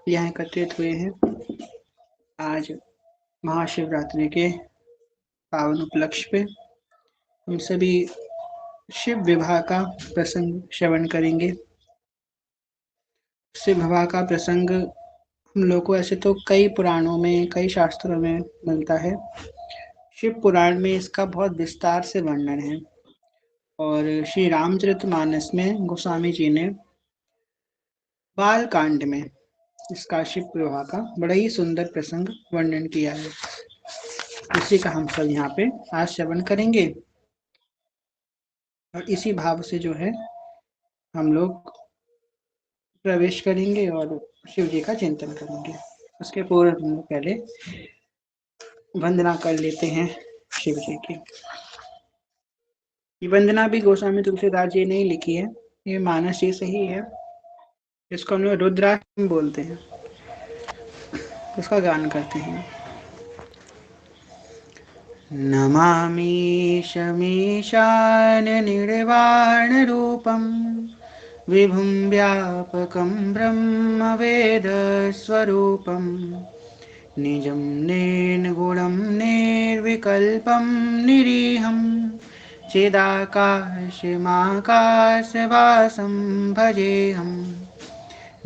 यहाँ एकत्रित हुए हैं आज महाशिवरात्रि के पावन उपलक्ष्य पे। हम सभी शिव विवाह का प्रसंग श्रवण करेंगे। शिव विवाह का प्रसंग हम लोग को ऐसे तो कई पुराणों में, कई शास्त्रों में मिलता है। शिव पुराण में इसका बहुत विस्तार से वर्णन है और श्री रामचरितमानस में गोस्वामी जी ने बाल कांड में इसका शिव विवाह का बड़ा ही सुंदर प्रसंग वर्णन किया है। इसी का हम सब यहाँ पे आज श्रवण करेंगे और इसी भाव से जो है हम लोग प्रवेश करेंगे और शिव जी का चिंतन करेंगे। उसके पूर्व हम लोग पहले वंदना कर लेते हैं शिव जी की। ये वंदना भी गोस्वामी तुलसीदास जी ने ही लिखी है, ये मानस जी से ही है। इसको हम लोग रुद्राष्टक बोलते हैं, उसका गान करते हैं। नमामि शमीशान निर्वाण रूपम विभुं व्यापकं ब्रह्म वेद स्वरूपम निजं निर्गुणं निर्विकल्पं निरीहं चिदाकाशमाकाशवासं भजेऽहम्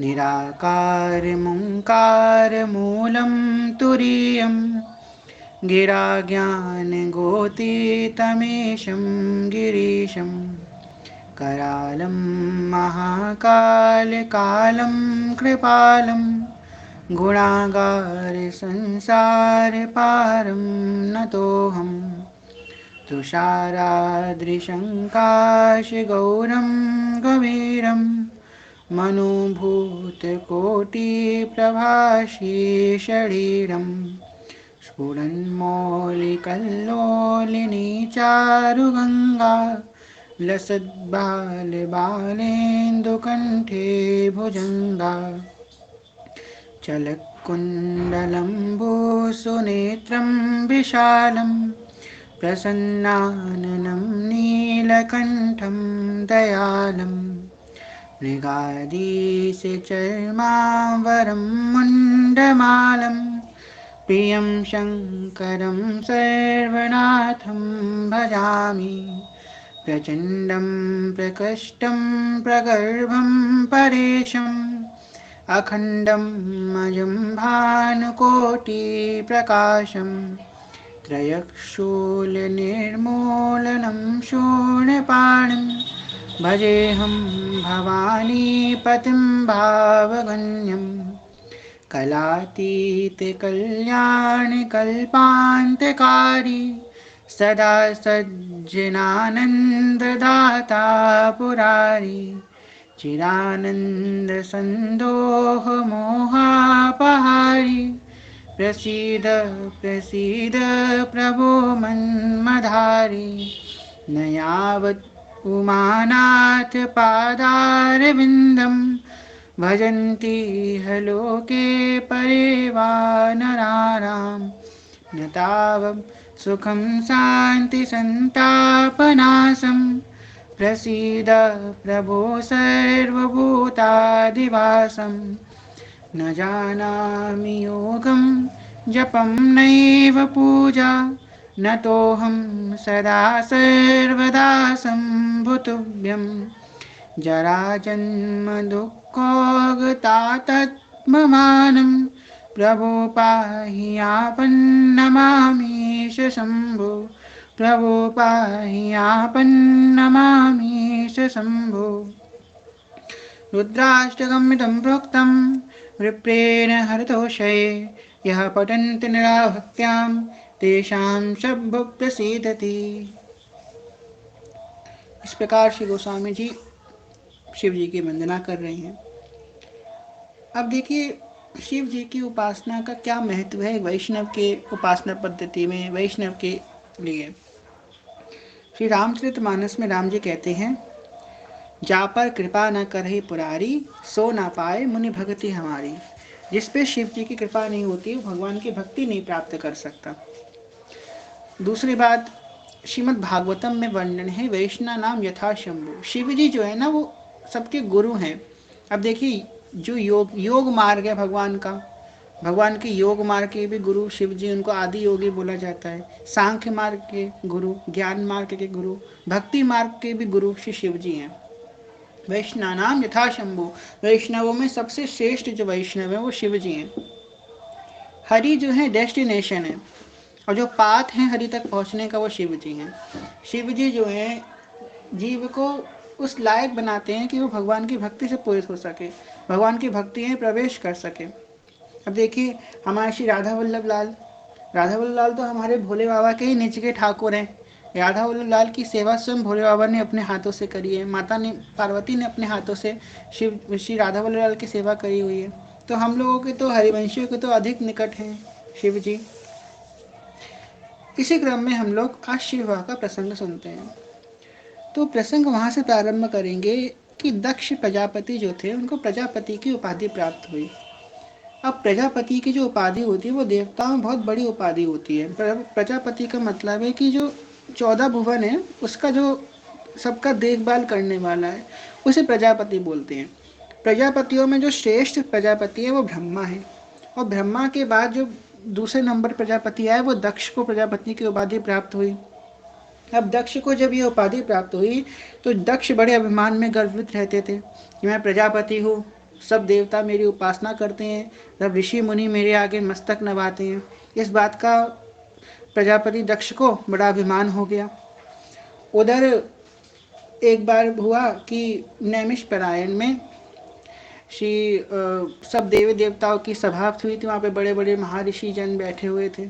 निराकारमुङ्कारमूलं तुरीयं गिराज्ञानगोतीतमीशं गिरीशं करालं महाकालकालं कृपालं गुणागारसंसारपारं नतोऽहम् तुषाराद्रिशङ्काशगौरं गभीरं मनोभूतकोटिप्रभाषीशरीरं स्फुरन्मौलिकल्लोलिनी चारुगङ्गा लसद्बालबालेन्दुकण्ठे भुजङ्गा चलत्कुण्डलम्बुसुनेत्रं विशालं प्रसन्नाननं नीलकण्ठं दयालं मृगाधीशचर्मावरं मुण्डमालं प्रियं शङ्करं सर्वनाथं भजामि प्रचण्डं प्रकृष्टं प्रगर्भं परेशम् अखण्डं अजं भानुकोटिप्रकाशं त्रयशूलनिर्मूलनं शून्यपाणिं भजेऽहं भवानीपतिं भावगम्यं कलातीतकल्याणकल्पान्तकारी सदा सज्जनानन्ददाता पुरारी चिदानन्दसन्दोहमोहापहारी प्रसीद प्रसीद प्रभो मन्मधारी न यावत् उमानाथ पादारविन्दं भजन्ति लोके परिवानराणां न तावत् सुखं शान्ति सन्तापनाशं प्रसीद प्रभो सर्वभूतादिवासं न जानामि योगं जपं नैव पूजा नतोऽहं सदा सर्वदा सम्भुतुभ्यं जराजन्म दुःखोगतातत्ममानं प्रभो पाहि आपन्नमामीश शम्भो प्रभो पाहि आपन्नमामीश शम्भो रुद्राष्टकमिदं प्रोक्तं विप्रेण हरतोषये यः पठन्ति नरा भक्त्यां तेषां शम्भु प्रसीदति। इस प्रकार श्री गोस्वामी जी शिव जी की वंदना कर रहे हैं। अब देखिए शिव जी की उपासना का क्या महत्व है वैष्णव के उपासना पद्धति में, वैष्णव के लिए। श्री रामचरितमानस में राम जी कहते हैं, जा पर कृपा न करहि पुरारी सो ना पाए मुनि भक्ति हमारी। जिस पे शिव जी की कृपा नहीं होती वो भगवान की भक्ति नहीं प्राप्त कर सकता। दूसरी बात, श्रीमद् भागवतम में वर्णन है वैष्णव नाम यथा शंभु। शिव जी जो है ना वो सबके गुरु हैं। अब देखिए जो योग मार्ग है भगवान का, भगवान के योग मार्ग के भी गुरु शिव जी, उनको आदि योगी बोला जाता है। सांख्य मार्ग के गुरु, ज्ञान मार्ग के गुरु, भक्ति मार्ग के भी गुरु श्री शिव जी हैं। वैष्णव यथा शंभु, वैष्णवों में सबसे श्रेष्ठ जो वैष्णव है वो शिव जी हैं। हरि जो है डेस्टिनेशन है, और जो पाथ है हरि तक पहुंचने का वो शिव जी हैं। शिव जी जो है जीव को उस लायक बनाते हैं कि वो भगवान की भक्ति से पूरित हो सके, भगवान की भक्ति में प्रवेश कर सके। अब देखिए हमारे श्री राधा वल्लभ लाल, राधा वल्लभ लाल तो हमारे भोले बाबा के ही निज के ठाकुर हैं। राधा वल्लभ लाल की सेवा स्वयं भोले बाबा ने अपने हाथों से करी है, माता ने पार्वती ने अपने हाथों से शिव श्री राधा वल्लभ लाल की सेवा करी हुई है। तो हम लोगों के तो हरिवंशियों के तो अधिक निकट हैं शिव जी। इसी क्रम में हम लोग आज शिव विवाह का प्रसंग सुनते हैं। तो प्रसंग वहां से प्रारंभ करेंगे कि दक्ष प्रजापति जो थे उनको प्रजापति की उपाधि प्राप्त हुई। अब प्रजापति की जो उपाधि होती है वो देवताओं में बहुत बड़ी उपाधि होती है। प्रजापति का मतलब है कि जो 14 भुवन है उसका जो सबका देखभाल करने वाला है उसे प्रजापति बोलते हैं। प्रजापतियों में जो श्रेष्ठ प्रजापति है वो ब्रह्मा है, और ब्रह्मा के बाद जो दूसरे नंबर प्रजापति आए वो दक्ष को प्रजापति की उपाधि प्राप्त हुई। अब दक्ष को जब ये उपाधि प्राप्त हुई तो दक्ष बड़े अभिमान में गर्वित रहते थे कि मैं प्रजापति हूँ, सब देवता मेरी उपासना करते हैं, सब ऋषि मुनि मेरे आगे मस्तक नवाते हैं। इस बात का प्रजापति दक्ष को बड़ा अभिमान हो गया। उधर एक बार हुआ कि नैमिषारण्य में श्री सब देवी देवताओं की सभा हुई थी, वहाँ पे बड़े बड़े महर्षि जन बैठे हुए थे।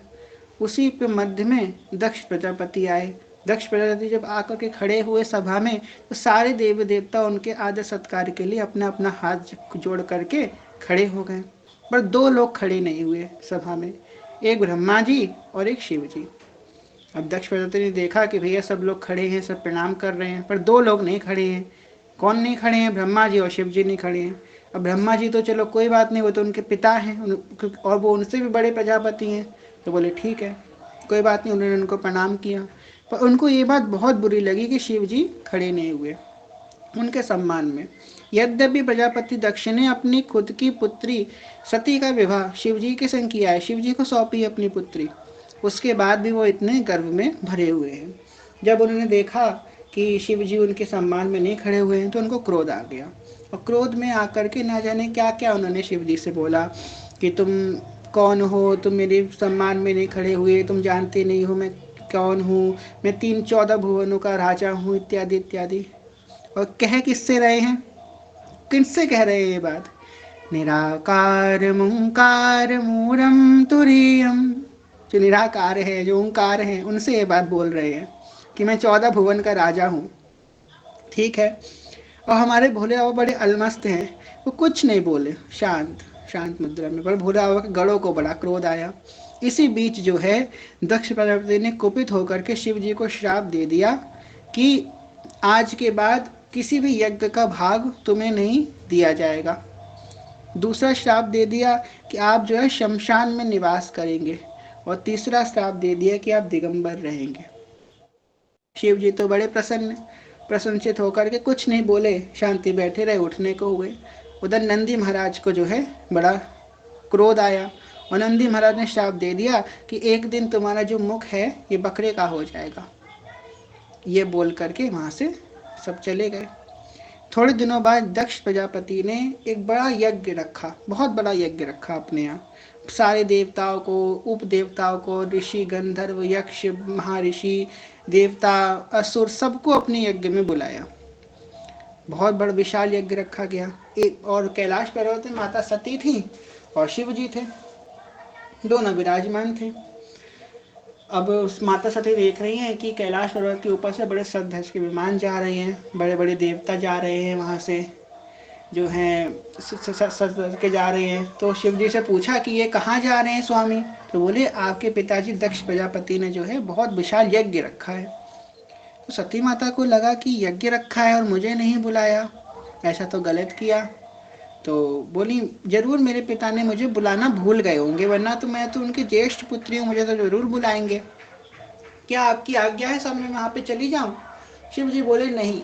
उसी पे मध्य में दक्ष प्रजापति आए। दक्ष प्रजापति जब आकर के खड़े हुए सभा में तो सारे देवी देवता उनके आदर सत्कार के लिए अपना अपना हाथ जोड़ करके खड़े हो गए, पर 2 लोग खड़े नहीं हुए सभा में, एक ब्रह्मा जी और एक शिव जी। अब दक्ष प्रजापति ने देखा कि भैया सब लोग खड़े हैं, सब प्रणाम कर रहे हैं, पर 2 लोग नहीं खड़े हैं। कौन नहीं खड़े हैं? ब्रह्मा जी और शिव जी नहीं खड़े हैं। अब ब्रह्मा जी तो चलो कोई बात नहीं, वो तो उनके पिता हैं और वो उनसे भी बड़े प्रजापति हैं, तो बोले ठीक है कोई बात नहीं, उन्होंने उनको प्रणाम किया। पर उनको ये बात बहुत बुरी लगी कि शिव जी खड़े नहीं हुए उनके सम्मान में। यद्यपि प्रजापति दक्ष ने अपनी खुद की पुत्री सती का विवाह शिव जी के संग किया है, शिव जी को सौंपी अपनी पुत्री, उसके बाद भी वो इतने गर्व में भरे हुए हैं। जब उन्होंने देखा कि शिव जी उनके सम्मान में नहीं खड़े हुए हैं तो उनको क्रोध आ गया, और क्रोध में आकर के ना जाने क्या क्या उन्होंने शिव जी से बोला कि तुम कौन हो, तुम मेरे सम्मान में नहीं खड़े हुए, तुम जानते नहीं हो मैं कौन हूँ, मैं 14 भुवनों का राजा हूँ, इत्यादि इत्यादि। और कह किससे रहे हैं, किससे कह रहे हैं ये बात? निराकार मुंकार मूरम तुरीयम, जो निराकार है, जो ओंकार है, उनसे ये बात बोल रहे हैं कि मैं 14 भुवन का राजा हूँ। ठीक है, और हमारे भोले बाबा बड़े अलमस्त हैं, वो कुछ नहीं बोले, शांत शांत मुद्रा में। पर भोले बाबा के गढ़ों को बड़ा क्रोध आया। इसी बीच जो है दक्ष प्रजापति ने कुपित होकर के शिव जी को श्राप दे दिया कि आज के बाद किसी भी यज्ञ का भाग तुम्हें नहीं दिया जाएगा। दूसरा श्राप दे दिया कि आप जो है शमशान में निवास करेंगे, और तीसरा श्राप दे दिया कि आप दिगंबर रहेंगे। शिव जी तो बड़े प्रसन्नचित होकर के कुछ नहीं बोले, शांति बैठे रहे, उठने को हुए। उधर नंदी महाराज को जो है बड़ा क्रोध आया, और नंदी महाराज ने श्राप दे दिया कि एक दिन तुम्हारा जो मुख है ये बकरे का हो जाएगा। ये बोल करके वहां से सब चले गए। थोड़े दिनों बाद दक्ष प्रजापति ने एक बड़ा यज्ञ रखा, बहुत बड़ा यज्ञ रखा अपने यहाँ। सारे देवताओं को, उप देवताओं को, ऋषि गंधर्व यक्ष महर्षि देवता असुर सबको अपने यज्ञ में बुलाया। बहुत बड़ा विशाल यज्ञ रखा गया। एक और कैलाश पर्वत में माता सती थी और शिव जी थे, दोनों विराजमान थे। अब उस माता सती देख रही हैं कि कैलाश पर्वत के ऊपर से बड़े सध्वज के विमान जा रहे हैं, बड़े बड़े देवता जा रहे हैं, वहाँ से जो हैं सध्वज के जा रहे हैं। तो शिव जी से पूछा कि ये कहाँ जा रहे हैं स्वामी? तो बोले आपके पिताजी दक्ष प्रजापति ने जो है बहुत विशाल यज्ञ रखा है। तो सती माता को लगा कि यज्ञ रखा है और मुझे नहीं बुलाया, ऐसा तो गलत किया। तो बोली जरूर मेरे पिता ने मुझे बुलाना भूल गए होंगे, वरना तो मैं तो उनकी ज्येष्ठ पुत्री हूँ, मुझे तो जरूर बुलाएंगे। क्या आपकी आज्ञा है साहब मैं वहाँ पे चली जाऊँ? शिव जी बोले नहीं,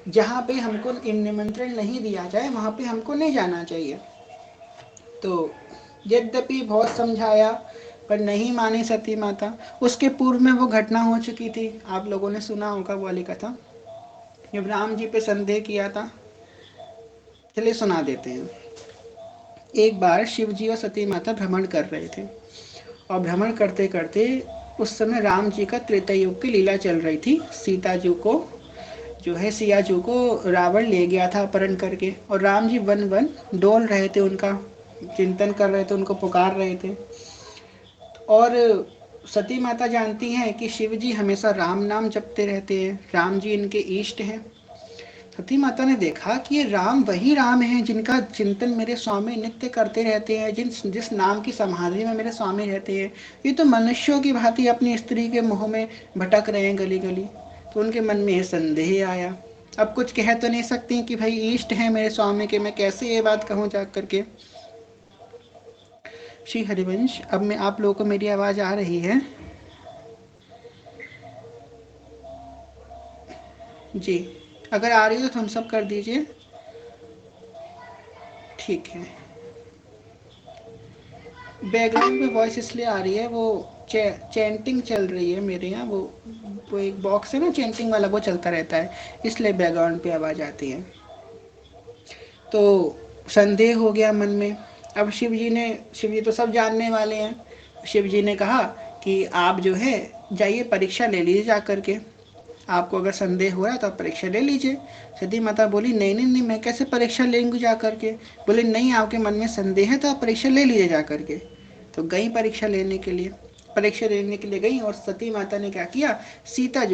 जहाँ पे हमको निमंत्रण नहीं दिया जाए वहाँ पे हमको नहीं जाना चाहिए। तो यद्यपि बहुत समझाया पर नहीं मानी सती माता। उसके पूर्व में वो घटना हो चुकी थी, आप लोगों ने सुना होगा वो वाली कथा, जब राम जी पे संदेह किया था। चलिए सुना देते हैं। एक बार शिव जी और सती माता भ्रमण कर रहे थे, और भ्रमण करते करते उस समय राम जी का त्रेता युग की लीला चल रही थी। सीता जी को जो है, सिया जी को रावण ले गया था अपहरण करके, और राम जी वन वन डोल रहे थे, उनका चिंतन कर रहे थे, उनको पुकार रहे थे। और सती माता जानती हैं कि शिव जी हमेशा राम नाम जपते रहते हैं, राम जी इनके इष्ट हैं। सती माता ने देखा कि ये राम वही राम हैं जिनका चिंतन मेरे स्वामी नित्य करते रहते हैं, जिस नाम की समाधि में मेरे स्वामी रहते हैं। ये तो मनुष्यों की भांति अपनी स्त्री के मुँह में भटक रहे हैं गली गली। तो उनके मन में ये संदेह आया। अब कुछ कह तो नहीं सकती कि भाई इष्ट हैं मेरे स्वामी के, मैं कैसे ये बात कहूँ जा करके। श्री हरिवंश, अब मैं आप लोगों को मेरी आवाज आ रही है? जी, अगर आ रही हो तो थम्स अप कर दीजिए। ठीक है। बैकग्राउंड में वॉइस इसलिए आ रही है, वो चैंटिंग चल रही है मेरे यहाँ। वो एक बॉक्स है ना चैंटिंग वाला, वो चलता रहता है, इसलिए बैकग्राउंड पे आवाज़ आती है। तो संदेह हो गया मन में। अब शिव जी तो सब जानने वाले हैं। शिव जी ने कहा कि आप जो है जाइए परीक्षा ले लीजिए जा करके, आपको अगर संदेह हो रहा है तो आप परीक्षा ले लीजिए। सती माता बोली नहीं नहीं नहीं, मैं कैसे परीक्षा लेंगी जा करके। बोले नहीं, आपके मन में संदेह है तो आप परीक्षा ले लीजिए जा करके। तो गई परीक्षा लेने के लिए, परीक्षा लेने के लिए गई, और सती माता ने क्या किया, सिया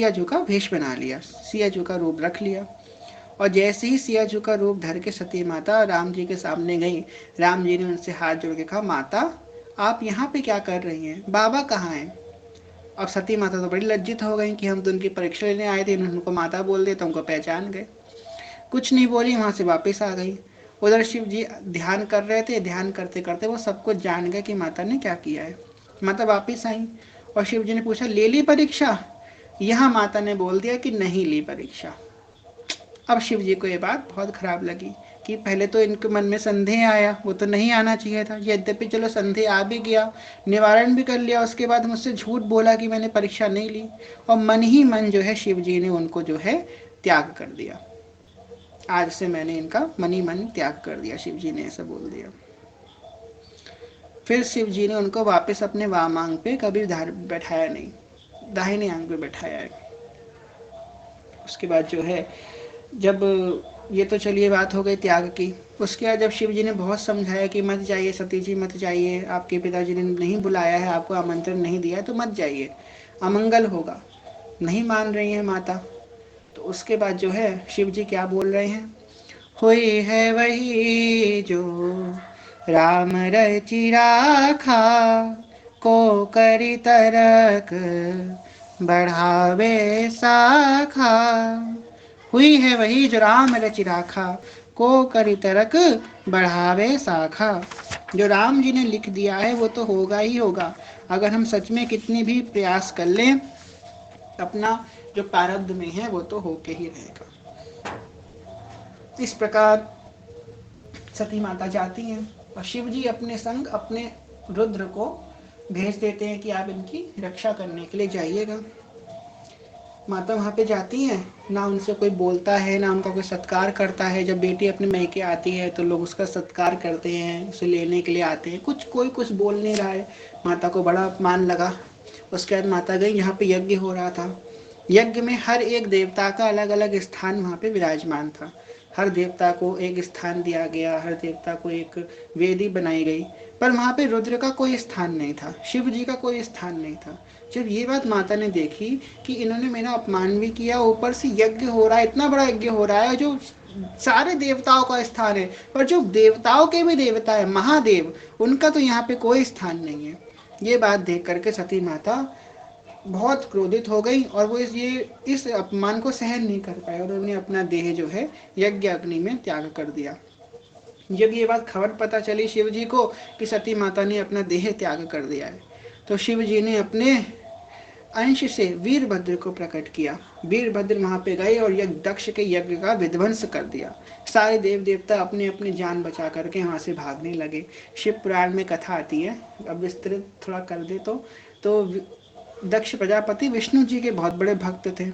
जू का भेष बना लिया, सिया जू का रूप रख लिया। और जैसे ही सिया जू का रूप धर के सती माता राम जी के सामने गई, राम जी ने उनसे हाथ जोड़ के कहा, माता आप यहाँ पे क्या कर रही हैं, बाबा कहाँ हैं? अब सती माता तो बड़ी लज्जित हो गई कि हम तो उनकी परीक्षा लेने आए थे, इन्होंने उनको माता बोल दिया, तो उनको पहचान गए। कुछ नहीं बोली, वहां से वापस आ गई। उधर शिव जी ध्यान कर रहे थे, ध्यान करते करते वो सब कुछ जान गए कि माता ने क्या किया है। माता वापस आई, और शिव जी ने पूछा ले ली परीक्षा? यहाँ माता ने बोल दिया कि नहीं ली परीक्षा। अब शिव जी को ये बात बहुत खराब लगी कि पहले तो इनके मन में संदेह आया, वो तो नहीं आना चाहिए था। यद्यपि चलो संदेह आ भी गया, निवारण भी कर लिया, उसके बाद मुझसे झूठ बोला कि मैंने परीक्षा नहीं ली। और मन ही मन जो है शिव जी ने उनको जो है त्याग कर दिया। आज से मैंने इनका मन ही मन त्याग कर दिया, शिव जी ने ऐसा बोल दिया। फिर शिव जी ने उनको वापस अपने वाम आंग पे कभी बैठाया नहीं, दाहिने आंग पे बैठाया है। उसके बाद जो है, जब ये तो चलिए बात हो गई त्याग की। उसके बाद जब शिव जी ने बहुत समझाया कि मत जाइए सती जी, मत जाइए, आपके पिताजी ने नहीं बुलाया है, आपको आमंत्रण नहीं दिया है, तो मत जाइए, अमंगल होगा। नहीं मान रही है माता। तो उसके बाद जो है शिव जी क्या बोल रहे हैं, हुई है वही जो राम रचि राखा, को करी तरक बढ़ावे साखा। हुई है वही जो राम रचि राखा, को करी तरक बढ़ावे शाखा। जो राम जी ने लिख दिया है वो तो होगा ही होगा, अगर हम सच में कितनी भी प्रयास कर लें, अपना जो प्रारब्ध में है वो तो होके ही रहेगा। इस प्रकार सती माता जाती हैं, और शिव जी अपने संग अपने रुद्र को भेज देते हैं कि आप इनकी रक्षा करने के लिए जाइएगा। माता वहाँ पे जाती हैं, ना उनसे कोई बोलता है, ना उनका कोई सत्कार करता है। जब बेटी अपने मैके आती है तो लोग उसका सत्कार करते हैं, उसे लेने के लिए आते हैं। कोई कुछ बोल नहीं रहा है, माता को बड़ा अपमान लगा। उसके बाद माता गई, यहाँ पे यज्ञ हो रहा था। यज्ञ में हर एक देवता का अलग अलग स्थान वहाँ पे विराजमान था। हर देवता को एक स्थान दिया गया, हर देवता को एक वेदी बनाई गई, पर वहाँ पे रुद्र का कोई स्थान नहीं था, शिव जी का कोई स्थान नहीं था। जब ये बात माता ने देखी कि इन्होंने मेरा अपमान भी किया, ऊपर से यज्ञ हो रहा है, इतना बड़ा यज्ञ हो रहा है जो सारे देवताओं का स्थान है, पर जो देवताओं के भी देवता है महादेव, उनका तो यहाँ पे कोई स्थान नहीं है। ये बात देख करके सती माता बहुत क्रोधित हो गई, और वो इस अपमान को सहन नहीं कर पाए, और उन्होंने अपना देह जो है यज्ञ अग्नि में त्याग कर दिया। जब ये बात खबर पता चली शिव जी को कि सती माता ने अपना देह त्याग कर दिया है, तो शिव जी ने अपने अंश से वीरभद्र को प्रकट किया। वीरभद्र वहां पे गए और दक्ष के यज्ञ का विध्वंस कर दिया। सारे देव देवता अपने अपनी जान बचा करके वहां से भागने लगे। शिव पुराण में कथा आती है, अब विस्तृत थोड़ा कर दे तो दक्ष प्रजापति विष्णु जी के बहुत बड़े भक्त थे।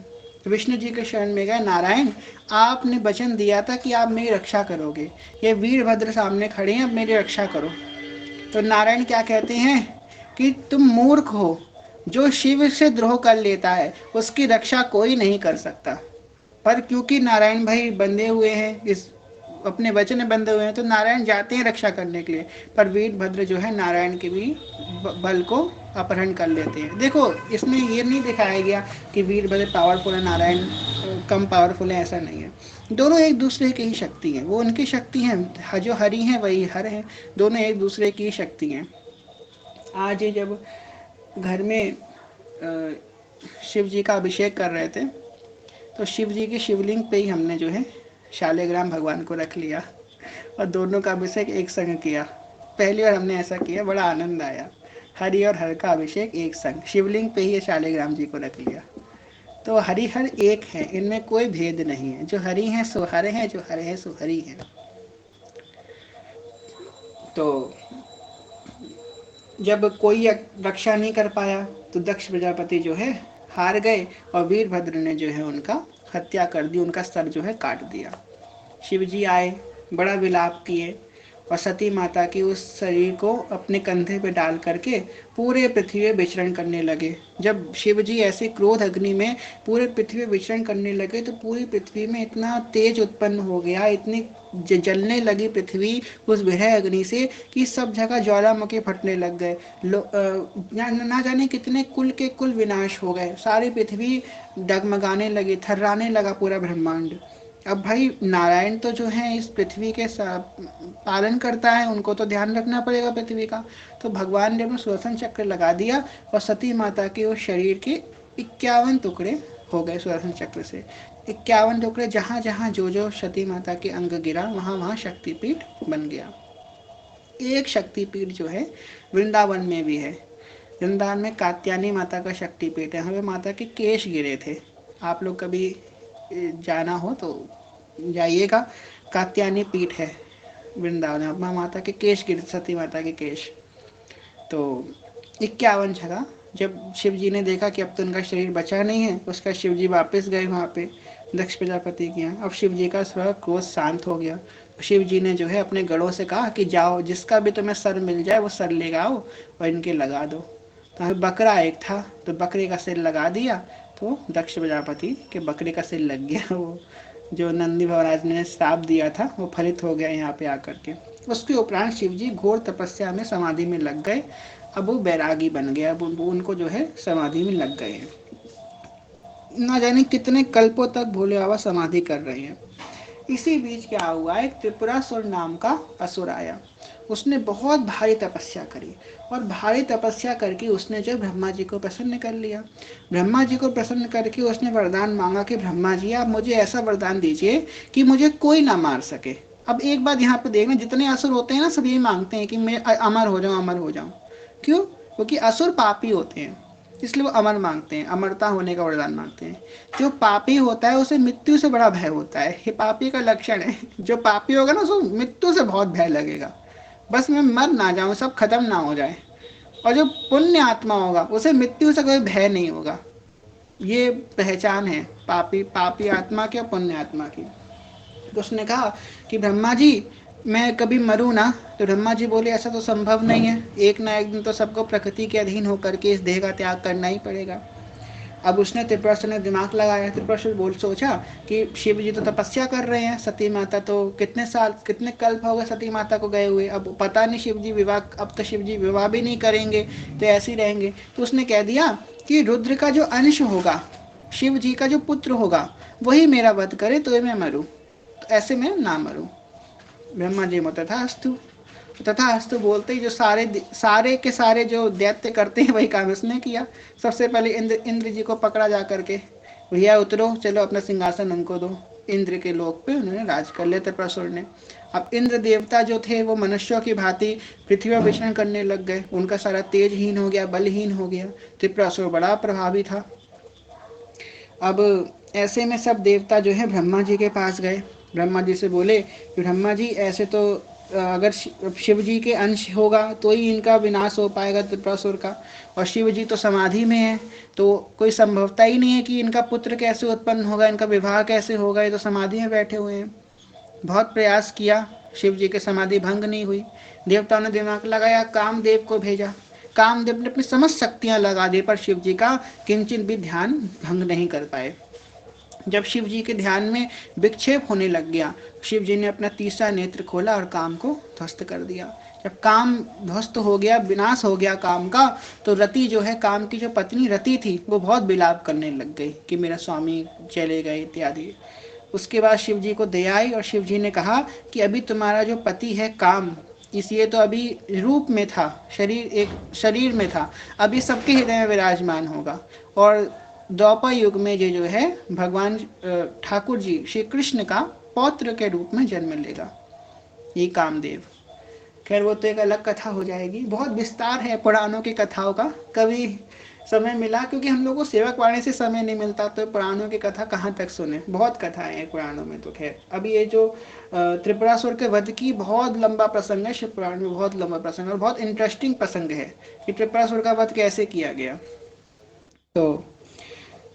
विष्णु जी के शरण में गए, नारायण आपने वचन दिया था कि आप मेरी रक्षा करोगे, ये वीरभद्र सामने खड़े हैं, अब मेरी रक्षा करो। तो नारायण क्या कहते हैं कि तुम मूर्ख हो, जो शिव से द्रोह कर लेता है उसकी रक्षा कोई नहीं कर सकता। पर क्योंकि नारायण भाई बंधे हुए हैं, इस अपने वचन में बंधे हुए हैं, तो नारायण जाते हैं रक्षा करने के लिए, पर वीरभद्र जो है नारायण के भी बल को अपहरण कर लेते हैं। देखो इसमें ये नहीं दिखाया गया कि वीरभद्र पावरफुल है, नारायण कम पावरफुल है, ऐसा नहीं है। दोनों एक दूसरे की ही शक्ति है, वो उनकी शक्ति है, जो हरि है वही हर है, दोनों एक दूसरे की शक्ति है। आज जब घर में शिव जी का अभिषेक कर रहे थे तो शिव जी की शिवलिंग पे ही हमने जो है शालिग्राम भगवान को रख लिया और दोनों का अभिषेक एक संग किया। पहली बार हमने ऐसा किया, बड़ा आनंद आया। हरि और हर का अभिषेक एक संग, शिवलिंग पे ही शालिग्राम जी को रख लिया। तो हरि हर एक है, इनमें कोई भेद नहीं है, जो हरि है सो हर है, जो हर है सो हरि है। तो जब कोई रक्षा नहीं कर पाया तो दक्ष प्रजापति जो है हार गए और वीरभद्र ने जो है उनका हत्या कर दी, उनका सर जो है काट दिया। शिव जी आए, बड़ा विलाप किए और सती माता की उस शरीर को अपने कंधे पे डाल करके पूरे पृथ्वी में विचरण करने लगे। जब शिव जी ऐसे क्रोध अग्नि में पूरे पृथ्वी में विचरण करने लगे तो पूरी पृथ्वी में इतना तेज उत्पन्न हो गया, इतनी जलने लगी पृथ्वी उस विरह अग्नि से कि सब जगह ज्वालामुखी फटने लग गए। ना जाने कितने कुल के कुल विनाश हो गए, सारी पृथ्वी डगमगाने लगी, थर्राने लगा पूरा ब्रह्मांड। अब भाई नारायण तो जो है इस पृथ्वी के पालन करता है, उनको तो ध्यान रखना पड़ेगा पृथ्वी का। तो भगवान ने अपना सुदर्शन चक्र लगा दिया और सती माता के उस शरीर के 51 टुकड़े हो गए सुदर्शन चक्र से। 51 टुकड़े, जहां जहां जो जो सती माता के अंग गिरा वहां वहां शक्तिपीठ बन गया। एक शक्तिपीठ जो है वृंदावन में भी है। वृंदावन में कात्यायनी माता का शक्तिपीठ है, हमें माता के केश गिरे थे। आप लोग कभी जाना हो तो जाइएगा, कात्यायनी पीठ है वृंदावन में, माता के केश गिरे, सती माता के केश। तो 51 जगह जब शिव जी ने देखा कि अब तो उनका शरीर बचा नहीं है, उसका शिव जी वापस गए वहाँ पे दक्ष प्रजापति के यहाँ। अब शिव जी का थोड़ा क्रोध शांत हो गया। शिव जी ने जो है अपने गढ़ों से कहा कि जाओ, जिसका भी तुम्हें सर मिल जाए वो सर ले आओ और इनके लगा दो। तो बकरा एक था तो बकरे का सिर लगा दिया, तो दक्ष प्रजापति के बकरे का सिर लग गया। वो जो नंदी महाराज ने श्राप दिया था वो फलित हो गया यहाँ पे आकर के। उसके उपरांत शिव जी घोर तपस्या में समाधि में लग गए। अब वो बैरागी बन गया, अब उनको जो है समाधि में लग गए हैं। ना जाने कितने कल्पों तक भोले बाबा समाधि कर रहे हैं। इसी बीच क्या हुआ, एक त्रिपुरासुर नाम का असुर आया। उसने बहुत भारी तपस्या करी और भारी तपस्या करके उसने जो ब्रह्मा जी को प्रसन्न कर लिया। ब्रह्मा जी को प्रसन्न करके उसने वरदान मांगा कि ब्रह्मा जी आप मुझे ऐसा वरदान दीजिए कि मुझे कोई ना मार सके। अब एक बात यहाँ पे देखना, जितने असुर होते हैं ना सब यही मांगते हैं कि मैं अमर हो जाऊं, अमर हो जाऊं। क्यों? क्योंकि असुर पापी होते हैं, इसलिए वो अमर मांगते हैं, अमरता होने का वरदान मांगते हैं। जो पापी होता है उसे मृत्यु से बड़ा भय होता है, ये पापी का लक्षण है। जो पापी होगा ना उसको मृत्यु से बहुत भय लगेगा, बस मैं मर ना जाऊं, सब खत्म ना हो जाए। और जो पुण्य आत्मा होगा उसे मृत्यु से कोई भय नहीं होगा। ये पहचान है पापी आत्मा की और पुण्य आत्मा की। तो उसने कहा कि ब्रह्मा जी मैं कभी मरूं ना। तो ब्रह्मा जी बोले ऐसा तो संभव नहीं है, एक ना एक दिन तो सबको प्रकृति के अधीन होकर के इस देह का त्याग करना ही पड़ेगा। अब उसने त्रिपुरासुर ने दिमाग लगाया। त्रिपुरासुर बोल सोचा कि शिव जी तो तपस्या कर रहे हैं, सती माता तो कितने साल कितने कल्प हो गए सती माता को गए हुए, अब पता नहीं शिव जी विवाह, अब तो शिव जी विवाह भी नहीं करेंगे तो ऐसे ही रहेंगे। तो उसने कह दिया कि रुद्र का जो अंश होगा, शिव जी का जो पुत्र होगा वही मेरा वध करे तो मैं मरूं, तो ऐसे में ना मरूं। ब्रह्मा जी में तथास्तु बोलते ही जो सारे के सारे जो दैत्य करते हैं वही काम उसने किया। सबसे पहले इंद्र जी को पकड़ा जा करके, भैया उतरो, चलो अपना सिंहासन हमको दो। इंद्र के लोक पे उन्होंने राज कर लिया त्रिपुरासुर ने। अब इंद्र देवता जो थे वो मनुष्यों की भांति पृथ्वी पर विचरण करने लग गए, उनका सारा तेजहीन हो गया, बलहीन हो गया। त्रिपुरासुर बड़ा प्रभावी था। अब ऐसे में सब देवता जो है ब्रह्मा जी के पास गए, ब्रह्मा जी से बोले कि ब्रह्मा जी ऐसे तो अगर शिव जी के अंश होगा तो ही इनका विनाश हो पाएगा त्रिपुरासुर का, और शिव जी तो समाधि में है, तो कोई संभवता ही नहीं है कि इनका पुत्र कैसे उत्पन्न होगा, इनका विवाह कैसे होगा, ये तो समाधि में बैठे हुए हैं। बहुत प्रयास किया, शिव जी की समाधि भंग नहीं हुई। देवताओं ने दिमाग लगाया, कामदेव को भेजा। कामदेव ने अपनी समस्त शक्तियां लगा दी, पर शिव जी का किंचित भी ध्यान भंग नहीं कर पाए। जब शिव जी के ध्यान में विक्षेप होने लग गया, शिव जी ने अपना तीसरा नेत्र खोला और काम को ध्वस्त कर दिया। जब काम ध्वस्त हो गया, विनाश हो गया काम का, तो रति जो है, काम की जो पत्नी रति थी, वो बहुत विलाप करने लग गई कि मेरा स्वामी चले गए इत्यादि। उसके बाद शिव जी को दया आई और शिव जी ने कहा कि अभी तुम्हारा जो पति है काम, इसलिए तो अभी रूप में था, एक शरीर में था, अभी सबके हृदय में विराजमान होगा, और द्वापर युग में ये जो है भगवान ठाकुर जी श्री कृष्ण का पौत्र के रूप में जन्म लेगा, ये कामदेव। खैर वो तो एक अलग कथा हो जाएगी, बहुत विस्तार है पुराणों की कथाओं का। कभी समय मिला, क्योंकि हम लोग को सेवक वाणी से समय नहीं मिलता, तो पुराणों की कथा कहाँ तक सुने, बहुत कथाएं हैं पुराणों में। तो खैर अभी ये जो त्रिपुरासुर के वध की बहुत लंबा प्रसंग है, शिव पुराण में बहुत लंबा प्रसंग है और बहुत इंटरेस्टिंग प्रसंग है कि त्रिपुरासुर का वध कैसे किया गया। तो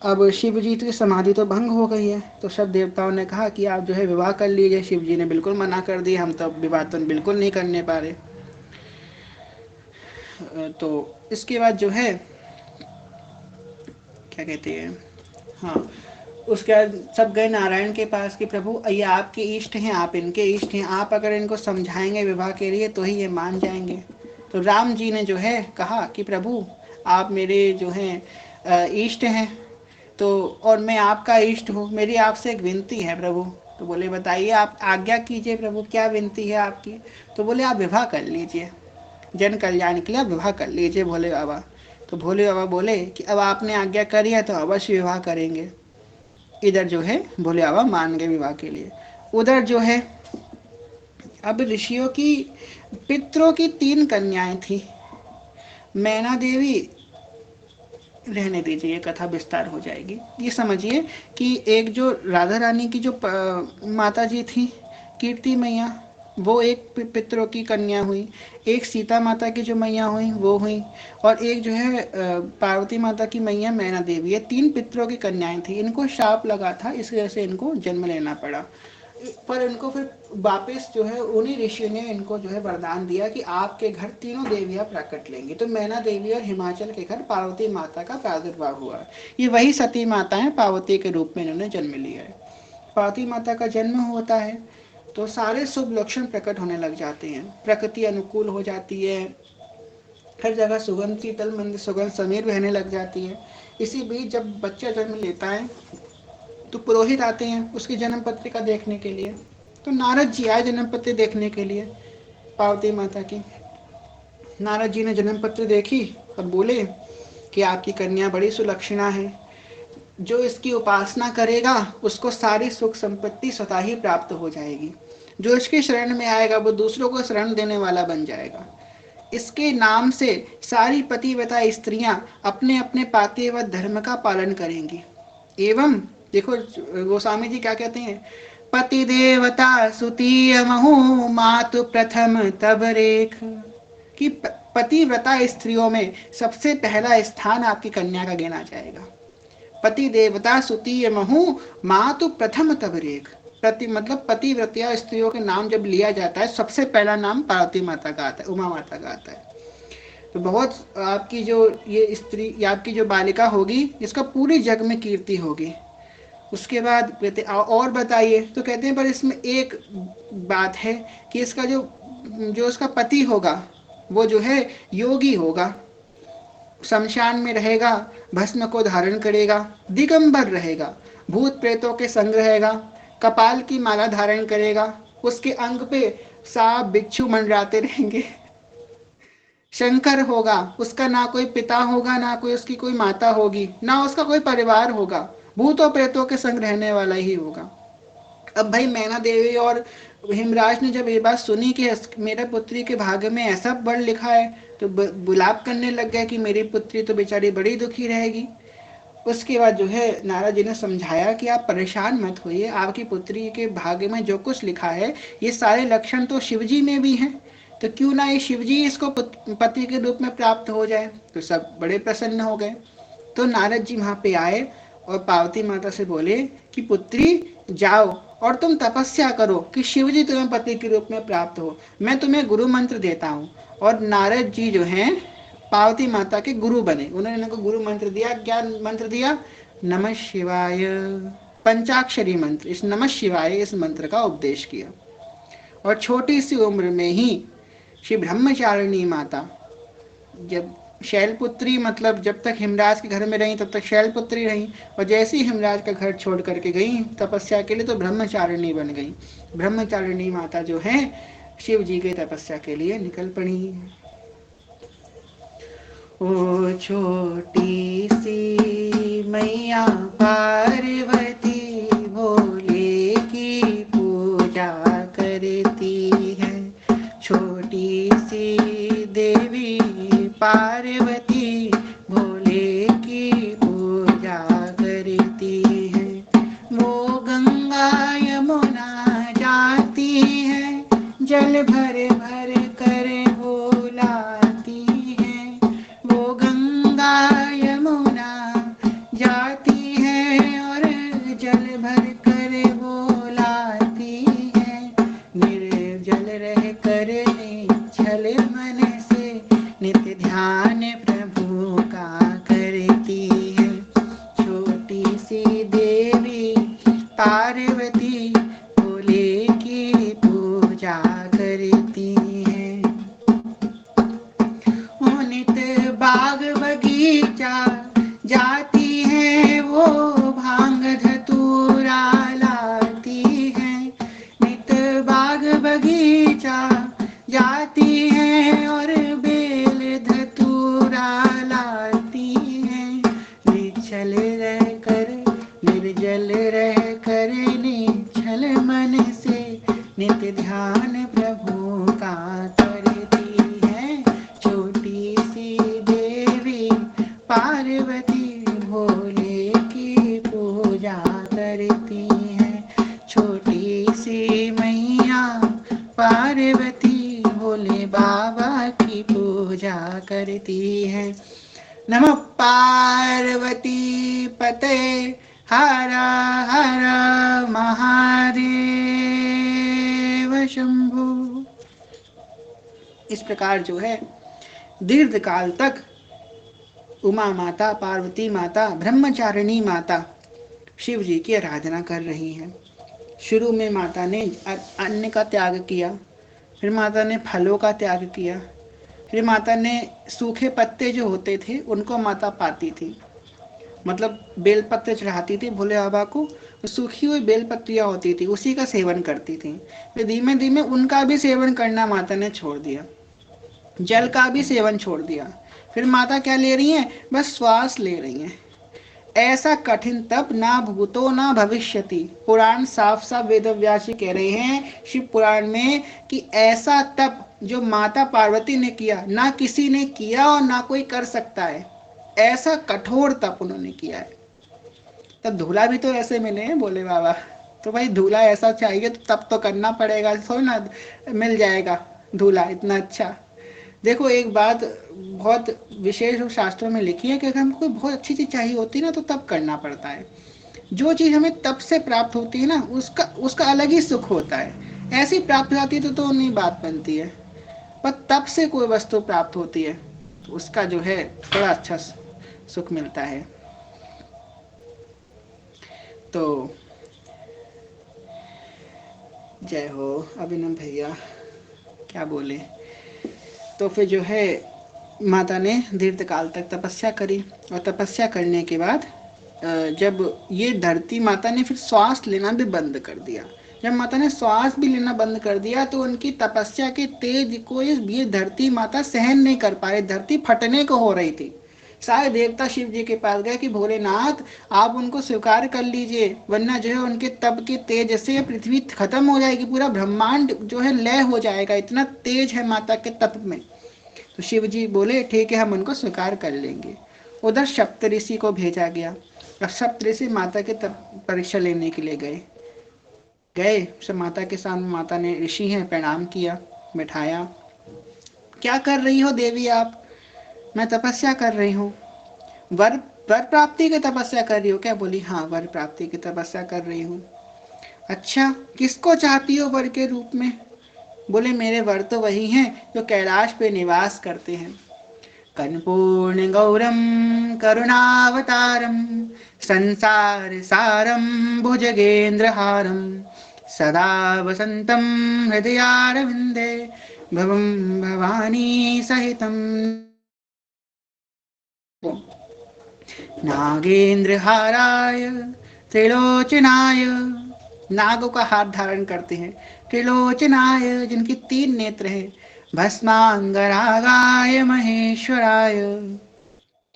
अब शिव जी की समाधि तो भंग हो गई है, तो सब देवताओं ने कहा कि आप जो है विवाह कर लीजिए। शिव जी ने बिल्कुल मना कर दिया, हम तो विवाह तो बिल्कुल नहीं करने पा रहे। तो इसके बाद जो है क्या कहते हैं, हाँ, उसके बाद सब गए नारायण के पास कि प्रभु ये आपके इष्ट हैं, आप इनके इष्ट हैं, आप अगर इनको समझाएंगे विवाह के लिए तो ही ये मान जाएंगे। तो राम जी ने जो है कहा कि प्रभु आप मेरे जो हैं इष्ट हैं, तो और मैं आपका इष्ट हूँ, मेरी आपसे एक विनती है प्रभु। तो बोले बताइए, आप आज्ञा कीजिए प्रभु, क्या विनती है आपकी। तो बोले आप विवाह कर लीजिए, जन कल्याण के लिए विवाह कर लीजिए भोले बाबा। तो भोले बाबा बोले कि अब आपने आज्ञा करी है तो अवश्य विवाह करेंगे। इधर जो है भोले बाबा मान गए विवाह के लिए। उधर जो है अब ऋषियों की, पितरों की 3 कन्याएं थी। मैना देवी, रहने दीजिए, ये कथा विस्तार हो जाएगी। ये समझिए कि एक जो राधा रानी की जो माता जी थी कीर्ति मैया, वो एक पितरों की कन्या हुई, एक सीता माता की जो मैया हुई वो हुई, और एक जो है पार्वती माता की मैया मैना देवी। ये 3 पितरों की कन्याएं थी। इनको शाप लगा था, इस वजह से इनको जन्म लेना पड़ा। पर इनको फिर वापस जो है उन्हीं ऋषियों ने इनको जो है वरदान दिया कि आपके घर तीनों देवियां प्रकट लेंगी। तो मैना देवी और हिमाचल के घर पार्वती माता का प्रादुर्भाव हुआ। ये वही सती माता है, पार्वती के रूप में इन्होंने जन्म लिया है। पार्वती माता का जन्म होता है तो सारे शुभ लक्षण प्रकट होने लग जाते हैं, प्रकृति अनुकूल हो जाती है, हर जगह सुगंध, शीतल मंद सुगंध समीर बहने लग जाती है। इसी बीच जब बच्चा जन्म लेता है तो पुरोहित आते हैं उसकी जन्म पत्रिका देखने के लिए। तो नारद जी आए जन्म पत्री देखने के लिए पार्वती माता की। नारद जी ने जन्म पत्र देखी और बोले कि आपकी कन्या बड़ी सुलक्षणा है, जो इसकी उपासना करेगा उसको सारी सुख संपत्ति स्वतः ही प्राप्त हो जाएगी, जो इसके शरण में आएगा वो दूसरों को शरण देने वाला बन जाएगा। इसके नाम से सारी पतिव्रता स्त्रियां अपने अपने पातिव्रत धर्म का पालन करेंगी। एवं देखो गोस्वामी जी क्या कहते हैं, पति देवता सुतीय महु मातु प्रथम तब रेख, कि पतिव्रता स्त्रियों में सबसे पहला स्थान आपकी कन्या का गिना जाएगा। पति देवता सुतीय महु मातु प्रथम तब रेख, प्रति मतलब पतिव्रतिया स्त्रियों के नाम जब लिया जाता है सबसे पहला नाम पार्वती माता का आता है, उमा माता का आता है। तो बहुत आपकी जो ये स्त्री या आपकी जो बालिका होगी इसका पूरे जग में कीर्ति होगी। उसके बाद कहते और बताइए, तो कहते हैं पर इसमें एक बात है कि इसका जो जो उसका पति होगा वो जो है योगी होगा, शमशान में रहेगा, भस्म को धारण करेगा, दिगंबर रहेगा, भूत प्रेतों के संग रहेगा, कपाल की माला धारण करेगा, उसके अंग पे सांप बिच्छू मंडराते रहेंगे, शंकर होगा, उसका ना कोई पिता होगा, ना कोई उसकी कोई माता होगी, ना उसका कोई परिवार होगा, भूतों प्रेतों के संग रहने वाला ही होगा। अब भाई मैना देवी और हिमराज ने जब ये बात सुनी कि मेरा पुत्री के भाग्य में ऐसा बड़ लिखा है, तो बुलाप करने लग गया कि मेरी पुत्री तो बेचारी बड़ी दुखी रहेगी। उसके बाद जो है नारद जी ने समझाया कि आप परेशान मत होइए, आपकी पुत्री के भाग्य में जो कुछ लिखा है ये सारे लक्षण तो शिवजी में भी हैं, तो क्यों ना ये शिवजी इसको पति के रूप में प्राप्त हो जाए। तो सब बड़े प्रसन्न हो गए। तो नारद जी वहां पे आए और पार्वती माता से बोले कि पुत्री जाओ और तुम तपस्या करो कि शिवजी तुम्हें पति के रूप में प्राप्त हो, मैं तुम्हें गुरु मंत्र देता हूँ। और नारद जी जो हैं पार्वती माता के गुरु बने, उन्होंने उनको गुरु मंत्र दिया। क्या मंत्र दिया? नमः शिवाय, पंचाक्षरी मंत्र, इस नमः शिवाय इस मंत्र का उपदेश किया। और छोटी सी उम्र में ही श्री ब्रह्मचारिणी माता, जब शैलपुत्री मतलब जब तक हिमराज के घर में रही तब तक शैलपुत्री रही, और जैसे ही हिमराज का घर छोड़ करके गई तपस्या के लिए तो ब्रह्मचारिणी बन गई। ब्रह्मचारिणी माता जो है शिव जी के तपस्या के लिए निकल पड़ी। ओ छोटी सी मैया पार्वती भोले की पूजा करती है, छोटी सी देवी पार्वती भोले की पूजा करती है। वो गंगा यमुना जाती है, जल भर भर कर वो लाती है। वो गंगा यमुना जाती है और जल भर कर वो लाती है। निर्जल रह कर निश्चल मन से नित्य ध्यान प्रभु का करती है। छोटी सी देवी पार्वती भोले की पूजा करती है। नित बाग बगीचा जाती है, वो भांग धतूरा लाती है। नित बाग बगीचा जाती है और बेल धतूरा लाती है। निश्चल रह कर निर्जल रह कर निश्चल मन से नित्य ध्यान प्रभु का करती है। छोटी सी देवी पार्वती भोले की पूजा करती है। छोटी सी मैया पार्वती भोले बाबा की पूजा करती है। नमः पार्वती पते हर हर महादेव शंभु। इस प्रकार जो है दीर्घ काल तक उमा माता, पार्वती माता, ब्रह्मचारिणी माता शिव जी की आराधना कर रही हैं। शुरू में माता ने अन्न का त्याग किया, फिर माता ने फलों का त्याग किया, फिर माता ने सूखे पत्ते जो होते थे उनको माता पाती थी, मतलब बेल पत्ते चढ़ाती थी भोले बाबा को, सूखी हुई बेल पत्तियां होती थी उसी का सेवन करती थी। फिर धीमे धीमे उनका भी सेवन करना माता ने छोड़ दिया, जल का भी सेवन छोड़ दिया। फिर माता क्या ले रही हैं? बस श्वास ले रही हैं। ऐसा कठिन तप ना भूतो ना भविष्यति, पुराण साफ साफ वेदव्यास जी कह रहे हैं शिव पुराण में कि ऐसा तप जो माता पार्वती ने किया ना किसी ने किया और ना कोई कर सकता है। ऐसा कठोर तप उन्होंने किया है। तब धूला भी तो ऐसे मिले हैं भोले बाबा, तो भाई धूला ऐसा चाहिए तो तप तो करना पड़ेगा, थोड़ा ना मिल जाएगा धूला इतना अच्छा। देखो एक बात बहुत विशेष शास्त्रों में लिखी है कि अगर हमको बहुत अच्छी चीज चाहिए होती है ना तो तब करना पड़ता है। जो चीज हमें तप से प्राप्त होती है ना उसका अलग ही सुख होता है। ऐसी प्राप्त हो जाती है तो नहीं बात बनती है, पर तप से कोई वस्तु प्राप्त होती है तो उसका जो है थोड़ा अच्छा सुख मिलता है। तो जय हो अभिनव भैया, क्या बोले। तो फिर जो है माता ने दीर्घ काल तक तपस्या करी, और तपस्या करने के बाद जब ये धरती, माता ने फिर श्वास लेना भी बंद कर दिया। जब माता ने श्वास भी लेना बंद कर दिया तो उनकी तपस्या के तेज को ये धरती माता सहन नहीं कर पा रही, धरती फटने को हो रही थी, सारे देवता शिव जी के पास गए कि भोलेनाथ आप उनको स्वीकार कर लीजिए, वरना जो है उनके तप के तेज से पृथ्वी खत्म हो जाएगी, पूरा ब्रह्मांड जो है लय हो जाएगा, इतना तेज है माता के तप में। तो शिव जी बोले ठीक है, हम उनको स्वीकार कर लेंगे। उधर सप्तऋषि को भेजा गया। अब सप्तऋषि माता के तप परीक्षा लेने के लिए गए। सब माता के सामने, माता ने, ऋषि हैं, प्रणाम किया, बैठाया। क्या कर रही हो देवी आप? मैं तपस्या कर रही हूँ। वर वर प्राप्ति की तपस्या कर रही हो क्या? बोली हाँ, वर प्राप्ति की तपस्या कर रही हूँ। अच्छा, किसको चाहती हो वर के रूप में? बोले मेरे वर तो वही हैं जो कैलाश पे निवास करते हैं। कर्पूर्ण गौरम करुणावतारम संसार सारम भुजगेंद्रहारम सदा वसंतम हृदयारविंदे भवम भवानी सहितम नागेंद्र हाराय त्रिलोचनाय। नागों का हाथ धारण करते हैं। त्रिलोचनाय, जिनकी 3 नेत्र है। भस्मांगरागाय महेश्वराय,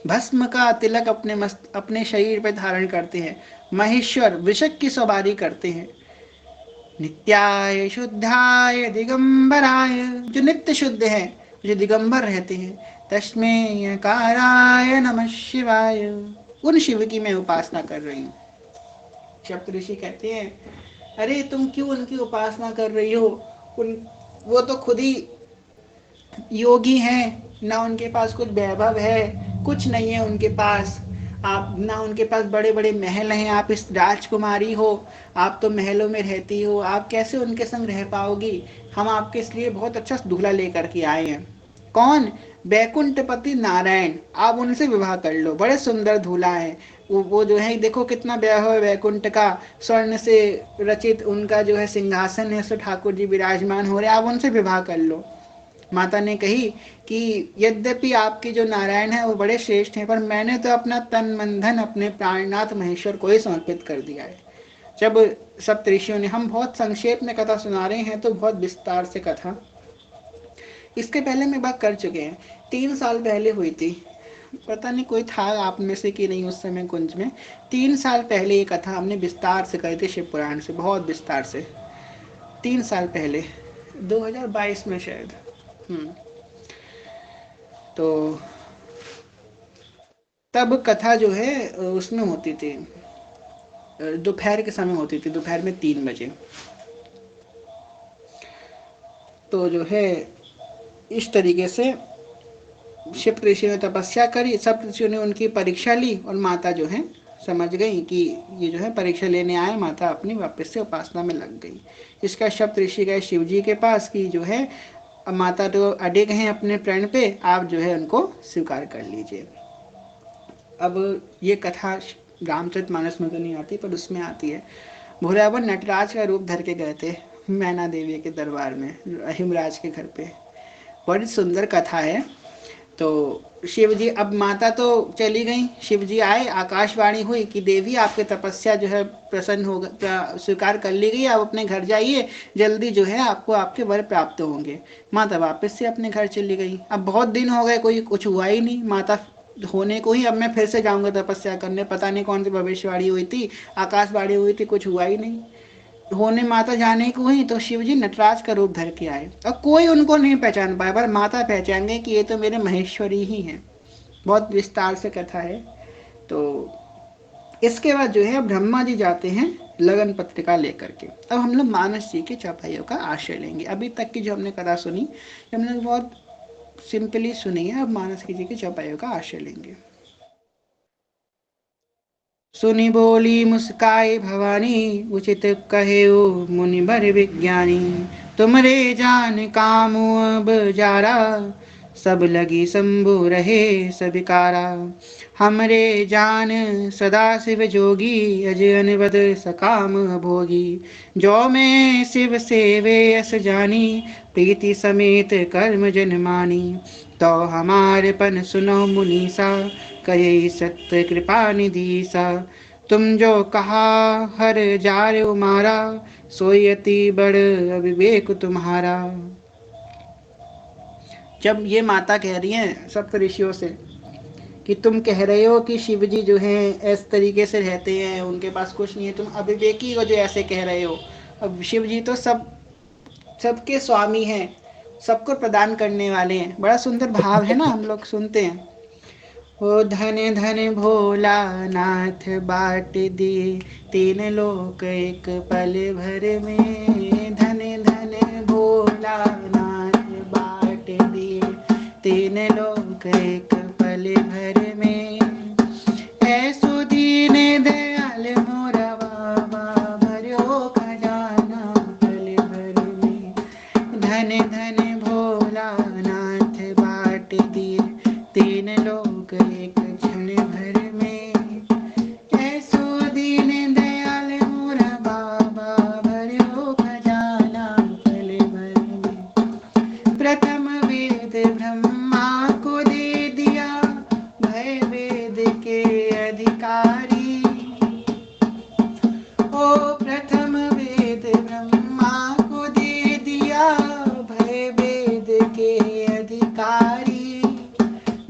भस्म का तिलक अपने शरीर पर धारण करते हैं। महेश्वर, वृषक की सवारी करते हैं। नित्याय शुद्धाय दिगंबराय, जो नित्य शुद्ध है, जो दिगंबर रहते हैं। तस्मेयकाराय नमः शिवाय, उन शिव की मैं उपासना कर रही हूँ। सप्तऋषि कहते हैं अरे तुम क्यों उनकी उपासना कर रही हो? उन वो तो खुद ही योगी हैं, ना उनके पास कुछ वैभव है, कुछ नहीं है उनके पास। आप ना उनके पास बड़े बड़े महल हैं, आप इस राजकुमारी हो, आप तो महलों में रहती हो, आप कैसे उनके संग रह पाओगी? हम आपके इसलिए बहुत अच्छा दूल्हा लेकर के आए हैं। कौन? बैकुंठपति नारायण, आप उनसे विवाह कर लो, बड़े सुंदर दूल्हा है। वो जो है देखो कितना वैभव है वैकुंठ का, स्वर्ण से रचित उनका जो है सिंहासन है, सो ठाकुर जी विराजमान हो रहे, आप उनसे विवाह कर लो। माता ने कही कि यद्यपि आपके जो नारायण है वो बड़े श्रेष्ठ हैं, पर मैंने तो अपना तन मन धन अपने प्राणनाथ महेश्वर को ही समर्पित कर दिया है। जब सप्तऋषियों ने, हम बहुत संक्षेप में कथा सुना रहे हैं तो बहुत विस्तार से कथा, इसके पहले में बात कर चुके हैं। 3 साल पहले हुई थी, पता नहीं कोई था आप में से कि नहीं उस समय कुंज में। 3 साल पहले ये कथा हमने विस्तार से कही थी, शिव पुराण से, बहुत विस्तार से। 3 साल पहले, 2022 में शायद। तो तब कथा जो है उसमें होती थी, दोपहर के समय होती थी, दोपहर में 3 बजे। तो जो है इस तरीके से शिव ऋषि ने तपस्या करी, सब ऋषियों ने उनकी परीक्षा ली, और माता जो है समझ गई कि ये जो है परीक्षा लेने आए, माता अपनी वापस से उपासना में लग गई। इसका शब्द ऋषि गए शिव जी के पास कि जो है अब माता तो अड़िग हैं अपने प्रण पे, आप जो है उनको स्वीकार कर लीजिए। अब ये कथा रामचरितमानस में तो नहीं आती, पर उसमें आती है। भोलावन नटराज का रूप धर के गए थे मैना देवी के दरबार में, हिमराज के घर पे। बड़ी सुंदर कथा है। तो शिव जी, अब माता तो चली गई, शिव जी आए, आकाशवाणी हुई कि देवी आपके तपस्या जो है प्रसन्न हो, स्वीकार कर ली गई, आप अपने घर जाइए, जल्दी जो है आपको आपके वर प्राप्त होंगे। माता वापस से अपने घर चली गई। अब बहुत दिन हो गए, कोई कुछ हुआ ही नहीं, माता होने को ही अब मैं फिर से जाऊंगा तपस्या करने, पता नहीं कौन सी भविष्यवाणी हुई थी, आकाशवाणी हुई थी, कुछ हुआ ही नहीं। होने माता जाने को ही तो शिव जी नटराज का रूप धर के आए, और कोई उनको नहीं पहचान पाया, पर माता पहचान गई कि ये तो मेरे महेश्वरी ही हैं। बहुत विस्तार से कथा है। तो इसके बाद जो है ब्रह्मा जी जाते हैं लगन पत्रिका लेकर के। अब हम लोग मानस जी के चौपाइयों का आश्रय लेंगे। अभी तक की जो हमने कथा सुनी, हम लोग बहुत सिंपली सुनी है, अब मानस जी के चौपाइयों का आश्रय लेंगे। सुनी बोली मुस्काई भवानी, उचित कहे मुनि बर विज्ञानी। तुमरे जान काम अब जारा, सब लगी शंभु रहे सबिकारा। हमरे जान सदा शिव जोगी, अज अनवद सकाम भोगी। जो में शिव सेवे अस जानी, प्रीति समेत कर्म जन मानी। तो हमारे पन सुनो मुनीसा, कहे सत्य कृपा निधीसा। तुम जो कहा हर जार उमारा, सोई अति बड़ अविवेक तुम्हारा। जब ये माता कह रही हैं सप्त ऋषियों से कि तुम कह रहे हो कि शिव जी जो हैं इस तरीके से रहते हैं, उनके पास कुछ नहीं है, तुम अविवेकी हो जो ऐसे कह रहे हो। अब शिव जी तो सबके स्वामी हैं, सबको प्रदान करने वाले हैं। बड़ा सुंदर भाव है ना, हम लोग सुनते हैं। ओ धन धन भोला नाथ बाट दिए, तीन लोक एक पल भर में। धन धन भोला नाथ बाट दिए, तीन लोक एक पल भर में। ऐसो दीन दयाल मोरा बाबा, भर्यो खजाना पल भर में। धन धन भोला नाथ बाट दिए, तीन लोक एक क्षण भर में। ऐसो दीन दयाल मोरा बाबा, भर्यो खजाना पल भर में। प्रथम वेद ब्रह्मा को दे दिया, भय वेद के अधिकारी। ओ प्रथम वेद ब्रह्मा को दे दिया, भय वेद के अधिकारी।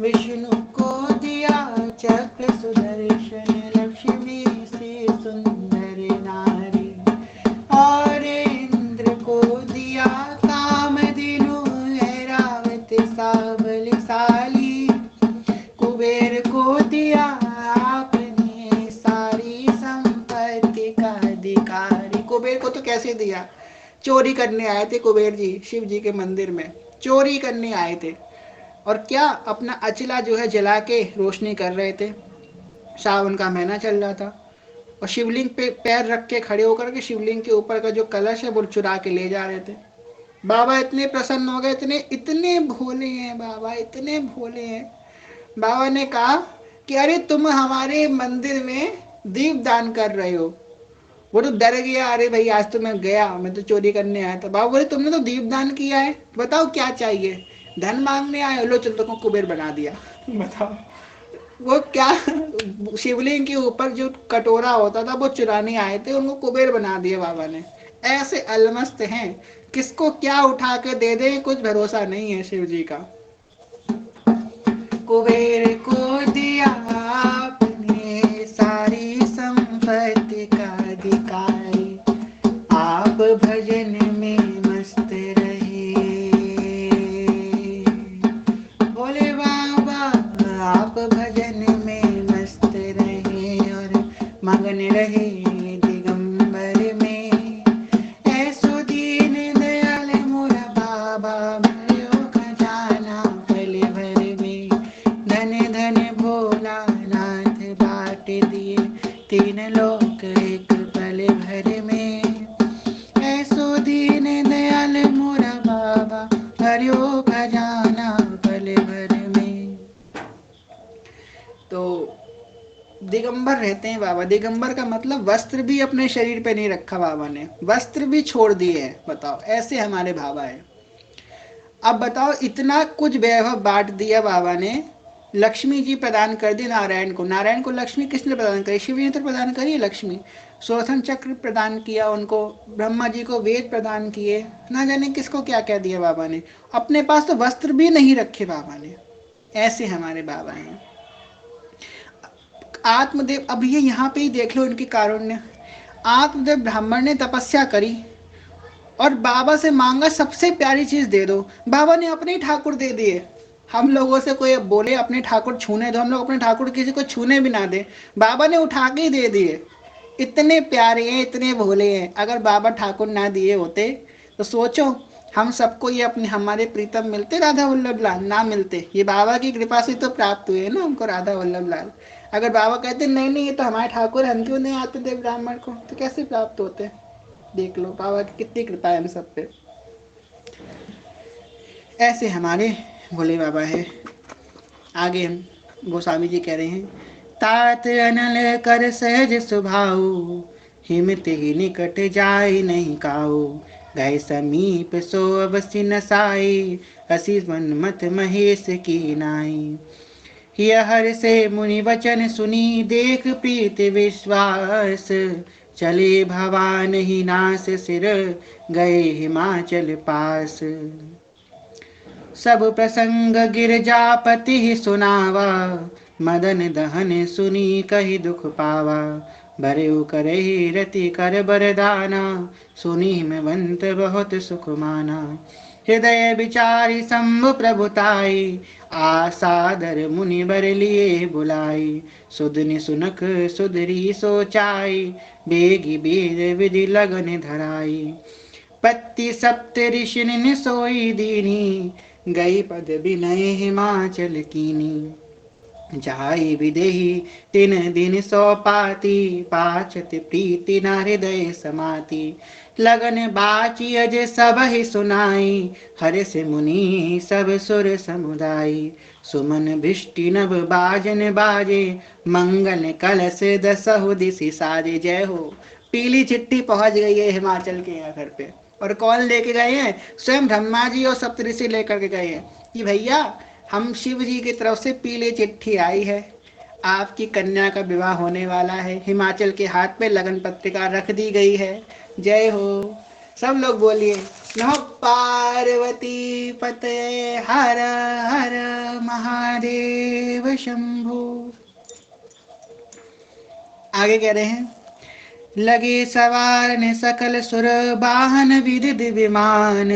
विष्णु को दिया चक्र सुदर्शन, लक्ष्मी से सुंदर नारी। और इंद्र को दिया कामधेनु, ऐरावत सा बलशाली। कुबेर को दिया आपने सारी संपत्ति का अधिकारी। कुबेर को तो कैसे दिया, चोरी करने आए थे कुबेर जी शिव जी के मंदिर में, चोरी करने आए थे। और क्या, अपना अचला जो है जला के रोशनी कर रहे थे। सावन का महीना चल रहा था, और शिवलिंग पे पैर रख के खड़े होकर के शिवलिंग के ऊपर का जो कलश है वो चुरा के ले जा रहे थे। बाबा इतने प्रसन्न हो गए, इतने इतने भोले हैं बाबा, इतने भोले हैं। बाबा ने कहा कि अरे तुम हमारे मंदिर में दीप दान कर रहे हो। वो तो डर गया, अरे भाई आज तो मैं गया, मैं तो चोरी करने आया था। बाबा बोले तुमने तो दीप दान किया है, बताओ क्या चाहिए। धन मांगने आए, लो चलो तुमको कुबेर बना दिया। बताओ वो क्या, शिवलिंग के ऊपर जो कटोरा होता था वो चुराने आए थे, उनको कुबेर बना दिया बाबा ने। ऐसे अलमस्त हैं, किसको क्या उठा के दे दे कुछ भरोसा नहीं है शिव जी का। कुबेर को दिया आपने सारी संपत्ति का अधिकारी। आप भजन में मस्त रहे, भोले बाबा आप भजन में मस्त रहे, और मगन रहे दिगंबर में। ऐसो दीन दयाल मोरा बाबा, भर्यो खजाना पल भर में। धन धन भोला नाथ बाट दिए, तीन लोक एक पल भर में। ऐसो दीन दयाल मोरा बाबा, भर्यो खजाना पल भर में। तो दिगंबर रहते हैं बाबा। दिगंबर का मतलब वस्त्र भी अपने शरीर पे नहीं रखा बाबा ने, वस्त्र भी छोड़ दिए हैं। बताओ, ऐसे हमारे बाबा है। अब बताओ, इतना कुछ वैभव बांट दिया बाबा ने। लक्ष्मी जी प्रदान कर दी नारायण को। नारायण को लक्ष्मी किसने प्रदान करी, शिव जी ने तो प्रदान करी है लक्ष्मी। सुदर्शन चक्र प्रदान किया उनको, ब्रह्मा जी को वेद प्रदान किए, ना जाने किसको क्या क्या दिया बाबा ने। अपने पास तो वस्त्र भी नहीं रखे बाबा ने। ऐसे हमारे बाबा हैं। आत्मदेव, अब ये यहाँ पे ही देख लो इनकी कारुण्य। आत्मदेव ब्राह्मण ने तपस्या करी और बाबा से मांगा सबसे प्यारी चीज दे दो, बाबा ने अपने ही ठाकुर दे दिए। हम लोगों से कोई बोले अपने ठाकुर छूने दो, हम लोग अपने ठाकुर किसी को छूने भी ना दे, बाबा ने उठा के ही दे दिए। इतने प्यारे हैं, इतने भोले हैं। अगर बाबा ठाकुर ना दिए होते तो सोचो, हम सबको ये अपने हमारे प्रीतम मिलते राधा वल्लभ लाल, ना मिलते। ये बाबा की कृपा से तो प्राप्त हुए ना हमको राधा वल्लभ लाल। अगर बाबा कहते नहीं नहीं ये तो हमारे ठाकुर, हम क्यों नहीं आते थे ब्राह्मण को, तो कैसे प्राप्त होते। देख लो बाबा की कितनी कृपा है हम सब पे। ऐसे हमारे भोले बाबा है। आगे हम गोस्वामी जी कह रहे हैं, तात अनल कर सहज स्वभाव, हिमत ही निकट जाय नहीं काऊ। गए समीप सो अवसि नसाई, असी मन मत महेश की नाई। यह हर से मुनि वचन सुनी, देख प्रीत विश्वास। चले भवान ही नास सिर, गए हिमाचल पास। सब प्रसंग गिरजापति ही सुनावा, मदन दहन सुनी कही दुख पावा, बरऊ करहि रति कर बरदाना, सुनी में बंत बहुत सुख माना। हृदय विचारी शंभु प्रभुताई, आसादर मुनि बर लिए बुलाई। सुदनि सुनक सुधरी सोचाई, बेगी बेद विधि लगन धराई। पत्ति सप्त ऋषिनि सोई दीनी, गई पद विनय हिमाचल कीनी। जाई विदेही तिन दिन सौ पाती, पाचत प्रीति न हृदय समाती। लगन बाची अज सब ही सुनाई, हर से मुनि सब सुर समुदाई। सुमन भिष्टि नभ बाजन बाजे, मंगल कलश दसहु दिशि साजे। जय हो। पीली चिट्ठी पहुंच गई है हिमाचल के यहाँ घर पे, और कौन लेके गए हैं? स्वयं ब्रह्मा जी और सप्तऋषि लेकर के गए हैं कि भैया हम शिव जी की तरफ से पीली चिट्ठी आई है, आपकी कन्या का विवाह होने वाला है। हिमाचल के हाथ पे लगन पत्रिका रख दी गई है। जय हो। सब लोग बोलिए नमः पार्वती पतये हर हर महादेव शंभु। आगे कह रहे हैं, लगे सवार ने सकल सुर वाहन विदित विमान,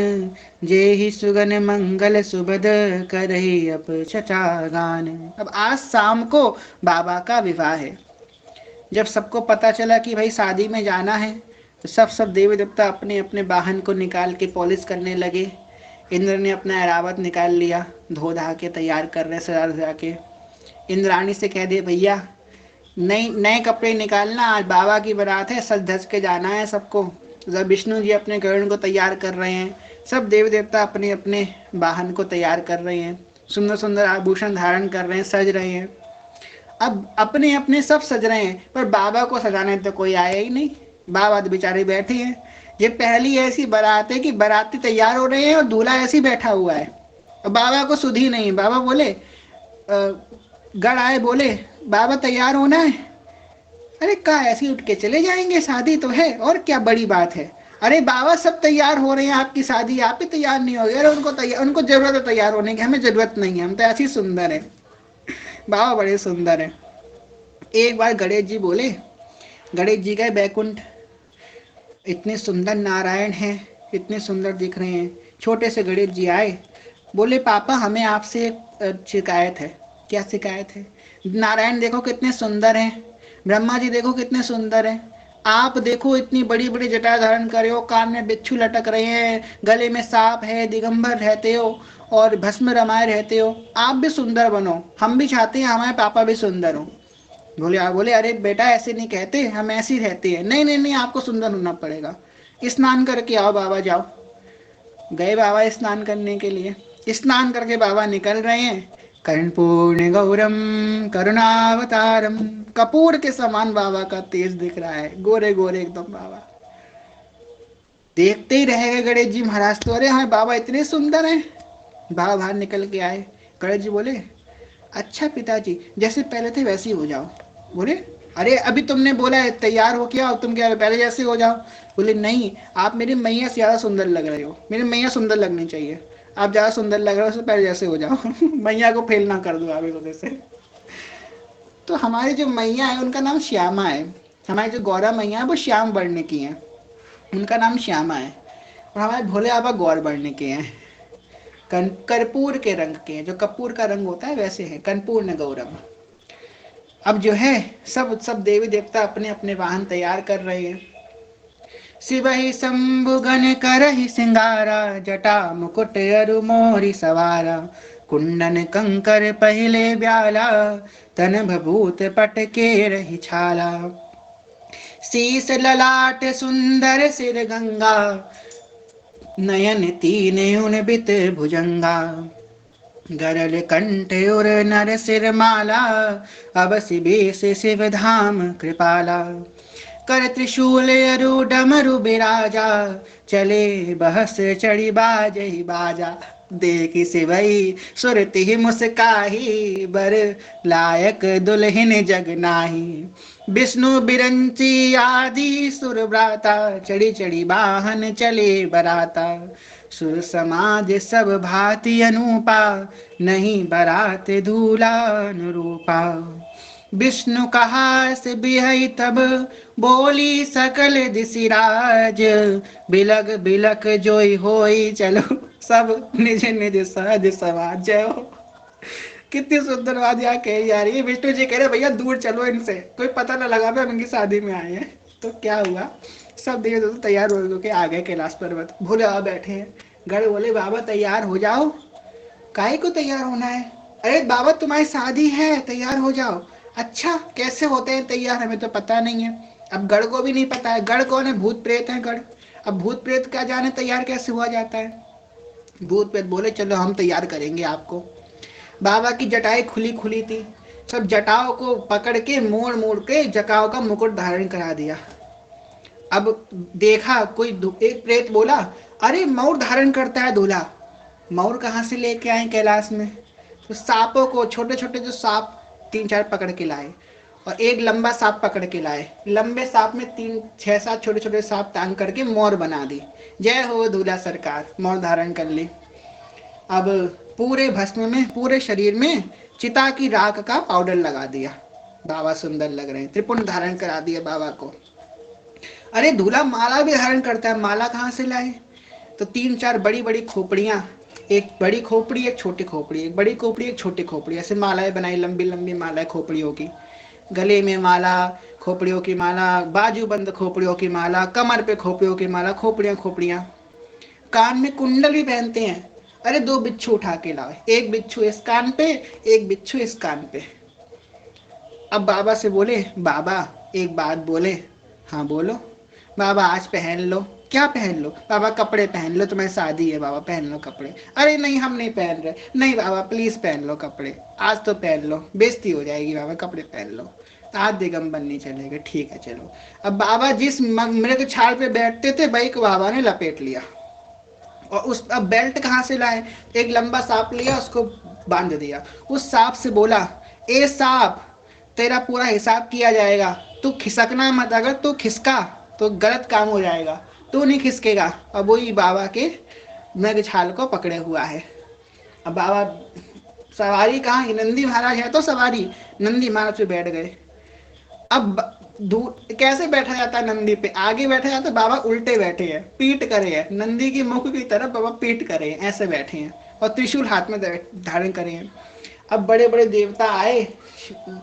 जेहि सुगन मंगल सुबद करहि अप गान। अब आज शाम को बाबा का विवाह है। जब सबको पता चला कि भाई शादी में जाना है, तो सब देवी देवता अपने अपने वाहन को निकाल के पॉलिश करने लगे। इंद्र ने अपना ऐरावत निकाल लिया, धो धा के तैयार कर रहे सजा के। इंद्राणी से कह दिए भैया नए कपड़े निकालना, आज बाबा की बारात है, सज धज के जाना है सबको। जब विष्णु जी अपने गरुड़ को तैयार कर रहे हैं, सब देव देवता अपने अपने वाहन को तैयार कर रहे हैं, सुंदर सुंदर आभूषण धारण कर रहे हैं, सज रहे हैं। अब अपने अपने सब सज रहे हैं, पर बाबा को सजाने तो कोई आया ही नहीं। बाबा तो बेचारे बैठे हैं। ये पहली ऐसी बारात है कि बाराती तैयार हो रहे हैं और दूल्हा ऐसी बैठा हुआ है, और बाबा को सुधी नहीं। बाबा बोले गढ़ आए, बोले बाबा तैयार होना है। अरे का ऐसे उठ के चले जाएंगे, शादी तो है और क्या बड़ी बात है। अरे बाबा सब तैयार हो रहे हैं, आपकी शादी आप ही तैयार नहीं हो गए। अरे उनको जरूरत है तैयार होने की, हमें जरूरत नहीं है, हम तो ऐसे ही सुंदर है। बाबा बड़े सुंदर है। एक बार गणेश जी बोले, गणेश जी गए बैकुंठ, इतने सुंदर नारायण हैं, इतने सुंदर दिख रहे हैं। छोटे से गणेश जी आए, बोले पापा हमें आपसे एक शिकायत है। क्या शिकायत है? नारायण देखो कितने सुंदर हैं, ब्रह्मा जी देखो कितने सुंदर हैं, आप देखो इतनी बड़ी बड़ी जटा धारण करे हो, कान में बिच्छू लटक रहे हैं, गले में सांप है, दिगंबर रहते हो और भस्म रमाए रहते हो। आप भी सुंदर बनो, हम भी चाहते हैं हमारे पापा भी सुंदर हो। बोले अरे बेटा ऐसे नहीं कहते, हम ऐसे ही रहते हैं। नहीं नहीं नहीं, आपको सुंदर होना पड़ेगा, स्नान करके आओ बाबा। जाओ। गए बाबा स्नान करने के लिए। स्नान करके बाबा निकल रहे हैं, कर्णपूर्ण गौरम करुणावतारम, कपूर के समान बाबा का तेज दिख रहा है, गोरे गोरे एकदम बाबा। देखते ही रह गए गणेश जी महाराज तो, अरे हाँ बाबा इतने सुंदर हैं। बाबा बाहर निकल के आए। गणेश जी बोले अच्छा पिताजी जैसे पहले थे वैसे ही हो जाओ। बोले अरे अभी तुमने बोला है तैयार हो क्या, तुम क्या पहले जैसे हो जाओ। बोले नहीं, आप मेरी मैया से ज्यादा सुंदर लग रहे हो, मेरी मैया सुंदर लगनी चाहिए, आप ज्यादा सुंदर लग रहे हो, पहले जैसे हो जाओ। मैया को फेल ना कर दो आप इस वजह से। तो हमारी जो मैया है उनका नाम श्यामा है, हमारी जो गौरा मैया है वो श्याम वर्ण की है, उनका नाम श्यामा है। और हमारे भोले बाबा गौर वर्ण के हैं, कर्पूर के रंग के हैं, जो कपूर का रंग होता है वैसे है, कर्पूर्ण गौरव। अब जो है सब देवी देवता अपने अपने वाहन तैयार कर रहे हैं। शिव ही शंभु गण करहि सिंगारा, जटा मुकुट अरु मोरी सवारा, कुंडन कंकर पहले ब्याला, तन भभूत पट के रही छाला। शीस ललाट सुंदर सिर गंगा, नयन तीन उनबित भुजंगा, गरल कंठ उर नर सिर माला, अब शिवेश शिव धाम कृपाला। कर त्रिशूल अरु डमरु बिराजा, चले बहस चढ़ी बाजहि बाजा। देखी शिवई सुरति ही मुस्काही, बर लायक दुल्हन जग नाही। विष्णु बिरंची आदि सुर ब्राता, चढ़ी चढ़ी वाहन चले बराता। सुर समाज सब भांति अनूपा, नहीं बरात दूल्हा अनुरूपा। विष्णु कहा से बिहई तब, बोली सकल दिसिराज, बिलग बिलक जोई होई चलो, सब निज निज सहज समाज। जय हो। कितनी सुंदर बात यहाँ कही जा रही है। विष्णु जी कह रहे भैया दूर चलो इनसे, कोई पता ना लगा हम इनकी शादी में आए हैं। तो क्या हुआ, सब धीरे धीरे तैयार हो के आ गए कैलाश पर्वत। भोले बाबा बैठे हैं। गढ़ बोले बाबा तैयार हो जाओ। काहे को तैयार होना है? अरे बाबा तुम्हारी शादी है, तैयार हो जाओ। अच्छा कैसे होते हैं तैयार, हमें तो पता नहीं है। अब गढ़ को भी नहीं पता है। गढ़ कौन है? भूत प्रेत है गढ़। अब भूत प्रेत क्या जाने तैयार कैसे हुआ जाता है। भूत प्रेत बोले चलो हम तैयार करेंगे आपको। बाबा की जटाएं खुली खुली थी। सब जटाओं को पकड़ के मोड़ मोड़ के जटाओं का मुकुट धारण करा दिया। अब देखा कोई एक प्रेत बोला अरे मौर धारण करता है दूल्हा। मौर कहाँ से लेके आए कैलाश में? तो सांपों को, छोटे छोटे जो सांप 3-4 पकड़ के लाए और एक लंबा सांप पकड़ के लाए। लंबे सांप में 3-6-7 छोटे छोटे सांप टांग करके मोर बना दी। जय हो दूल्हा सरकार, मोर धारण कर ली। अब पूरे भस्म में, पूरे शरीर में चिता की राख का पाउडर लगा दिया। बाबा सुंदर लग रहे हैं। त्रिपुंड धारण करा दिया बाबा को। अरे दूल्हा माला भी धारण करता है। माला कहाँ से लाए? तो 3-4 बड़ी बड़ी खोपड़ियां, एक बड़ी खोपड़ी एक छोटी खोपड़ी, एक बड़ी खोपड़ी एक छोटी खोपड़ी, ऐसे मालाएं बनाई, लंबी लंबी मालाएं खोपड़ियों की। गले में माला, खोपड़ियों की माला, बाजू बंद खोपड़ियों की माला, कमर पे खोपड़ियों की माला, खोपड़ियां खोपड़ियां। कान में कुंडल भी पहनते हैं। अरे 2 बिच्छू उठा के लाओ, एक बिच्छू इस कान पे, एक बिच्छू इस कान पे। अब बाबा से बोले बाबा एक बात बोले। हाँ बोलो। बाबा आज पहन लो। क्या पहन लो? बाबा कपड़े पहन लो, तुम्हारी शादी है बाबा, पहन लो कपड़े। अरे नहीं हम नहीं पहन रहे। नहीं बाबा प्लीज पहन लो कपड़े, आज तो पहन लो, बेइज्जती हो जाएगी बाबा, कपड़े पहन लो। आज दिगंबर नहीं चलेगा। ठीक है चलो। अब बाबा जिस मृग छाल पे बैठते थे वही को बाबा ने लपेट लिया। और उस अब बेल्ट कहाँ से लाए? एक लंबा सांप लिया, उसको बांध दिया। उस सांप से बोला ए सांप, तेरा पूरा हिसाब किया जाएगा। तू खिसकना मत, अगर तू खिसका तो गलत काम हो जाएगा। तू नहीं खिसकेगा। अब वही बाबा के मृग छाल को पकड़े हुआ है। अब बाबा सवारी कहाँ? नंदी महाराज है तो सवारी। नंदी महाराज पे बैठ गए। अब कैसे बैठा जाता है नंदी पे? आगे बैठा जाता है, बाबा उल्टे बैठे हैं, पीठ करे हैं, नंदी की मुख की तरफ बाबा पीठ करे हैं, ऐसे बैठे हैं और त्रिशूल हाथ में धारण करे हैं। अब बड़े बड़े देवता आए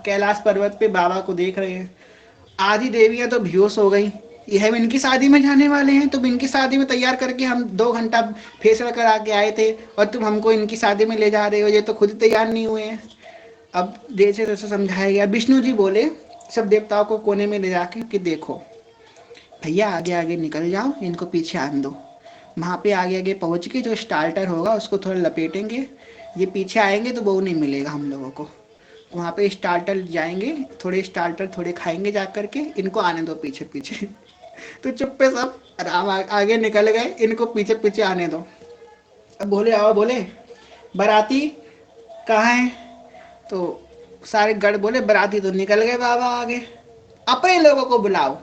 कैलाश पर्वत पे, बाबा को देख रहे हैं। आधी देवियां तो बेहोश हो गई। ये हम इनकी शादी में जाने वाले हैं, तुम इनकी शादी में तैयार करके हम 2 घंटा फेशियल करा के आए थे और तुम हमको इनकी शादी में ले जा रहे हो, ये तो खुद ही तैयार नहीं हुए हैं। अब जैसे तैसे समझाया गया। विष्णु जी बोले सब देवताओं को कोने में ले जाके कि देखो भैया आगे आगे निकल जाओ, इनको पीछे आन दो। वहां पे आगे आगे पहुंच के जो स्टार्टर होगा उसको थोड़ा लपेटेंगे, ये पीछे आएंगे तो वो नहीं मिलेगा हम लोगों को। वहां पे स्टार्टर जाएंगे, थोड़े स्टार्टर थोड़े खाएंगे जा करके, इनको आने दो पीछे पीछे। तो चुप्पे सब आराम आगे निकल गए, इनको पीछे पीछे आने दो। अब बोले आओ, बोले बाराती कहाँ है? तो सारे गढ़ बोले बाराती तो निकल गए बाबा आगे, अपने लोगों को बुलाओ।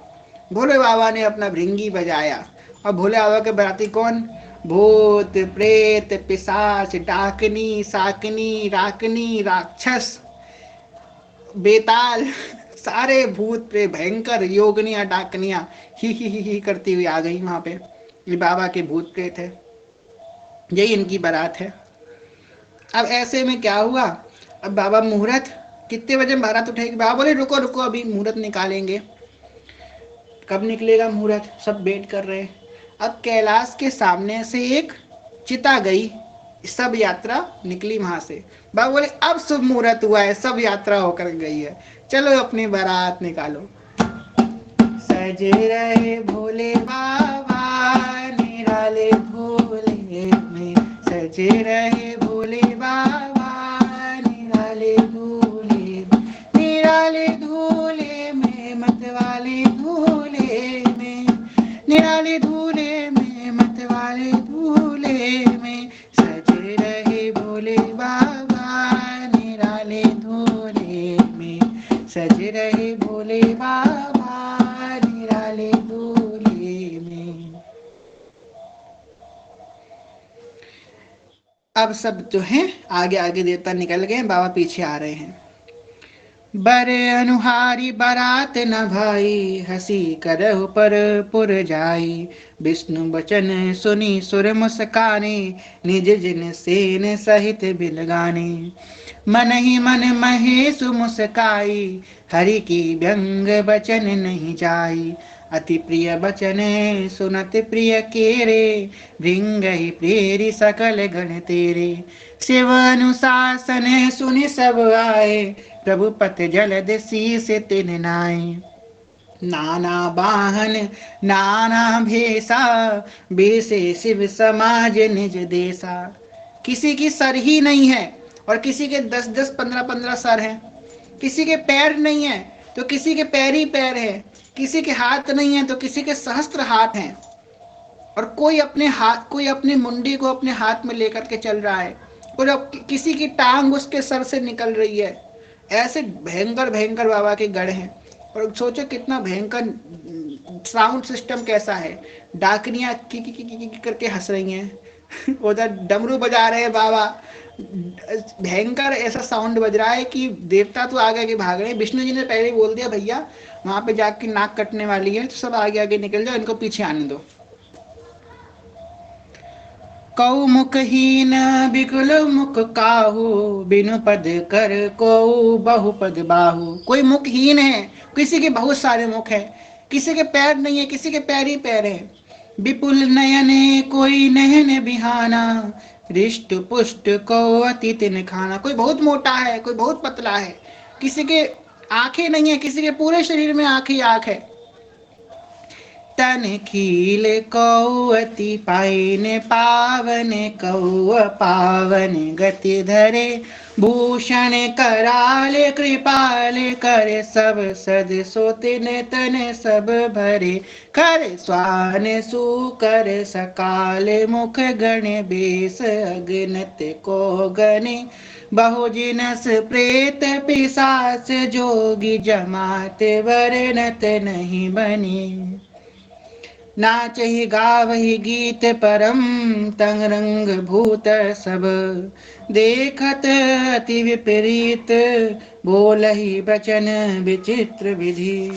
भोले बाबा ने अपना भृंगी बजाया और भोले बाबा के बाराती कौन? भूत प्रेत पिशाच डाकनी साकनी राकनी राक्षस बेताल, सारे भूत प्रेत भयंकर योगनिया डाकनिया ही करती हुई आ गई वहां पे। ये बाबा के भूत प्रेत है, यही इनकी बारात है। अब ऐसे में क्या हुआ? अब बाबा मुहूर्त कितने बजे बारात उठेगी? बाबा बोले रुको रुको अभी मुहूर्त निकालेंगे। कब निकलेगा मुहूर्त? सब वेट कर रहे हैं। अब कैलाश के सामने से एक चिता गई, सब यात्रा निकली वहां से। बाबा बोले अब शुभ मुहूर्त हुआ है, सब यात्रा होकर गई है, चलो अपनी बारात निकालो। सजे रहे भोले बाबा निराले भोले में, सजे रहे भोले बाबा निराले धूले, निराले धूले में मतवाले धूले में, निराले धूले में मतवाले धूले में, सजे रहे भोले बाबा निराले धूले में, सजे रहे भोले बाबा निराले धूले में। अब सब जो है आगे आगे देवता निकल गए, बाबा पीछे आ रहे हैं। बर अनुहारी बारात न भाई, हंसी करहु पर पुर जाई। विष्णु बचन सुनी सुर मुस्काने, निज जिन सेन सहित बिन गाने। मन ही मन महेश मुस्काई, हरि की व्यंग बचन नहीं जाई। अति प्रिय बचन सुनत प्रिय केरे, भृंग ही प्रेरी सकल गण तेरे। शिव अनुशासन सुनि सब आए, प्रभु पत जलद शीस तिन नाय। नाना वाहन नाना भेसा, बेसे शिव समाज निज देसा। किसी की सर ही नहीं है और किसी के 10-10 15-15 सर हैं। किसी के पैर नहीं है तो किसी के पैर ही पैर है। किसी के हाथ नहीं है तो किसी के सहस्त्र हाथ हैं। और कोई अपनी मुंडी को अपने हाथ में लेकर के चल रहा है, और किसी की टांग उसके सर से निकल रही है। ऐसे भयंकर भयंकर बाबा के गढ़ हैं। और सोचो कितना भयंकर साउंड सिस्टम कैसा है। डाकनियां की करके हंस रही हैं उधर डमरू बजा रहे हैं बाबा। भयंकर ऐसा साउंड बज रहा है कि देवता तो आगे आगे भाग रहे हैं। विष्णु जी ने पहले ही बोल दिया, भैया वहां पे जाके नाक कटने वाली है, तो सब आगे आगे निकल जाओ, इनको पीछे आने दो। कौ मुखहीन बिकुल मुख काहू, बिनु पद कर को बहुपद बाहु। कोई मुखहीन है, किसी के बहुत सारे मुख है। किसी के पैर नहीं है, किसी के पैर ही पैर है। विपुल नयने कोई नहन बिहाना, रिष्ट पुष्ट को अति तिन खाना। कोई बहुत मोटा है, कोई बहुत पतला है। किसी के आंखें नहीं है, किसी के पूरे शरीर में आंख ही आंख है। तन खील कौअति पाइन, पावन कौ पावन गति धरे। भूषण कराल कृपाल करे, सब सद सो तिन तन सब भरे। कर स्वान सुकर सकाल, मुख गण बेस अगनत को गणे। बहुजिनस प्रेत पिशाच, जोगी जमात वर्णत नहीं बने। नाचहि गावहि गीत परम, तंग रंग भूत सब देखत अति विपरीत। बोलहि बचन विचित्र विधि,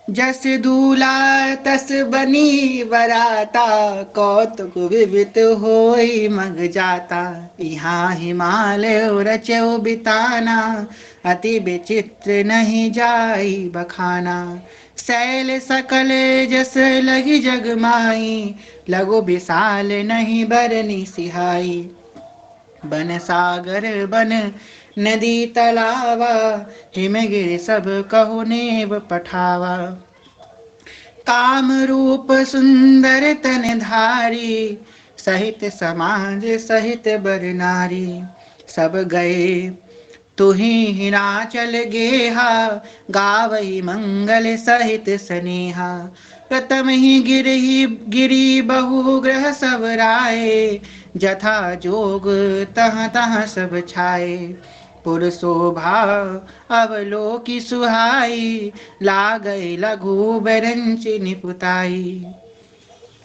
जस दूला तस बनी बराता। कौतुक विवित होई मग जाता, यहाँ हिमालय रचौ बिताना। अति विचित्र नहीं जाई बखाना। शैल सकल जस लगी जग माई, लगो विशाल नहीं बरनी सिहाई। बन सागर बन नदी तलावा, हिमगिर सब कहो नेव पठावा। काम रूप सुंदर तन धारी, सहित समाज सहित बर नारी। सब गए तुही हिनाचल गेहा, गावई मंगल सहित स्नेहा। प्रथम ही गिरी बहु ग्रह सब राय, जथा जोग तह तह सब छाए। पुर शोभा अवलोकी सुहाई, लागई लघु बरंच निपुताई।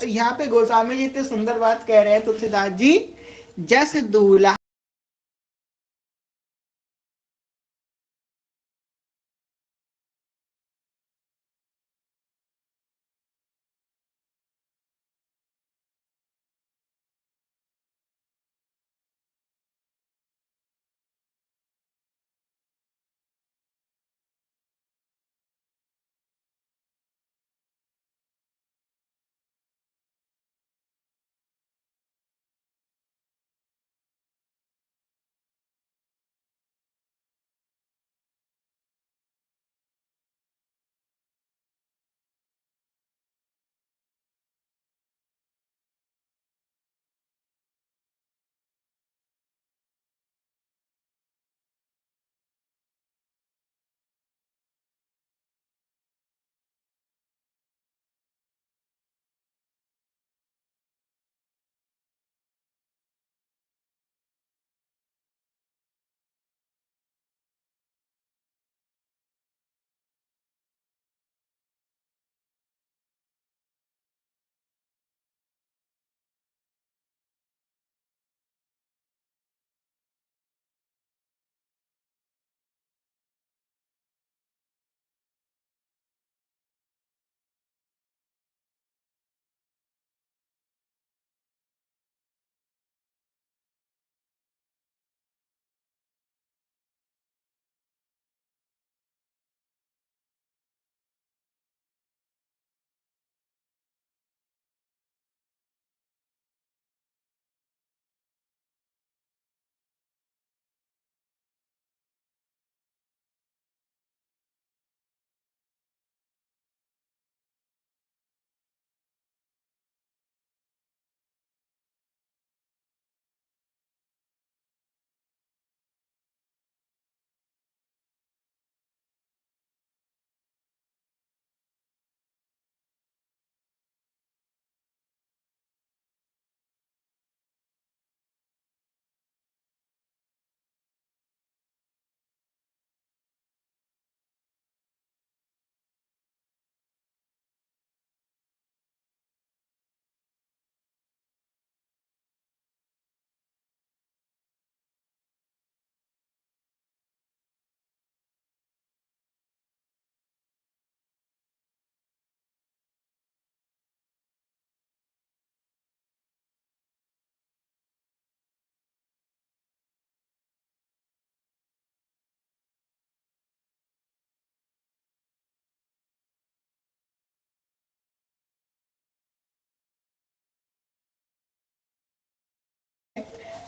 यहाँ पे गोस्वामी जी इतनी सुंदर बात कह रहे हैं तुलसीदास जी। जस दूल्हा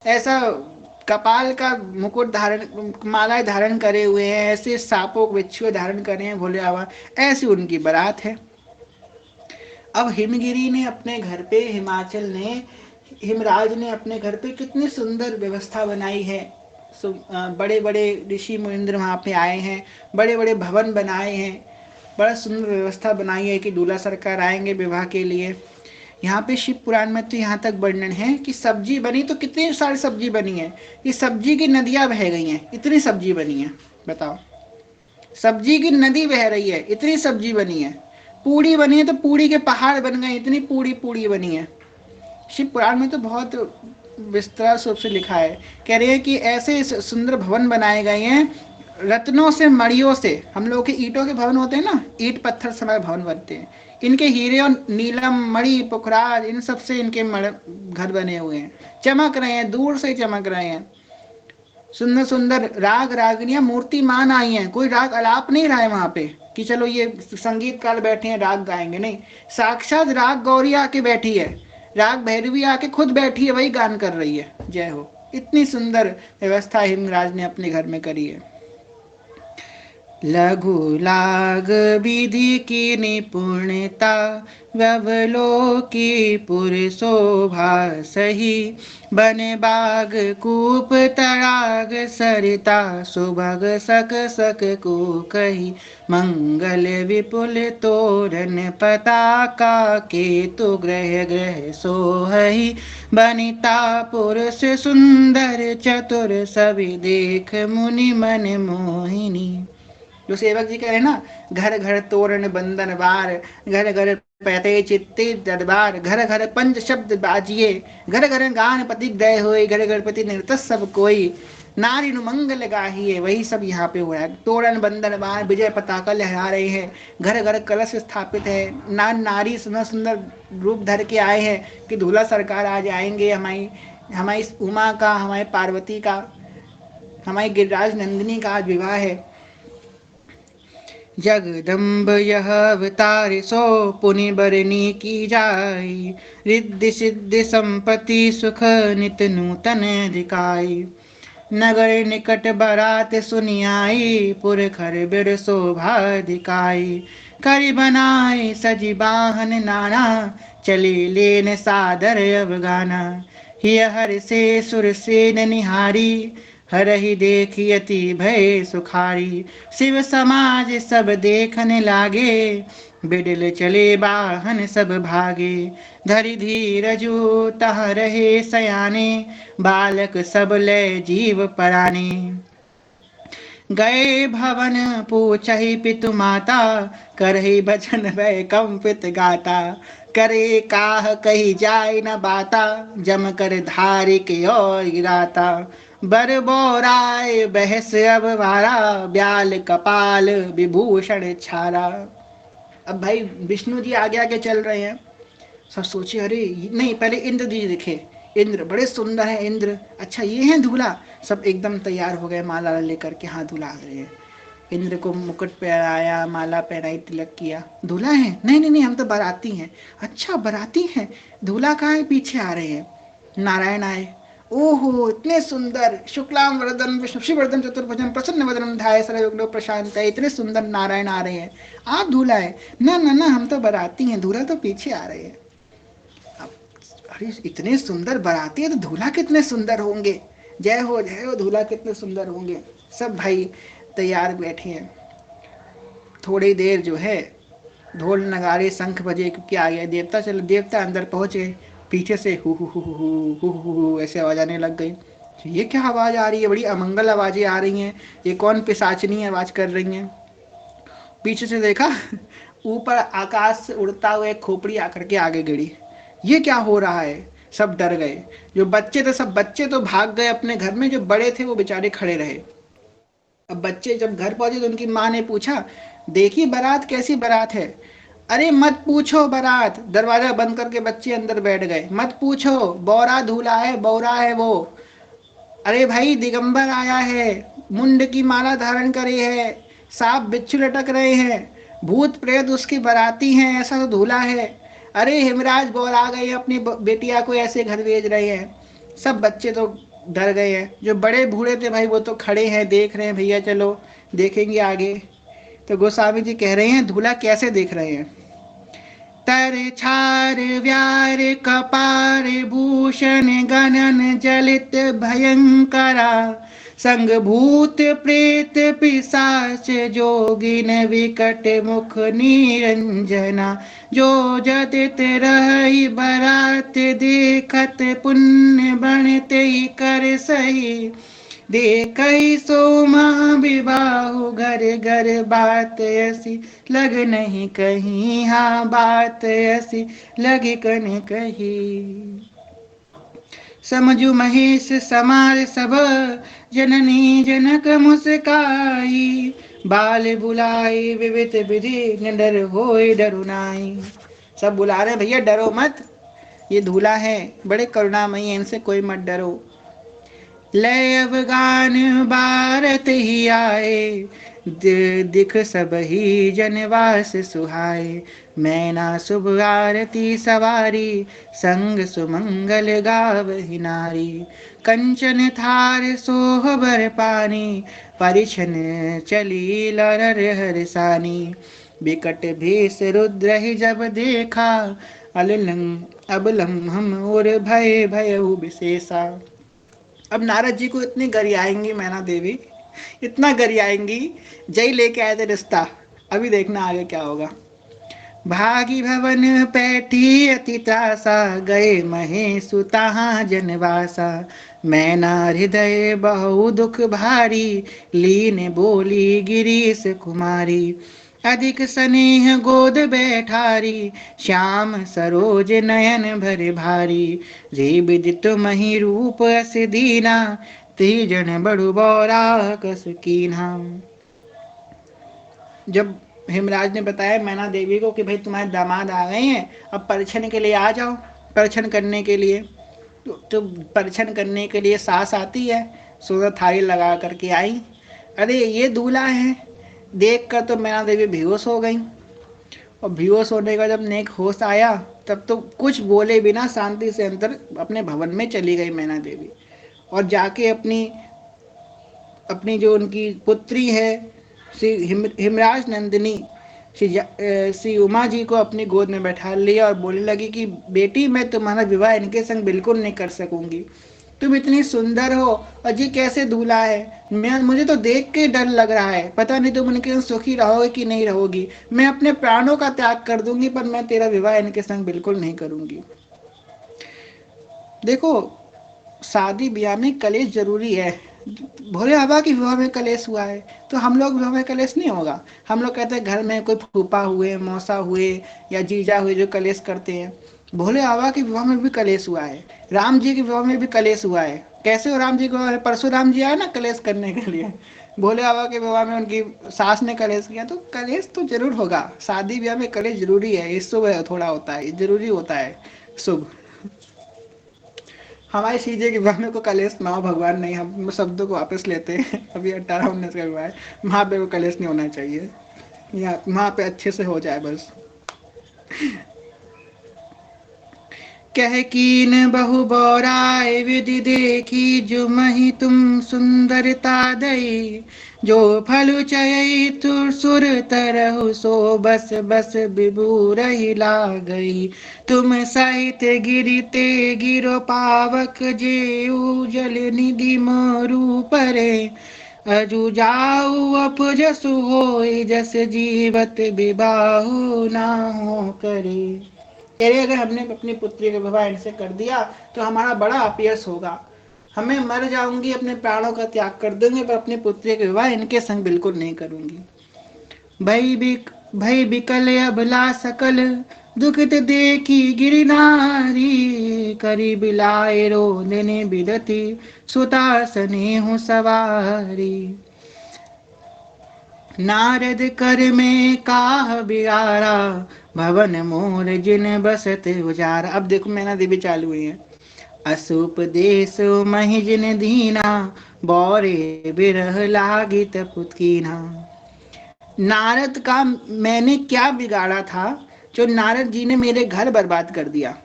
ऐसा कपाल का मुकुट धारण, मालाएं धारण करे हुए हैं, ऐसे सांपों बिच्छू धारण करे हैं भोले बाबा, ऐसी उनकी बारात है। अब हिमगिरी ने अपने घर पे, हिमाचल ने, हिमराज ने अपने घर पे कितनी सुंदर व्यवस्था बनाई है। बड़े बड़े ऋषि मुनिंद्र वहाँ पे आए हैं, बड़े बड़े भवन बनाए हैं, बड़ा सुंदर व्यवस्था बनाई है कि दूल्हा सरकार आएंगे विवाह के लिए। यहाँ पे शिव पुराण में तो यहाँ तक वर्णन है कि सब्जी बनी तो कितनी सारी सब्जी बनी है, ये सब्जी की नदियां बह गई हैं, इतनी सब्जी बनी है। बताओ, सब्जी की नदी बह रही है, इतनी सब्जी बनी है। पूड़ी बनी है तो पूड़ी के पहाड़ बन गए, इतनी पूड़ी पूड़ी बनी है। शिव पुराण में तो बहुत विस्तार रूप से लिखा है। कह रहे हैं कि ऐसे सुंदर भवन बनाए गए हैं रत्नों से, मड़ियों से। हम लोग के ईंटों के भवन होते हैं ना, ईंट पत्थर समय भवन बनते हैं, इनके हीरे और नीलम मणि पुखराज इन सब से इनके घर बने हुए हैं, चमक रहे हैं, दूर से चमक रहे हैं। सुंदर सुंदर राग रागनियां मूर्तिमान आई हैं, कोई राग अलाप नहीं रहा है वहां पे कि चलो ये संगीतकार बैठे हैं राग गाएंगे, नहीं, साक्षात राग गौरी आके बैठी है, राग भैरवी आके खुद बैठी है, वही गान कर रही है। जय हो। इतनी सुंदर व्यवस्था हिमराज ने अपने घर में करी है। लघु लाग विधि की निपुणता, व्यवलोकी पुर शोभा सही, बन बाग कूप तड़ाग सरिता, सुभग सक सक को कही, मंगल विपुल तोरण पताका, केतु ग्रह ग्रह सोहई, बनिता पुरुष सुंदर चतुर, सभी देख मुनि मन मोहिनी। जो सेवक जी कह रहे ना, घर घर तोरण बंधन बार, घर घर पैते चित्ते दरबार, घर घर पंच शब्द बाजिए, घर घर गान पति गए हुए, घर घर पति नृत सब कोई, नारी मंगल गाहिए, वही सब यहाँ पे हो रहा है। तोरण बंधन बार, विजय पताका लहरा रहे हैं, घर घर कलश स्थापित है, नारी सुंदर सुंदर रूप धर के आए हैं कि दूल्हा सरकार आज आएंगे, हमारी हमारी उमा का, हमारी पार्वती का, हमारी गिरिराज नंदिनी का आज विवाह है। जगदम्ब यह अवतार सो, पुनि बरनी की जाई, रिद्धि सिद्धि संपत्ति सुख नित नूतन दिखाई, नगर निकट बारात सुनी आई, पुर खर बिर शोभा दिखाई, कर बनाए सजी बाहन नाना, चले लेन सादर अवगाना, हिय हर से सुर सेन निहारी, हरहि देखी अति भय सुखारी, शिव समाज सब देखने लागे, बिडल चले बाहन सब भागे, धरि धीरजु तह रहे सयाने, बालक सब ले जीव पराने, गए भवन पूछहि पितु माता, करहि भजन भय कंपित गाता, करे काह कही जाय न बाता, जम कर धारि के और गिराता, बर बोराय बहस अब वारा, ब्याल कपाल विभूषण छारा। अब भाई विष्णु जी आगे आगे चल रहे हैं, सब सोचे अरे नहीं, पहले इंद्र जी दिखे, इंद्र बड़े सुंदर है, इंद्र अच्छा ये है दूल्हा, सब एकदम तैयार हो गए माला लेकर के, हाँ दूल्हा आ रहे हैं। इंद्र को मुकुट पहनाया, माला पहनाई, तिलक किया, दूल्हा है, नहीं नहीं नहीं हम तो बाराती हैं। अच्छा बाराती हैं, दूल्हा कहाँ है, पीछे आ रहे हैं। नारायण आए, ओहो इतने सुंदर, शुक्लाम वरदन विष्णु शिववर्धन चतुर्भुजन प्रसन्न वदनम ध्याये सर्वविघ्नो प्रशांत, इतने सुंदर नारायण आ रहे हैं, आप दूल्हा है? ना ना ना हम तो बाराती हैं, दूल्हा तो पीछे आ रहे हैं। अरे इतने सुंदर बाराती है तो दूल्हा कितने सुंदर होंगे, जय हो दूल्हा कितने सुंदर होंगे। सब भाई तैयार बैठे हैं। थोड़ी देर जो है ढोल नगाड़े शंख बजे, क्योंकि आ गया देवता, चलो देवता अंदर पहुंचे, पीछे से who who who who who who who ऐसे आवाज आने लग गई। ये क्या आवाज आ रही है, बड़ी अमंगल आवाजें आ रही हैं, ये कौन पिशाचनी आवाज कर रही हैं। पीछे से देखा ऊपर आकाश से उड़ता हुआ एक खोपड़ी आकर के आगे गिरी। ये क्या हो रहा है, सब डर गए। जो बच्चे थे सब बच्चे तो भाग गए अपने घर में, जो बड़े थे वो बेचारे खड़े रहे। अब बच्चे जब घर पहुंचे तो उनकी माँ ने पूछा, देखी बारात कैसी बारात है? अरे मत पूछो बारात, दरवाजा बंद करके बच्चे अंदर बैठ गए। मत पूछो, बौरा दूल्हा है, बौरा है वो। अरे भाई दिगंबर आया है, मुंड की माला धारण करे है, सांप बिच्छू लटक रहे हैं, भूत प्रेत उसकी बाराती हैं, ऐसा तो दूल्हा है। अरे हिमराज बौर आ गए, अपनी बेटिया को ऐसे घर भेज रहे हैं। सब बच्चे तो डर गए हैं। जो बड़े बूढ़े थे भाई वो तो खड़े हैं, देख रहे हैं, भैया चलो देखेंगे आगे। तो गोस्वामी जी कह रहे हैं दूल्हा कैसे देख रहे हैं। तर छार व्यार कपार भूषण गणन जलित भयंकरा, संग भूत प्रेत पिशाच जोगिन विकट मुख निरंजना, जो जदित रही बरात देखत पुण्य बनते कर सही, देखई सोमा विवाह घर घर बात ऐसी लग नहीं कहीं, हाँ बात ऐसी लगी कन कहीं। समझु महेश समार सब जननी जनक मुस्काई, बाल बुलाई विविध विधि निडर होए डरु नाई। सब बुला रहे भैया डरो मत, ये दूल्हा है, बड़े करुणामयी है, इनसे कोई मत डरो। लय अवगान भारत ही आए, दिख सब ही जनवास सुहाए, मैना शुभ आरती सवारी, संग सुमंगल गावहि नारी, कंचन थार सोहबर पानी, परिछन चली लरर हरसानी, बिकट भेष रुद्र ही जब देखा, अबलम हम और भय भयउ विशेषा। अब नारद जी को इतनी गरियाएंगी मैना देवी, इतना गरियाएंगी, जय लेके आए थे रिश्ता, अभी देखना आगे क्या होगा। भागी भवन पैठी अति त्रासा, गए महेशु तहाँ जनवासा, मैना हृदय बहु दुख भारी, लीन बोली गिरीश कुमारी, अधिक स्नेह गोद बैठारी, श्याम सरोज नयन भर भारी, जे विदित मही रूप अस दीना, तीजन बड़ु बौरा कस कीन्हा। जब हिमराज ने बताया मैना देवी को कि भाई तुम्हारे दामाद आ गए हैं, अब परीक्षण के लिए आ जाओ, परीक्षण करने के लिए। तो परीक्षण करने के लिए सास आती है, सोलह थाली लगा करके आई। अरे ये दूल्हा है, देख कर तो मैना देवी बेहोश हो गई। और बेहोश होने का जब नेक होश आया तब तो कुछ बोले बिना शांति से अंदर अपने भवन में चली गई मैना देवी, और जाके अपनी जो उनकी पुत्री है श्री हिमराज नंदिनी श्री उमा जी को अपनी गोद में बैठा लिया और बोलने लगी कि बेटी मैं तुम्हारा विवाह इनके संग बिल्कुल नहीं कर सकूंगी, तुम इतनी सुंदर हो और जी कैसे दूल्हा है, मुझे तो देख के डर लग रहा है, पता नहीं तुम इनके संग सुखी रहोगे कि नहीं रहोगी, मैं अपने प्राणों का त्याग कर दूंगी पर मैं तेरा विवाह इनके संग बिल्कुल नहीं करूंगी। देखो शादी ब्याह में कलेश जरूरी है। भोले बाबा की विवाह में कलेश हुआ है तो हम लोग विवाह में कलेश नहीं होगा। हम लोग कहते हैं घर में कोई फूफा हुए, मौसा हुए या जीजा हुए जो कलेश करते हैं। भोले बाबा के विवाह में भी कलेश हुआ है, राम जी के विवाह में भी कलेश हुआ है। कैसे हो राम जी के विवाह में? परशुराम जी आए ना कलेश करने के लिए, भोले बाबा के विवाह में उनकी सास ने कलेश किया, तो कलेश तो जरूर होगा। शादी ब्याह में कलेश जरूरी है, ये शुभ थोड़ा होता है, जरूरी होता है शुभ। हमारे सीजे के विवाह में को कलेश ना हो भगवान, नहीं, हम शब्दों को वापस लेते हैं। अभी 18-19 का विवाह है, वहाँ पे वो कलेश नहीं होना चाहिए, या वहाँ पे अच्छे से हो जाए बस। कह कीन बहु बौराए विधि देखी, जो मही तुम सुंदरता दई, जो फल चयई तुर सुर तरहु, सो बस बस विभू रही ला गई, तुम सहित गिरते गिरो पावक, जेऊ जल निधि मोरू परे, अजु जाऊ अपजसु होई, जस जीवत विबाहु ना हो करे। तेरे अगर हमने अपनी पुत्री का विवाह इनसे कर दिया तो हमारा बड़ा अपयश होगा, हमें मर जाऊंगी, अपने प्राणों का त्याग कर दूंगी, पर अपनी पुत्री का विवाह इनके संग बिल्कुल नहीं करूंगी। भई बिकल अबला सकल, दुखित देखी गिरनारी, करी बिलाए रोदने बिदती, सुता स्नेहु सवारी, नारद कर में काह बिगाड़ा, भवन मोर जिन बसत उजारा। अब देखो मैना देवी चालू हुई है। असूप देश महि जिन दीना, बौरे बिरह लागी तपुत कीना। नारद का मैंने क्या बिगाड़ा था जो नारद जी ने मेरे घर बर्बाद कर दिया।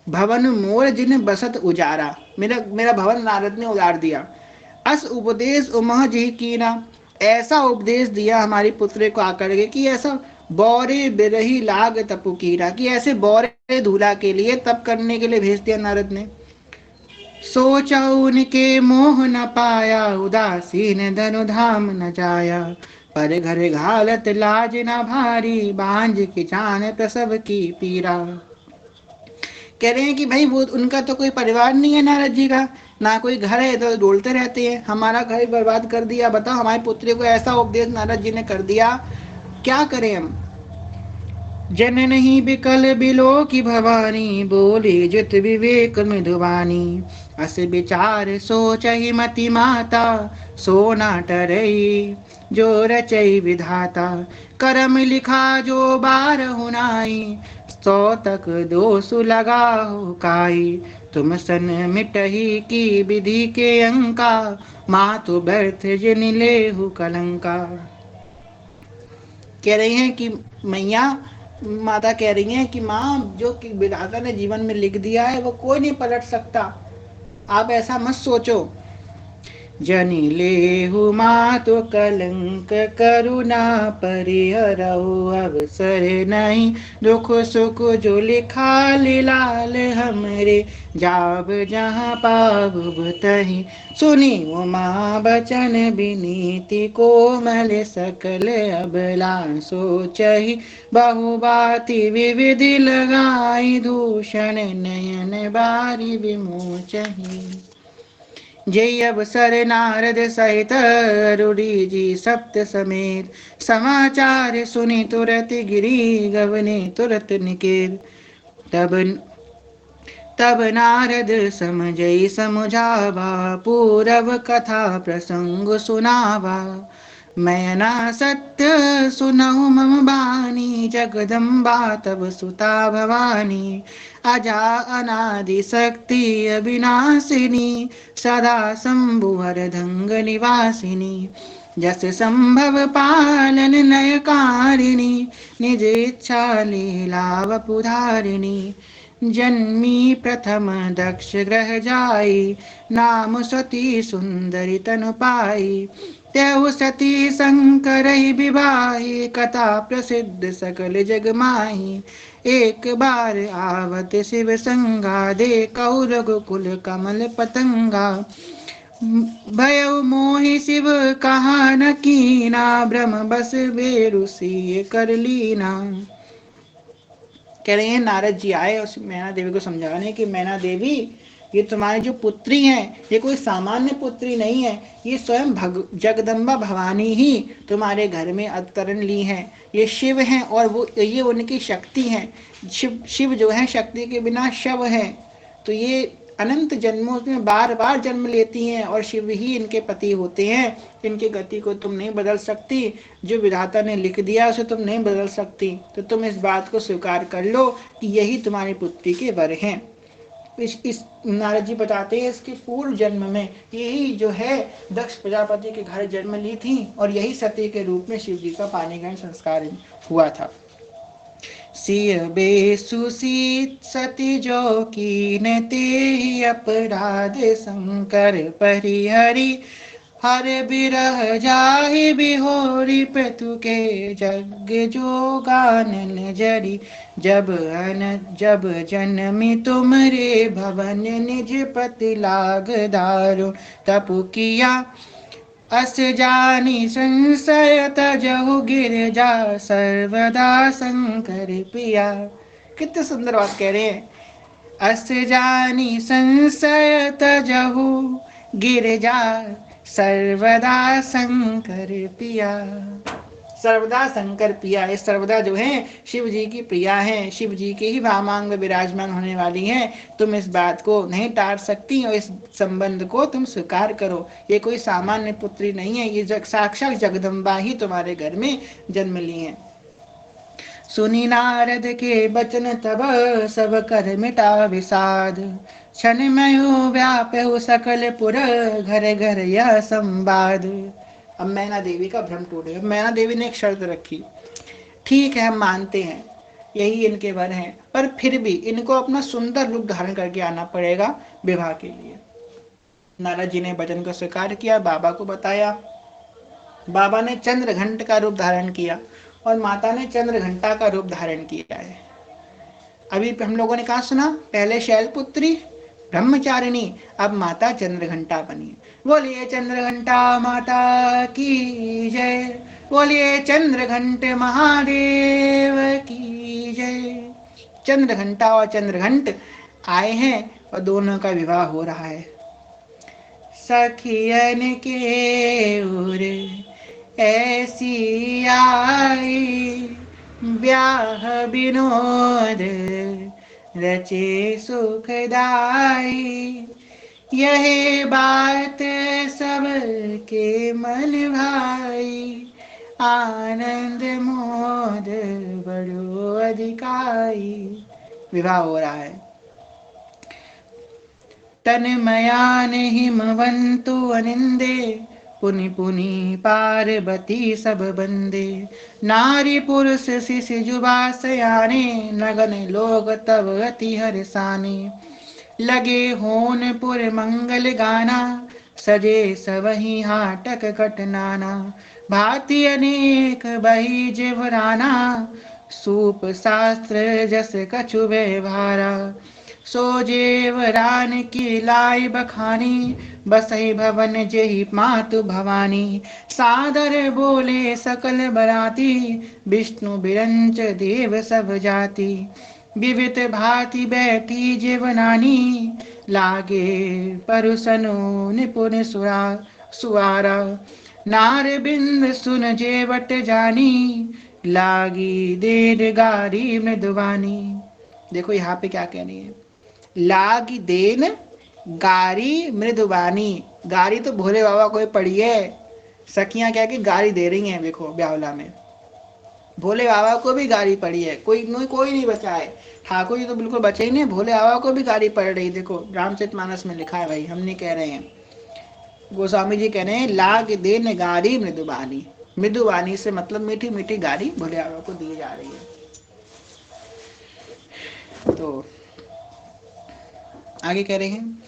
भवन मोर जिन बसत उजारा, मेरा मेरा भवन नारद ने उजाड़ दिया। अस उपदेश उमह जी कीना, ऐसा उपदेश दिया हमारी पुत्री को आकर के कि ऐसा बौरे बिरही लाग तपु कीरा, कि ऐसे बौरे दूल्हा के लिए तप करने के लिए भेज दिया नारद ने। सोचा उनके मोह न पाया, उदासीन धनु धाम न जाया, पर घर घालत लाज न भारी, बांझ की जान प्रसव की पीरा। कह रहे हैं कि भाई वो उनका तो कोई परिवार नहीं है नारद जी का, ना कोई घर है, तो डोलते रहते हैं, हमारा घर बर्बाद कर दिया। बताओ, हमारी पुत्री को ऐसा उपदेश नारद जी ने कर दिया, क्या करें हम। जन नहीं बिकल बिलो की भवानी, बोले जित विवेक मृदुवानी, अस विचार सोच ही मति माता, सोना टरई जो रचई विधाता, करम लिखा जो बार हुनाई, सौ तक दोष लगा हो काई, तुम सन मिटही की विधि के अंका, माँ तो व्यर्थ जिन ले हु कलंका। कह रही हैं कि मैया, माता कह रही हैं कि माँ, जो कि विधाता ने जीवन में लिख दिया है वो कोई नहीं पलट सकता, आप ऐसा मत सोचो। जनि लेहु मातु कलंक, करुणा परिहरहु अवसर नहीं, दुख सुख जो लिखा लाल हमरे, जाब जहाँ पावब तहीं, सुनी उमा बचन विनीति, कोमल सकल अबला सोचहि, बहुबाति विविधि लगाई, दूषण नयन बारी विमोचहि। जय अवसर नारद सहित रूढ़ी जी सप्त समेत, समाचार सुनी तुरत गिरी गवने तुरत निकेर। तब नारद समझई समुझावा, पूरव कथा प्रसंग सुनावा, मैं ना सत्य सुनहु मम बानी, जगदम्बा तब सुता भवानी, अजा अनादि शक्ति अविनाशिनी, सदा शंभुवर धंग निवासिनी, जस संभव पालन नयकारिणी, निज इच्छा लीला वपुधारिणी, जन्मी प्रथम दक्ष ग्रह जाई, नाम सती सुंदरी तनु पाई, त्यहु सती शंकर विवाही, कथा प्रसिद्ध सकल जग माही, एक बार आवत शिव संगा, देखौ रघुकुल कमल पतंगा, भयउ मोहि शिव कहा न कीना, ब्रह्म बस बेरुसी कर लीना। कह रहे हैं नारद जी आए उस मैना देवी को समझाने कि मैना देवी, ये तुम्हारी जो पुत्री है ये कोई सामान्य पुत्री नहीं है, ये स्वयं जगदम्बा भवानी ही तुम्हारे घर में अवतरण ली है। ये शिव हैं और वो ये उनकी शक्ति है। शिव जो है शक्ति के बिना शव है, तो ये अनंत जन्मों में बार बार जन्म लेती हैं और शिव ही इनके पति होते हैं। इनकी गति को तुम नहीं बदल सकती, जो विधाता ने लिख दिया उसे तुम नहीं बदल सकती, तो तुम इस बात को स्वीकार कर लो कि यही तुम्हारी पुत्री के वर हैं। इस नारद जी बताते हैं इसके पूर्व जन्म में यही जो है दक्ष प्रजापति के घर जन्म ली थी और यही सती के रूप में शिव जी का पानी ग्रहण संस्कार हुआ था। सिय बेसुसीत सती जो कीन ते अपराध शंकर परिहरि, हर बिरह जाहि बिहोरी, पृथु के जग जो गानन जरी, जब जन्मी तुमरे भवन, निज पति लाग दारुण तपु किया, अस जानी संशय तजहु गिरजा, सर्वदा शंकर पिया। कितने सुंदर बात कह रहे हैं, अस जानी संशय तजहु गिरजा, सर्वदा शंकर पिया। सर्वदा शंकर पिया, ये सर्वदा जो है शिव जी की प्रिया है, शिव जी के ही वामांग में विराजमान होने वाली हैं। तुम इस बात को नहीं टाल सकती और इस संबंध को तुम स्वीकार करो। ये कोई सामान्य पुत्री नहीं है, ये साक्षात जगदम्बा ही तुम्हारे घर में जन्म ली है। सुनी नारद के बचन तब सब कर मिटा विषाद, क्षण में व्याप्य सकल पुर, घर घर यह संवाद। अब मैना देवी का भ्रम टूट गया। मैना देवी ने एक शर्त रखी, ठीक है हम मानते हैं यही इनके वर हैं। पर फिर भी इनको अपना सुंदर रूप धारण करके आना पड़ेगा विवाह के लिए। नारद जी ने वचन को स्वीकार किया, बाबा को बताया। बाबा ने चंद्रघंट का रूप धारण किया और माता ने चंद्रघंटा का रूप धारण किया है। अभी हम लोगों ने कहा सुना, पहले शैलपुत्री ब्रह्मचारिणी, अब माता चंद्रघंटा बनी। बोलिए चंद्रघंटा माता की जय, बोलिए चंद्रघंट महादेव की जय। चंद्रघंटा और चंद्रघंट आए हैं और दोनों का विवाह हो रहा है। सखियन के उर ऐसी आई, ब्याह विनोद रचे सुखदाई। यही बात सबके मन भाई, आनंद मोद बड़ो अधिकाई। विवाह हो रहा है। तन्मयान हिमवंतु अनिंदे, पुनि पुनि पार्वती सब बंदे। नारी पुरुष शिशु जुबा सयाने, नगन लोग तब अति हर्षाने। लगे होनपुर मंगल गाना, सजे सबहि हाटक कटनाना। भांति अनेक बही जिवराना, सूप शास्त्र जस कछु व्यवहारा। सो जेवरान की लाई बखानी, बसई भवन जेहि मातु भवानी। सादर बोले सकल बराती, विष्णु बिरंच देव सब जाति। विविध भांति बैठी जीवनानी, लागे परुसनु निपुण सुआरा। नार बिंद सुन जेवट जानी, लागी देर गारी मृदुवानी। देखो यहाँ पे क्या कह रही है, लागी देन गारी मृदुवानी। गारी तो भोले बाबा को पड़ी है, सखियां क्या कि गारी दे रही हैं। देखो ब्यावला में भोले बाबा को भी गारी पड़ी है, कोई नहीं बचा है। ठाकुर जी तो बिल्कुल बचे ही नहीं, भोले बाबा को भी गारी पड़ रही। देखो रामचरितमानस में लिखा है भाई, हम नहीं कह रहे हैं। गोस्वामी जी कह रहे हैं लाग देन गारी मृदुवानी। मृदुवानी से मतलब मीठी मीठी गारी भोले बाबा को दी जा रही है। तो आगे कह रहे हैं,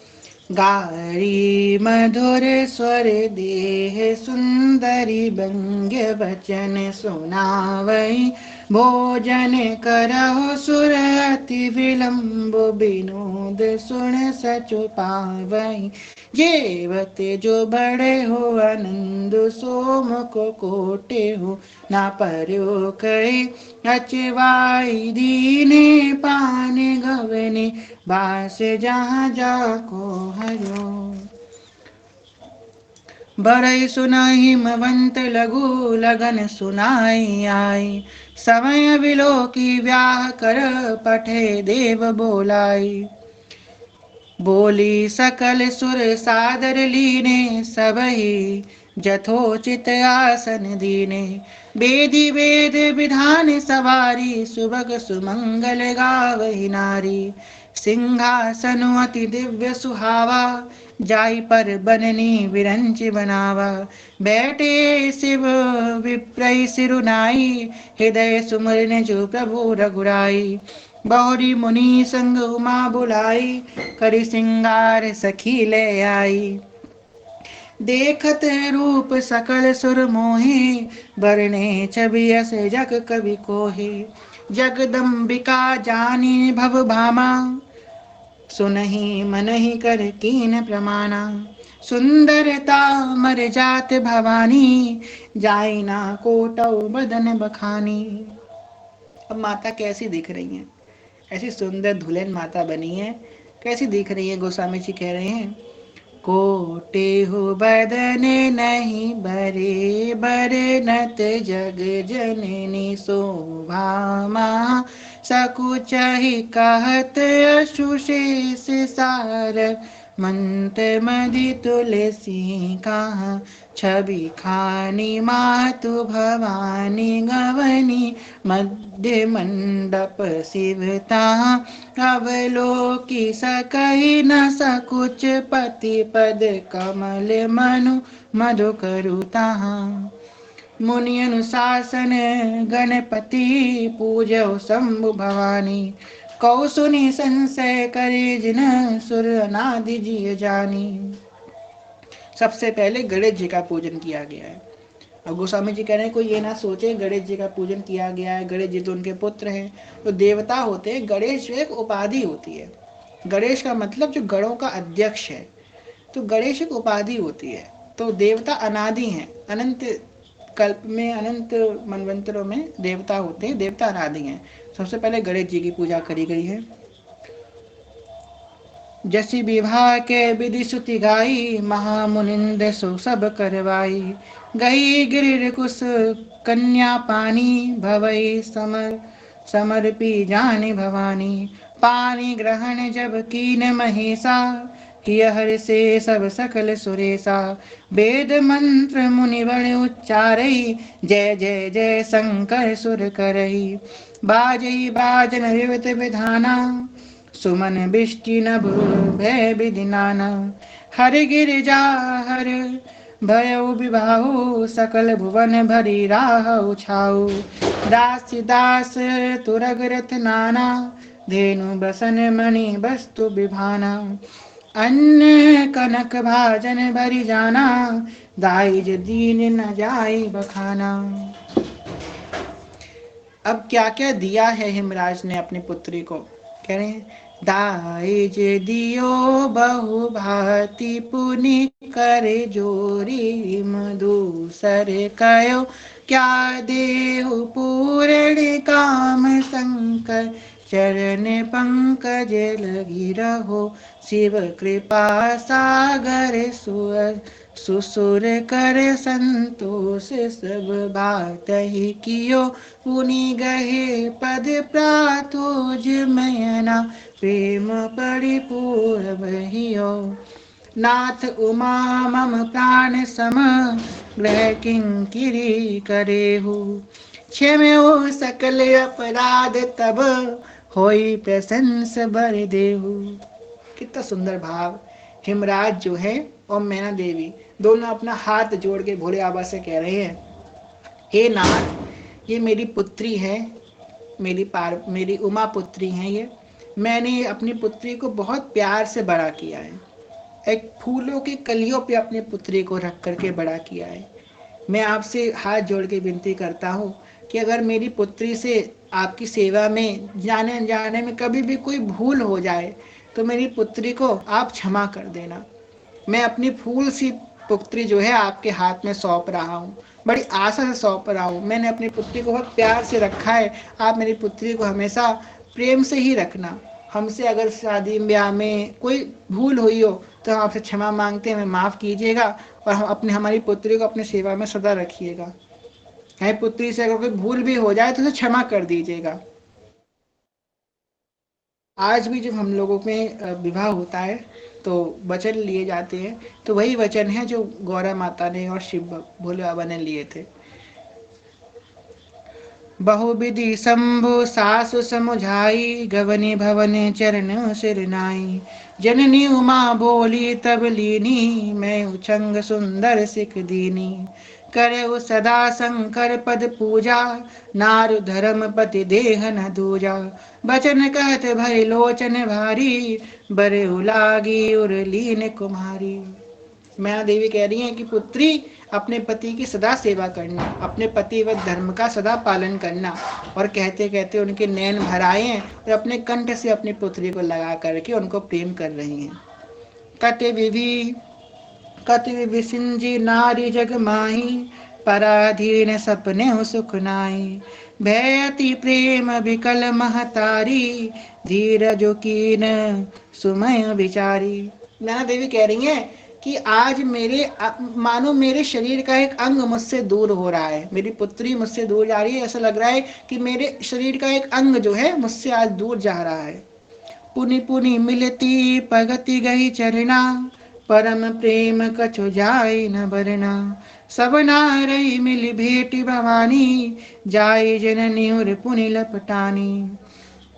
गारी मधुर स्वर देह सुंदरी व्यंग्य वचन सुनावई। भोजन करहु सुर अति विलंब विनोद सुन सचु पावई। जेवत जो बड़े हो आनंद सोम को कोटे हो ना पर्यो कई। अचवाई दीने पाने गवने बास जहाँ जाको हरो। बरई सुनाई हिमवंत लघु लगन सुनाई आई। समय विलो की व्याह कर पठे देव बोलाई। बोली सकल सुर सादर लीने सबही जथोचित आसन दीने। वेदी वेद विधान सवारी सुभग सुमंगल गावही नारी। सिंहासन अति दिव्य सुहावा जाई पर बननी विरंच बनावा। बैठे शिव विप्रय सिरुनाई हृदय सुमरन जो प्रभु रघुराई। बहुरी मुनि संग उमा बुलाई करी सिंगार सखी ले आई। देखत रूप सकल सुर मोहे बरने छवि अस जग कवि कोहे। जगदम्बिका जानी भव भामा सुनहि मनहि कर कीन प्रमाणा। सुंदरता मर जात भवानी जाई ना कोटौ बदन बखानी। अब माता कैसी दिख रही हैं, ऐसी सुंदर दुल्हन माता बनी है, कैसी दिख रही है। गोस्वामी जी कह रहे हैं, कोटे हो बदन नहीं बरे बरे नत जग जननी शोभामा। सकुचहि कहत अशुशेष सार मंत मदि तुलसी कहाँ। छवि खानी मातु भवानी गवनी मध्य मंडप शिवता। अवलोकी सकहि न सकुच पति पद कमल मनु मधु करु तहाँ। मुनि अनुशासन गणपति पूजो शंभु भवानी। कौ सुनि संशय करे जिन सुर अनादि जिय जानी। सबसे पहले गणेश जी का पूजन किया गया है। अब गोस्वामी जी कह रहे हैं कोई ये ना सोचे गणेश जी का पूजन किया गया है, गणेश जी तो उनके पुत्र हैं, तो देवता होते हैं। गणेश जो एक उपाधि होती है। गणेश का मतलब जो गणों का अध्यक्ष है, तो गणेश एक उपाधि होती है। तो देवता अनादि हैं, अनंत कल्प में, अनंत मनवंतरों में देवता होते हैं, देवता अनादि हैं। सबसे पहले गणेश जी की पूजा करी गई है। जसी विवाह के विधि सुति गाई, महामुनिंद सो सब करवाई। गई गिरिर कुश कन्या पानी, भवई समर समर्पी जानी भवानी। पानी ग्रहण जब कीन महेशा, किय हर से सब सकल सुरेशा। वेद मंत्र मुनिवर उच्चारई, जय जय जय शंकर सुर करई। बाजई बाजन विविध विधाना, सुमन बिष्टि नभ भय विधि नाना। हर गिरिजा हर भयउ विभाहु, सकल भुवन भरी राह उछाऊ। दास दास तुरग रथ नाना, धेनु बसन मणि वस्तु विभाना। अन्न कनक भाजन भरी जाना, दाइज दीन न जाई बखाना। अब क्या क्या दिया है हिमराज ने अपनी पुत्री को, कह रहे हैं दाइज दियो बहु भांति पुनि करे जोरी। मधुसर कयो क्या देहु पूर्ण काम, शंकर चरण पंकज लगी रहो। शिव कृपा सागर सुसुर कर संतोष, सब बात ही कियो पुनि गहे पद प्रातुज मयना। प्रेम परिपूर बहियो नाथ उमा मम प्राण सम, ग्रह किंकिरी करेहु। क्षम्यो सकल अपराध तब, होई प्रशंस बर देहु। कितना सुंदर भाव। हिमराज जो है और मैना देवी दोनों अपना हाथ जोड़ के भोले बाबा से कह रहे हैं, हे नाथ, ये मेरी पुत्री है, मेरी उमा पुत्री है ये। मैंने अपनी पुत्री को बहुत प्यार से बड़ा किया है, एक फूलों की कलियों पे अपनी पुत्री को रख करके बड़ा किया है। मैं आपसे हाथ जोड़ के विनती करता हूँ कि अगर मेरी पुत्री से आपकी सेवा में जाने जाने में कभी भी कोई भूल हो जाए, तो मेरी पुत्री को आप क्षमा कर देना। मैं अपनी फूल सी पुत्री जो है आपके हाथ में सौंप रहा हूँ, बड़ी आशा से सौंप रहा हूँ। मैंने अपनी पुत्री को बहुत प्यार से रखा है, आप मेरी पुत्री को हमेशा प्रेम से ही रखना। हमसे अगर शादी ब्याह में कोई भूल हुई हो तो हम आपसे क्षमा मांगते हैं, हमें माफ़ कीजिएगा और हम हमारी पुत्री को अपनी सेवा में सदा रखिएगा। है पुत्री से अगर कोई भूल भी हो जाए तो उसे क्षमा कर दीजिएगा। आज भी जब हम लोगों में विवाह होता है तो वचन लिए जाते हैं, तो वही वचन है जो गौरा माता ने और शिव भोले बाबा ने लिए थे। बहुविधि शंभु सासु समुझाई, गवनी भवन चरण सिरनाई। जननी उमा बोली तब लीनी, मैं उछंग सुंदर सिख दीनी। करे सदा शंकर पद पूजा, नारु धर्म पति देह न दूजा। बचन कहत भय लोचन भारी, बरे लागी उर लीन कुमारी। मैया देवी कह रही है कि पुत्री, अपने पति की सदा सेवा करना, अपने पति व धर्म का सदा पालन करना। और कहते कहते उनके नैन भर आए हैं और अपने कंठ से अपनी पुत्री को लगा करके उनको प्रेम कर रही हैं। कति विसिंजी नारी जग माही, पराधीन सपने सुख नाई। भयति प्रेम विकल महतारी, धीरज कीन सुमय विचारी। नैना देवी कह रही है कि आज मानो मेरे शरीर का एक अंग मुझसे दूर हो रहा है, मेरी पुत्री मुझसे दूर जा रही है। ऐसा लग रहा है कि मेरे शरीर का एक अंग जो है मुझसे आज दूर जा रहा है। पुनि पुनि मिलती पगति गई चरना, परम प्रेम कछु जाय न बरना। सब नारई मिली भेटी भवानी, जाय जननी उर पुनि लपटानी।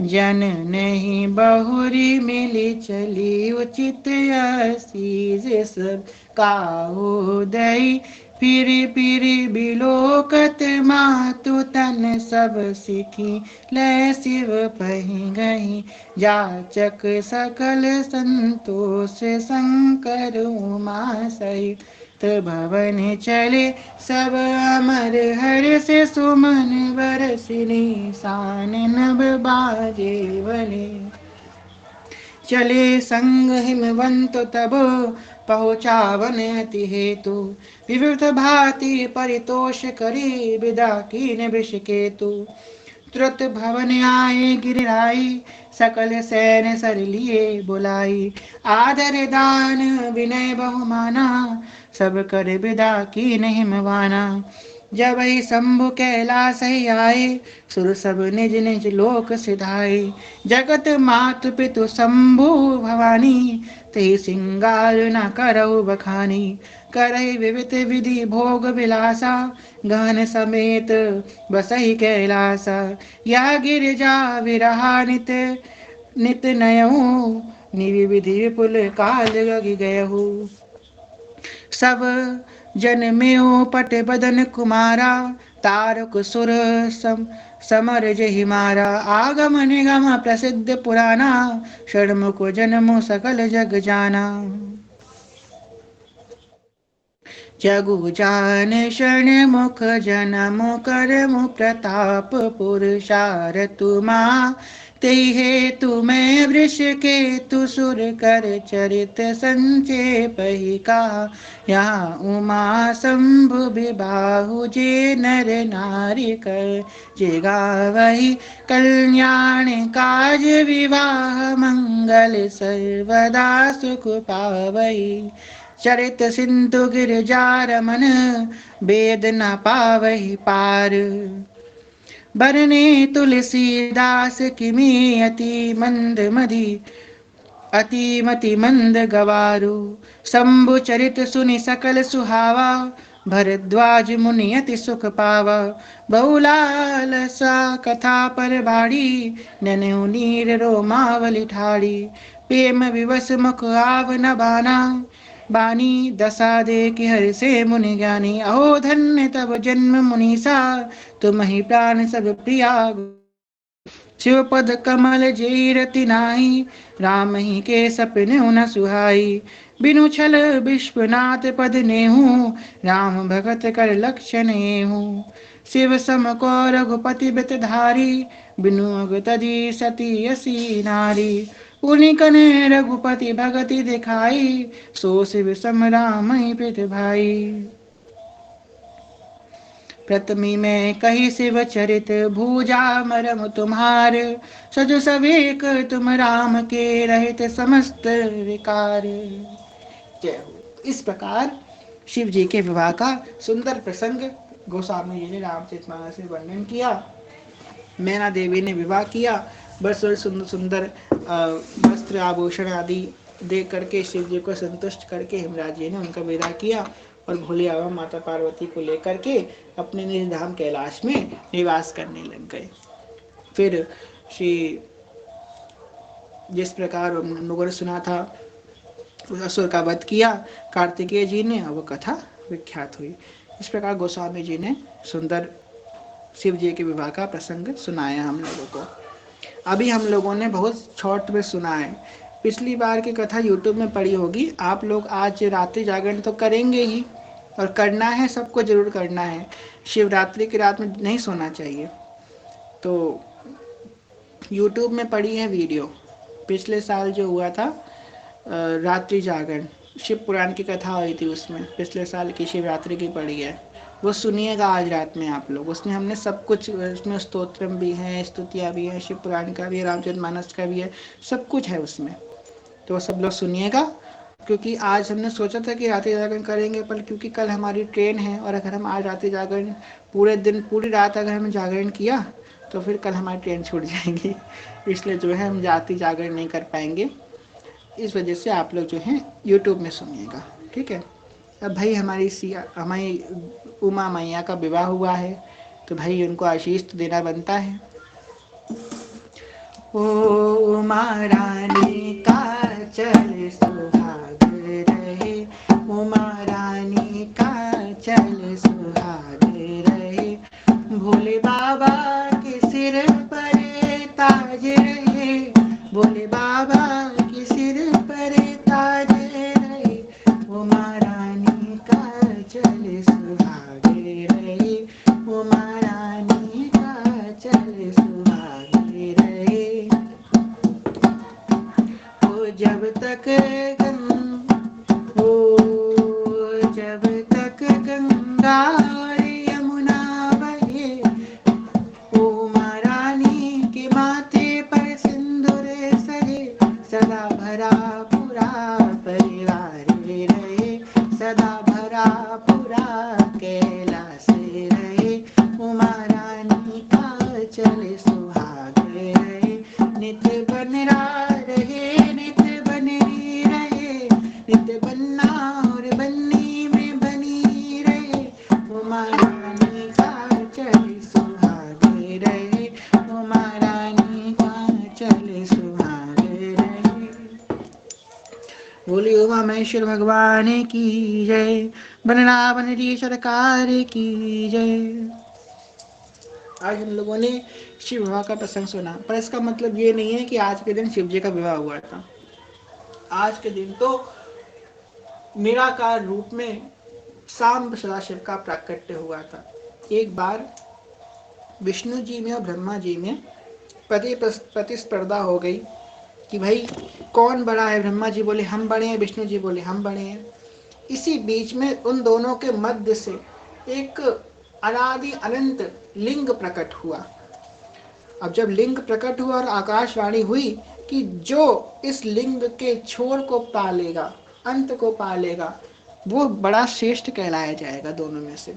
जन नहीं बहुरी मिली चली, उचित आशीष सब काहू दई। पीरी पीरी बिलोकत मातु तन सब सिखी ले शिव पही गई जाचक सकल संतोष शंकर उमा सहित भवन चले सब अमर हर से सुमन बरसिनी सान नभ बाजे बने चले संग हिमवंत तब पहुँचावन अति हेतु विविध भांति परितोष करी विदा कीन विष केतु तुरत भवन आए गिरिराई सकल सैन सर लिए बुलाई आदर दान विनय बहुमाना सब कर विदा कीन हिमवाना जब ही शंभु कैलास ही आए सुर सब निज निज लोक सिधाए जगत मातु पितु शंभु भवानी ते सिंगार न करऊ बखानी करई विविध विधि भोग विलासा गहन समेत बसई कैलासा या गिरिजा विरहा नित नित नयहु निविधि विपुल काल लग गयहु सब जन में पट बदन कुमारा तारक सुर समर जहि मारा आगम निगम प्रसिद्ध पुराना षण्मुख जन्म सकल जग जाना जगु जान शरण मुख जनम करम प्रताप पुरुषार तुमा ते हेतु मैं वृष केतु सुर कर चरित संचेप ही का यहाँ उमा शंभु विबाहु जे नर नारी कर जे गावही कल्याण काज विवाह मंगल सर्वदा सुख पावही चरित सिंधु गिरजा रमन वेद न पावही पार बरने तुलसीदास किमी अति मंद मदी अति मति मंद गवारु शंभु चरित सुनि सकल सुहावा भरद्वाज मुनि अति सुख पावा बहुलाल सा कथा पर बाड़ी ननु नीर रोमावली ठाड़ी प्रेम विवश मुख आव न बाना बानी दशा दे कि हर से मुनि ज्ञानी अहो धन्य तब जन्म मुनीसा तुम ही प्राण सब प्रिया शिव पद कमल जेई रति नाही राम ही के सपने न सुहाई बिनु छल विश्वनाथ पद नेहू राम भगत कर लक्षण हूँ शिव सम को रघुपति बित धारी बिनु अग तजी सती असी नारी पुनिकन रघुपति भगति दिखाई सो शिव सम राम ही पित भाई प्रथमी में कही शिव चरित भूजा मरम तुम्हार सजु सवेक तुम राम के रहित समस्त विकार जय हो। इस प्रकार शिव जी के विवाह का सुंदर प्रसंग गोस्वामी जी ने रामचरितमानस से वर्णन किया। मैना देवी ने विवाह किया, बस सुंदर सुंदर वस्त्र आभूषण आदि दे करके शिव जी को संतुष्ट करके हिमराज जी ने उनका विदा किया और भोले बाबा माता पार्वती को लेकर के अपने निज धाम कैलाश में निवास करने लग गए। फिर श्री जिस प्रकार हम लोगों ने सुना था उस असुर का वध किया कार्तिकेय जी ने, वो कथा विख्यात हुई। इस प्रकार गोस्वामी जी ने सुंदर शिव जी के विवाह का प्रसंग सुनाया हम लोगों को। अभी हम लोगों ने बहुत शॉर्ट में सुना है, पिछली बार की कथा यूट्यूब में पड़ी होगी। आप लोग आज रात्रि जागरण तो करेंगे ही और करना है, सबको जरूर करना है। शिवरात्रि की रात में नहीं सोना चाहिए। तो यूट्यूब में पड़ी है वीडियो, पिछले साल जो हुआ था रात्रि जागरण, शिव पुराण की कथा हुई थी, उसमें पिछले साल की शिवरात्रि की पड़ी है, वो सुनिएगा आज रात में आप लोग। उसमें हमने सब कुछ, उसमें स्तोत्रम भी है, स्तुतियाँ भी हैं, शिव पुराण का भी है, रामचरितमानस का भी है, सब कुछ है उसमें। तो सब लोग सुनिएगा, क्योंकि आज हमने सोचा था कि रात्रि जागरण करेंगे, पर क्योंकि कल हमारी ट्रेन है और अगर हम आज रात्रि जागरण पूरे दिन पूरी रात अगर हमने जागरण किया तो फिर कल हमारी ट्रेन छूट जाएगी, इसलिए जो है हम रात्रि जागरण नहीं कर पाएंगे। इस वजह से आप लोग जो है यूट्यूब में सुनिएगा, ठीक है। अब भाई हमारी उमा मैया का विवाह हुआ है, तो भाई उनको आशीष तो देना बनता है। ओ उमा रानी का चल सुहाग रहे, उमा रानी का चल भोले बाबा के सिर पर ताज रहे, भोले बाबा के सिर पर ताज रहे, उमा रानी का चल सुहागे रहे, उमा रानी का चल सुहागे रहे। वो जब तक जब तक गंगा और यमुना बहे, उमा रानी के माथे पर सिंदूर सजे, सदा भरा पूरा परिवार रहे, सदा भरा पूरा कैलाश रहे, उमा रानी का चले सुहाग रहे, नित बनरा रहे, नित बनी रहे, नित बनना और बननी में बनी रहे, उमा रानी का चले सुहागे रहे, उमा रानी का चले सुहागे रहे। बोली उमा महेश्वर भगवान की जय, वृंदावन जी सरकार की जय। आज हम लोगों ने शिव विवाह का प्रसंग सुना, पर इसका मतलब ये नहीं है कि आज के दिन शिव जी का विवाह हुआ था। आज के दिन तो निराकार रूप में सांब सदाशिव का प्राकट्य हुआ था। एक बार विष्णु जी में और ब्रह्मा जी में प्रतिस्पर्धा हो गई कि भाई कौन बड़ा है। ब्रह्मा जी बोले हम बड़े हैं, विष्णु जी बोले हम बड़े हैं। इसी बीच में उन दोनों के मध्य से एक अनादि अनंत लिंग प्रकट हुआ। अब जब लिंग प्रकट हुआ और आकाशवाणी हुई कि जो इस लिंग के छोर को पालेगा, अंत को पालेगा, वो बड़ा श्रेष्ठ कहलाया जाएगा दोनों में से।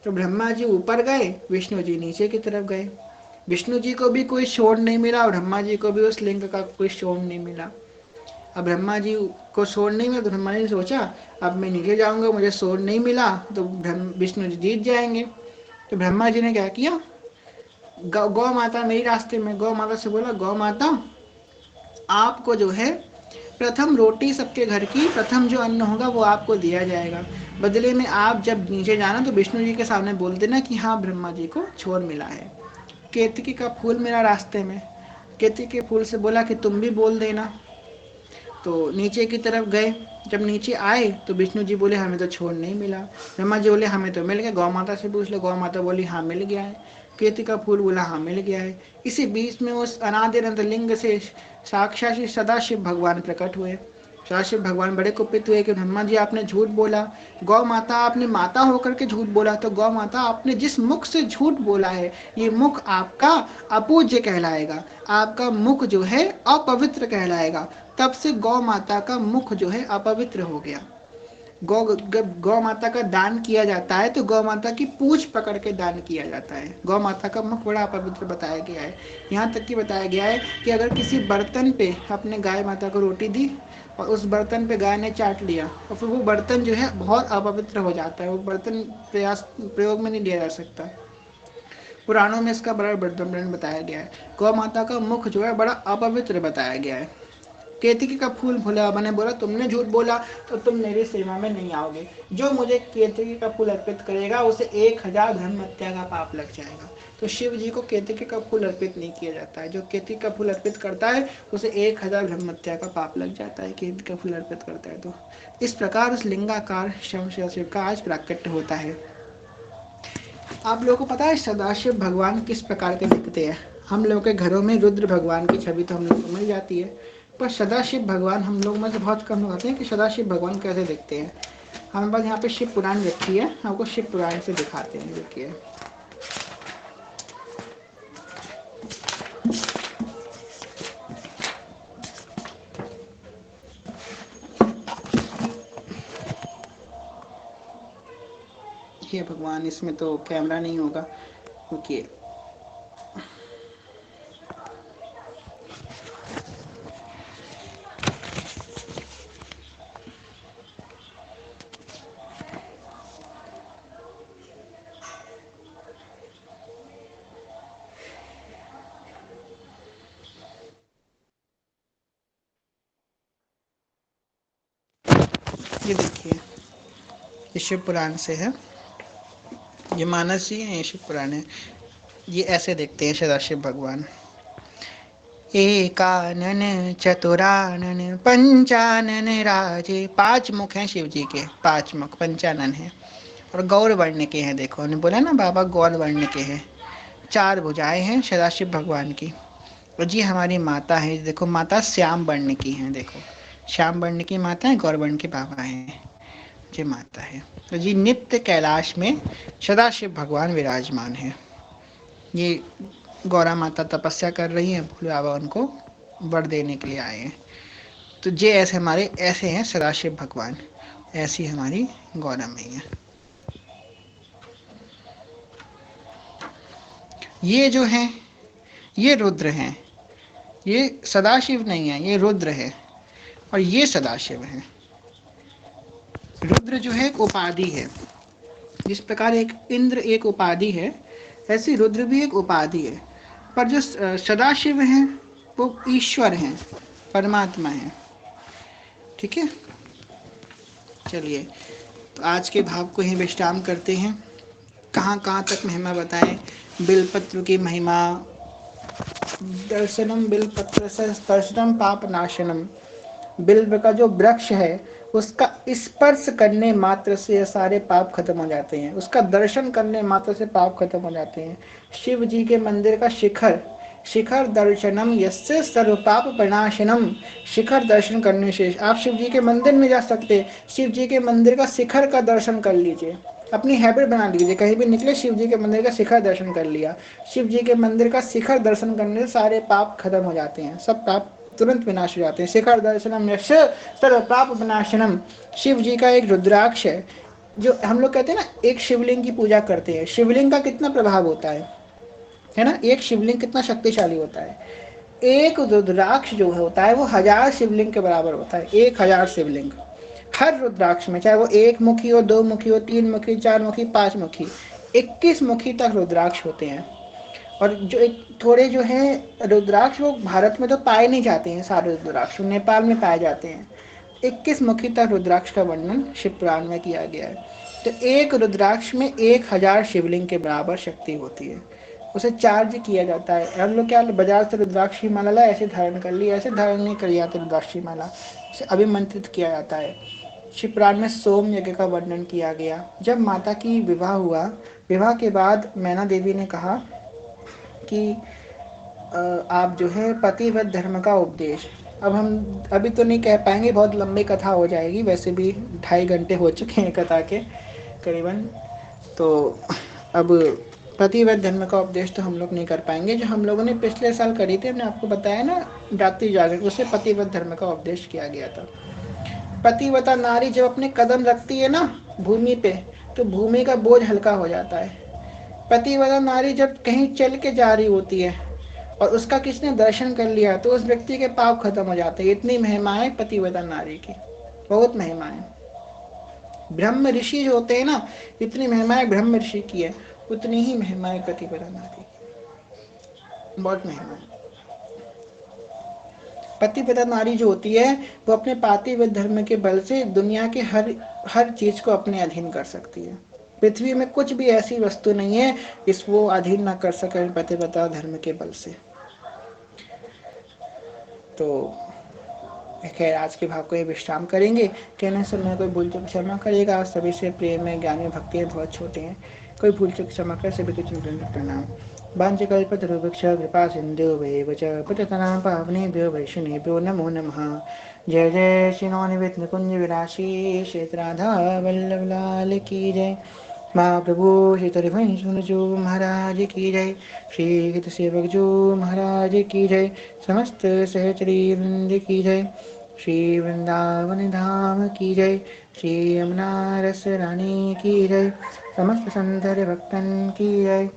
तो ब्रह्मा जी ऊपर गए, विष्णु जी नीचे की तरफ गए। विष्णु जी को भी कोई शोर नहीं मिला और ब्रह्मा जी को भी उस लिंग का कोई शोर नहीं मिला। अब ब्रह्मा जी को शोर नहीं मिला तो ब्रह्मा जी ने सोचा अब मैं नीचे जाऊंगा, मुझे शोर नहीं मिला तो विष्णु जी जीत जाएंगे। तो ब्रह्मा जी ने क्या किया, गौ माता मेरी रास्ते में, गौ माता से बोला गौ माता आपको जो है प्रथम रोटी सबके घर की प्रथम जो अन्न होगा वो आपको दिया जाएगा। बदले में आप जब नीचे जाना तो विष्णु जी के सामने बोल देना कि हाँ ब्रह्मा जी को छोर मिला है। केतकी का फूल मेरा रास्ते में, केतकी के फूल से बोला कि तुम भी बोल देना। तो नीचे की तरफ गए, जब नीचे आए तो विष्णु जी बोले हमें तो छोड़ नहीं मिला। ब्रह्मा जी बोले हमें तो मिल गया, गौ माता से पूछ लो। गौ माता बोली हाँ मिल गया है। केतकी का फूल बोला हाँ मिल गया है। इसी बीच में उस अनादि अनंत लिंग से साक्षात सदाशिव भगवान प्रकट हुए। सदाशिव भगवान बड़े कुपित हुए कि ब्रह्मा जी आपने झूठ बोला, गौ माता आपने माता होकर के झूठ बोला, तो गौ माता आपने जिस मुख से झूठ बोला है ये मुख आपका अपूज्य कहलाएगा, आपका मुख जो है अपवित्र कहलाएगा। तब से गौ माता का मुख जो है अपवित्र हो गया। गौ माता का दान किया जाता है तो गौ माता की पूंछ पकड़ के दान किया जाता है। गौ माता का मुख बड़ा अपवित्र बताया गया है। यहाँ तक कि बताया गया है कि अगर किसी बर्तन पे अपने गाय माता को रोटी दी और उस बर्तन पे गाय ने चाट लिया और फिर वो बर्तन जो है बहुत अपवित्र हो जाता है, वो बर्तन प्रयोग में नहीं लिया जा सकता। पुराणों में इसका बड़ा वर्णन बताया गया है। गौ माता का मुख जो है बड़ा अपवित्र बताया गया है। केतकी का फूल भोला बाबा ने बोला तुमने झूठ बोला तो तुम मेरी सेवा में नहीं आओगे। जो मुझे केतकी का फूल अर्पित करेगा उसे 1000 धर्म हत्या का पाप लग जाएगा। तो शिव जी को केतकी का फूल अर्पित नहीं किया जाता है। जो केतकी का फूल अर्पित करता है उसे 1000 धर्म हत्या का पाप लग जाता है, केतकी का फूल अर्पित करता है। तो इस प्रकार उस लिंगाकार शिव का आज प्राकट्य होता है। आप लोगों को पता है सदाशिव भगवान किस प्रकार के दिखते हैं? हम लोग के घरों में रुद्र भगवान की छवि तो हम लोग को मिल जाती है, पर सदाशिव भगवान हम लोग में से बहुत कम लोग आते हैं कि सदाशिव भगवान कैसे दिखते हैं। हमारे पास यहाँ पे शिव पुराण रखी है, आपको शिव पुराण से दिखाते हैं। देखिए हे भगवान, इसमें तो कैमरा नहीं होगा क्योंकि ये देखिए ये शिव पुराण से है। ये मानस जी हैं, ये शिव पुराण है। ये ऐसे देखते हैं सदाशिव भगवान। एकानन चतुरानन पंचानन राजे, 5 मुख हैं शिव जी के, 5 मुख, पंचानन है। और गौर वर्ण के हैं, देखो उन्होंने बोला ना बाबा गौर वर्ण के हैं। 4 भुजाएं हैं सदाशिव भगवान की। और जी हमारी माता है, देखो माता श्याम वर्ण की हैं, देखो श्याम वर्ण की माता है, गौर वर्ण के बाबा हैं, ये माता है। तो जी नित्य कैलाश में सदाशिव भगवान विराजमान है। ये गौरा माता तपस्या कर रही हैं, भोले बाबा उनको वर देने के लिए आए हैं। तो ये ऐसे हमारे ऐसे हैं सदाशिव भगवान, ऐसी हमारी गौरा मैया। ये जो है ये रुद्र हैं, ये सदाशिव नहीं है, ये रुद्र है। और ये सदाशिव है। रुद्र जो है एक उपाधि है, जिस प्रकार एक इंद्र एक उपाधि है, ऐसी रुद्र भी एक उपाधि है। पर जो सदाशिव हैं वो ईश्वर हैं, परमात्मा हैं। ठीक है, चलिए तो आज के भाव को ही विश्राम करते हैं। कहाँ कहाँ तक महिमा बताएं। बिलपत्र की महिमा, दर्शनम बिलपत्र से स्पर्शनम पाप नाशनम। बिल्व का जो वृक्ष है उसका स्पर्श करने मात्र से ये सारे पाप खत्म हो जाते हैं, उसका दर्शन करने मात्र से पाप खत्म हो जाते हैं। शिव जी के मंदिर का शिखर, शिखर दर्शनम यस्य सर्व पाप प्रणाशनम। शिखर दर्शन करने से आप शिव जी के मंदिर में जा सकते, शिव जी के मंदिर का शिखर का दर्शन कर लीजिए, अपनी हैबिट बना लीजिए, कहीं भी निकले शिव जी के मंदिर का शिखर दर्शन कर लिया। शिव जी के मंदिर का शिखर दर्शन करने से सारे पाप खत्म हो जाते हैं, सब पाप तुरंत विनाश हो जाते हैं। शिखर दर्शनम यश सर्व पाप विनाशनम। शिव जी का एक रुद्राक्ष है, जो हम लोग कहते हैं ना एक शिवलिंग की पूजा करते हैं, शिवलिंग का कितना प्रभाव होता है ना, एक शिवलिंग कितना शक्तिशाली होता है। एक रुद्राक्ष जो होता है वो 1000 शिवलिंग के बराबर होता है, 1000 शिवलिंग। हर रुद्राक्ष में चाहे वो 1 मुखी हो, 2 मुखी हो, 3 मुखी, 4 मुखी, 5 मुखी, 21 मुखी तक रुद्राक्ष होते हैं। और जो एक थोड़े जो हैं रुद्राक्ष वो भारत में तो पाए नहीं जाते हैं, सारे रुद्राक्ष नेपाल में पाए जाते हैं। 21 मुखी तक रुद्राक्ष का वर्णन शिव पुराण में किया गया है। तो एक रुद्राक्ष में 1000 शिवलिंग के बराबर शक्ति होती है, उसे चार्ज किया जाता है। हम लोग क्या बाजार से रुद्राक्ष की माला ला, ऐसे धारण कर ली, ऐसे धारण नहीं करी जाती रुद्राक्ष की माला, उसे अभिमंत्रित किया जाता है। शिव पुराण में सोम यज्ञ का वर्णन किया गया। जब माता की विवाह हुआ, विवाह के बाद मैना देवी ने कहा कि आप जो है पतिव्रत धर्म का उपदेश, अब हम अभी तो नहीं कह पाएंगे, बहुत लंबी कथा हो जाएगी, वैसे भी 2.5 घंटे हो चुके हैं कथा के करीबन। तो अब पतिव्रत धर्म का उपदेश तो हम लोग नहीं कर पाएंगे, जो हम लोगों ने पिछले साल करी थी, हमने आपको बताया ना रात्रि जागरण, उससे पतिव्रत धर्म का उपदेश किया गया था। पतिव्रता नारी जब अपने कदम रखती है ना भूमि पे, तो भूमि का बोझ हल्का हो जाता है। पतिव्रता नारी जब कहीं चल के जा रही होती है और उसका किसने दर्शन कर लिया तो उस व्यक्ति के पाप खत्म हो जाते हैं। इतनी महिमा है पतिव्रता नारी की, बहुत महिमा है। ब्रह्म ऋषि जो होते हैं ना, इतनी महिमा है ब्रह्म ऋषि की है, उतनी ही महिमा है पतिव्रता नारी की, बहुत महिमा है। पतिव्रता नारी जो होती है वो अपने पातिव्रत धर्म के बल से दुनिया के हर चीज को अपने अधीन कर सकती है। पृथ्वी में कुछ भी ऐसी वस्तु नहीं है जिसको अधीन न कर सके पतिव्रता धर्म के बल से। तो खैर आज के भाव को ये विश्राम करेंगे। कहने से मैं कोई भूल चूक क्षमा करेगा। सभी से प्रेम में ज्ञान में भक्ति है, बहुत छोटे हैं, कोई भूल चूक क्षमा कर, सभी को प्रणाम। वाञ्छकल्पतरुभ्यश्च कृपा सिन्धुभ्येव च पतितानां पावनेभ्यो वैष्णवेभ्यो नमो नमः। जय जय श्री नवनिवेद निकुंज विलासी श्री राधा वल्लभ लाल की जय। महाप्रभु श्री त्रिभुवन जो महाराज की जय। श्री गीत सेवक जो महाराज की जय। समस्त सहचरी वृंद की जय। श्री वृंदावन धाम की जय। श्री यमुना रस रानी की जय। समस्त संतर भक्तन की जय।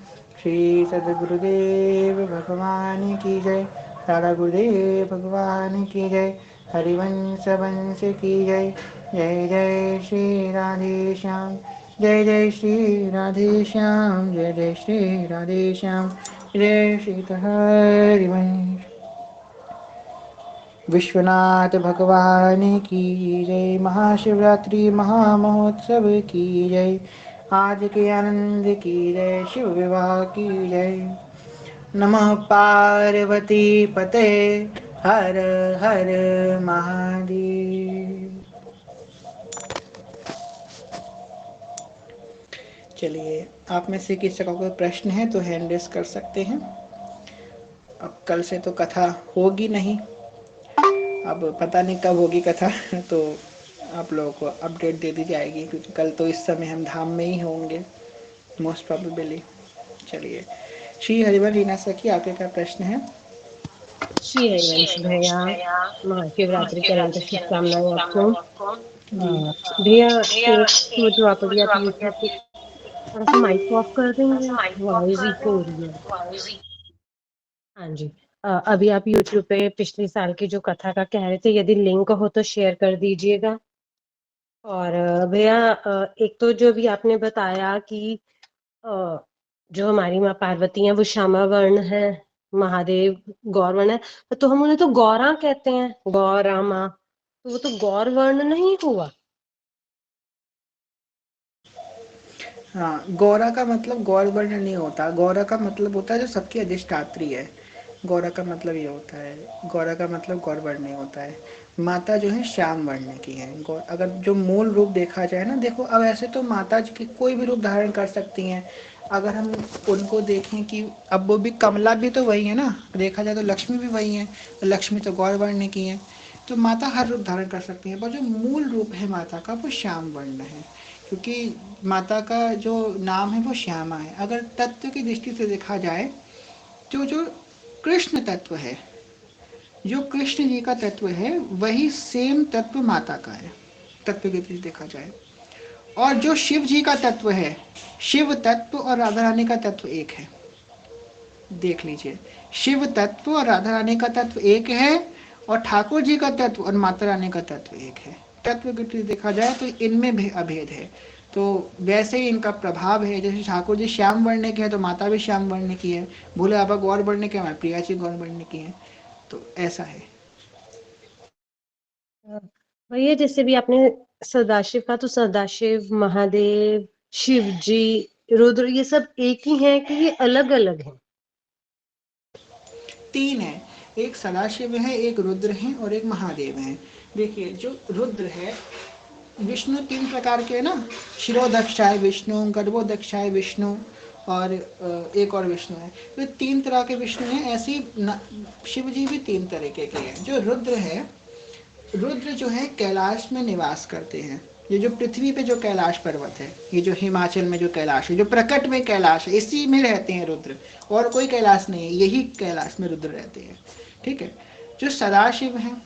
श्री सद्गुरुदेव भगवान की जय। राधा गुरुदेव भगवान की जय। हरिवंश वंश की जय। जय जय श्री राधे श्याम, जय जय श्री राधे श्याम, जय जय श्री राधे श्याम, जय श्री हरिवंश। विश्वनाथ भगवान की जय। महाशिवरात्रि महामहोत्सव की जय। आज के आनंद की जय, शिव विवाह की जय। नमः पार्वती पते, हर हर महादेव। चलिए, आप में से किसी का कोई प्रश्न है तो हैंड रेस कर सकते हैं। अब कल से तो कथा होगी नहीं, अब पता नहीं कब होगी कथा तो आप लोगों को अपडेट दे दी जाएगी, क्योंकि कल तो इस समय हम धाम में ही होंगे मोस्ट प्रोबेबली। चलिए, श्री हरिवर रीना सखी, आपके क्या प्रश्न है? श्री हरिवंश भैया, महाशिवरात्रि की अनंत शुभकामनाएं आपको। जी। भैया, एक तो जो आप अभी आप यूट्यूब पे थोड़ा सा माइक ऑफ कर देंगे, वॉइस इको हो रही है। हाँ जी। अभी आप यूट्यूब पे पिछले साल की जो कथा का कह रहे थे, यदि लिंक हो तो शेयर कर दीजिएगा। और भैया, एक तो जो भी आपने बताया कि अ, जो हमारी माँ पार्वती है वो श्यामा वर्ण है, महादेव गौर वर्ण है, तो हम उन्हें तो गौरा कहते हैं, गौरा माँ, तो वो तो गौर वर्ण नहीं हुआ। हाँ, गौरा का मतलब गौर वर्ण नहीं होता, गौरा का मतलब होता है जो सबकी अधिष्ठात्री है। गौरा का मतलब ये होता है, गौरा का मतलब गौर वर्ण नहीं होता है। माता जो है श्याम वर्ण की है। अगर जो मूल रूप देखा जाए ना, देखो अब ऐसे तो माता जी की कोई भी रूप धारण कर सकती हैं। अगर हम उनको देखें कि अब वो भी कमला भी तो वही है ना, देखा जाए तो लक्ष्मी भी वही है, लक्ष्मी तो गौर वर्ण की है। तो माता हर रूप धारण कर सकती है, पर जो मूल रूप है माता का वो श्याम वर्ण है, क्योंकि माता का जो नाम है वो श्यामा है। अगर तत्व की दृष्टि से देखा जाए तो जो कृष्ण तत्व है, जो कृष्ण जी का तत्व है, वही सेम तत्व माता का है, तत्व की दृष्टि से देखा जाए। और जो शिव जी का तत्व है, शिव तत्व और राधा रानी का तत्व एक है। देख लीजिए, शिव तत्व और राधा रानी का तत्व एक है, और ठाकुर जी का तत्व और माता रानी का तत्व एक है। तत्व की दृष्टि से देखा जाए तो इनमें भी अभेद है। तो वैसे ही इनका प्रभाव है, जैसे ठाकुर जी श्याम वर्ण के हैं तो माता भी श्याम वर्ण की है, भोले बाबा गौर वर्ण के, हमारे प्रिया जी गौर वर्ण की है। तो ऐसा है। भैया, जैसे भी आपने सदाशिव का, तो सदाशिव, महादेव, शिव जी, रुद्र, ये सब एक ही हैं कि ये अलग अलग हैं? तीन है, एक सदाशिव है, एक रुद्र है और एक महादेव है। देखिए, जो रुद्र है, विष्णु तीन प्रकार के है ना, शिरोदक्षाय विष्णु, गर्भोदक्षाय विष्णु, और एक और विष्णु है। तो तीन तरह के विष्णु हैं। ऐसे ही शिव जी भी तीन तरीके के हैं। जो रुद्र है, रुद्र जो है कैलाश में निवास करते हैं। ये जो पृथ्वी पे जो कैलाश पर्वत है, ये जो हिमाचल में जो कैलाश है, जो प्रकट में कैलाश है, इसी में रहते हैं रुद्र। और कोई कैलाश नहीं है, यही कैलाश में रुद्र रहते हैं। ठीक है। जो सदाशिव है,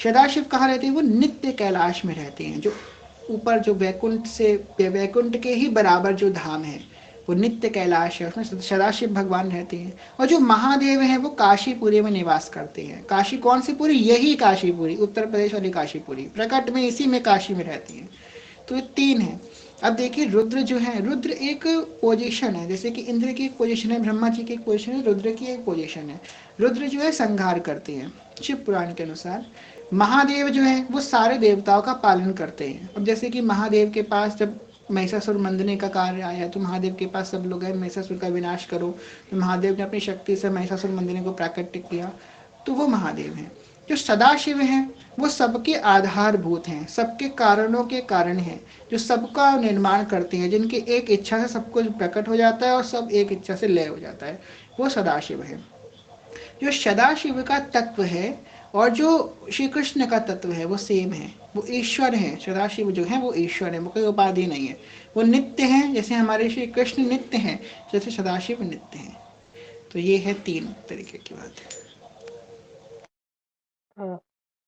सदाशिव कहाँ रहते हैं? वो नित्य कैलाश में रहते हैं, जो ऊपर जो वैकुंठ से, वैकुंठ के ही बराबर जो धाम है, वो नित्य कैलाश है, उसमें सदाशिव भगवान रहते हैं। और जो महादेव हैं वो काशीपुरी में निवास करते हैं। काशी कौन सी पुरी? यही काशीपुरी, उत्तर प्रदेश वाली काशीपुरी, प्रकट में इसी में काशी में रहती है। तो ये तीन है। अब देखिए, रुद्र जो है, रुद्र एक पोजीशन है, जैसे कि इंद्र की एक पोजीशन है, ब्रह्मा जी की एक पोजीशन है, रुद्र की एक पोजीशन है। रुद्र जो है संहार करते हैं शिव पुराण के अनुसार। महादेव जो है वो सारे देवताओं का पालन करते हैं। अब जैसे कि महादेव के पास जब महिषासुर मंदने का कार्य आया, तो महादेव के पास सब लोग गए, महिषासुर का विनाश करो, तो महादेव ने अपनी शक्ति से महिषासुर मंदने को प्राकट्य किया, तो वो महादेव हैं। जो सदाशिव हैं वो सबके आधारभूत हैं, सबके कारणों के कारण हैं, जो सबका निर्माण करते हैं, जिनकी एक इच्छा से सब कुछ प्रकट हो जाता है और सब एक इच्छा से लय हो जाता है, वो सदाशिव है। जो सदाशिव का तत्व है और जो श्री कृष्ण का तत्व है वो सेम है, वो ईश्वर है। सदाशिव जो है वो ईश्वर है, वो कोई उपाधि नहीं है, वो नित्य है। जैसे हमारे श्री कृष्ण नित्य हैं, जैसे सदाशिव नित्य हैं। तो ये है तीन तरीके की बात है।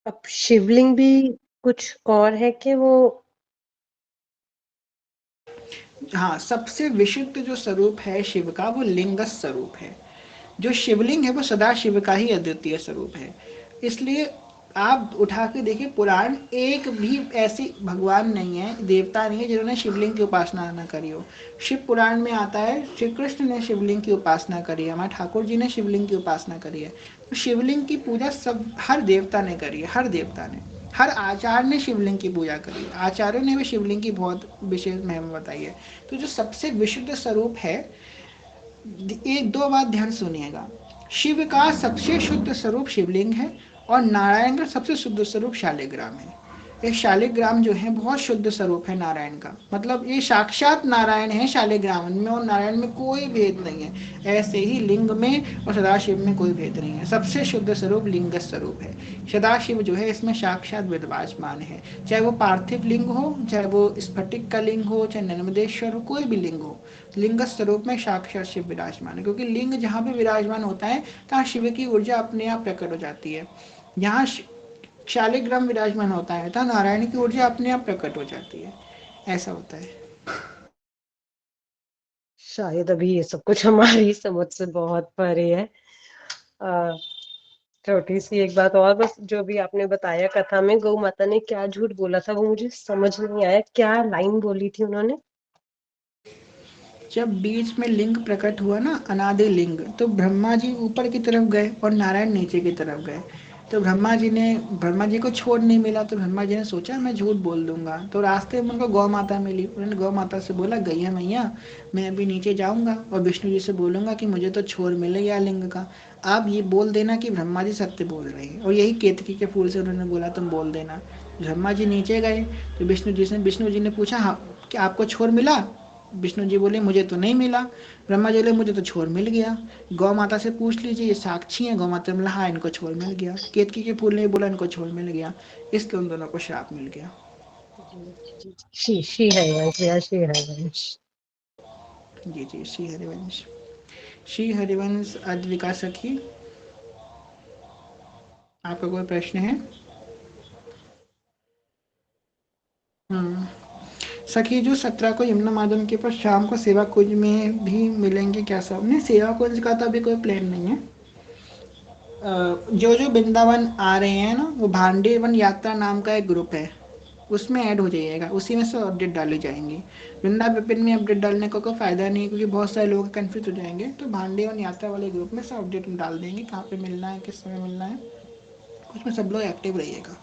अब शिवलिंग भी कुछ और है कि वो? हाँ, सबसे विशुद्ध जो स्वरूप है शिव का वो लिंग स्वरूप है। जो शिवलिंग है वो सदा शिव का ही अद्वितीय स्वरूप है। इसलिए आप उठा के देखिए, पुराण एक भी ऐसी भगवान नहीं है, देवता नहीं है जिन्होंने शिवलिंग की उपासना न करी हो। शिव पुराण में आता है श्री कृष्ण ने शिवलिंग की उपासना करी है, हमारे ठाकुर जी ने शिवलिंग की उपासना करी है। तो शिवलिंग की पूजा सब हर देवता ने करी है, हर देवता ने। हर आचार्य ने शिवलिंग की पूजा करी, आचार्यों ने भी शिवलिंग की बहुत विशेष महिमा बताई है। तो जो सबसे विशुद्ध स्वरूप है, एक दो बात ध्यान सुनिएगा, शिव का सबसे शुद्ध स्वरूप शिवलिंग है और नारायण का सबसे शुद्ध स्वरूप शालिग्राम है। ये शालिग्राम जो है बहुत शुद्ध स्वरूप है नारायण का, मतलब ये साक्षात नारायण है शालिग्राम में, और नारायण में कोई भेद नहीं है। ऐसे ही लिंग में और सदाशिव में कोई भेद नहीं है, सबसे शुद्ध स्वरूप लिंग स्वरूप है। सदाशिव जो है इसमें साक्षात विराजमान है, चाहे वो पार्थिव लिंग हो, चाहे वो स्फटिक का लिंग हो, चाहे नर्मदेश्वर हो, कोई भी लिंग हो, लिंग स्वरूप में साक्षात शिव विराजमान है। क्योंकि लिंग जहाँ भी विराजमान होता है तहाँ शिव की ऊर्जा अपने आप प्रकट हो जाती है। यहाँ शालिग्राम विराजमान होता है तहाँ नारायण की ऊर्जा अपने आप प्रकट हो जाती है, ऐसा होता है। शायद अभी ये सब कुछ हमारी समझ से बहुत परे है। अ, छोटी सी एक बात और, बस जो भी आपने बताया कथा में गौ माता ने क्या झूठ बोला था वो मुझे समझ नहीं आया, क्या लाइन बोली थी उन्होंने? जब बीच में लिंग प्रकट हुआ ना, अनादि लिंग, तो ब्रह्मा जी ऊपर की तरफ गए और नारायण नीचे की तरफ गए। तो ब्रह्मा जी को छोड़ नहीं मिला, तो ब्रह्मा जी ने सोचा मैं झूठ बोल दूंगा। तो रास्ते में उनको गौ माता मिली, उन्होंने गौ माता से बोला गैया मैया मैं अभी नीचे जाऊंगा और विष्णु जी से बोलूंगा कि मुझे तो छोर मिल गया लिंग का, आप ये बोल देना कि ब्रह्मा जी सत्य बोल रहे हैं। और यही केतकी के फूल से उन्होंने बोला तुम बोल देना। ब्रह्मा जी नीचे गए तो विष्णु जी ने पूछा हाँ क्या आपको छोर मिला? विष्णु जी बोले मुझे तो नहीं मिला। ब्रह्मा जी बोले मुझे तो छोर मिल गया। गौ माता से पूछ लीजिए, ये साक्षी है। गौ माता ने बोला हाँ इनको छोर मिल गया। केतकी के फूल ने बोला इनको छोर मिल गया, इसलिए उन दोनों को श्राप मिल गया। शी हरिवंश या शी हरिवंश। जी जी, श्री हरिवंश। श्री हरिवंश अद्विका सखी, आपका कोई प्रश्न है? हम्म, सखी जो 17 को यमुना माधव के पास शाम को सेवा कुंज में भी मिलेंगे क्या सब? नहीं, सेवा कुंज का तो अभी कोई प्लान नहीं है। जो जो वृंदावन आ रहे हैं ना, वो भांडीवन यात्रा नाम का एक ग्रुप है, उसमें ऐड हो जाइएगा, उसी में से अपडेट डाली जाएंगी। वृंदा विपिन में अपडेट डालने का कोई फायदा नहीं है, क्योंकि बहुत सारे लोग कंफ्यूज हो जाएंगे। तो भांडीवन यात्रा वाले ग्रुप में सब अपडेट हम डाल देंगे, कहाँ पे मिलना है, किस समय मिलना है, उसमें सब लोग एक्टिव रहिएगा।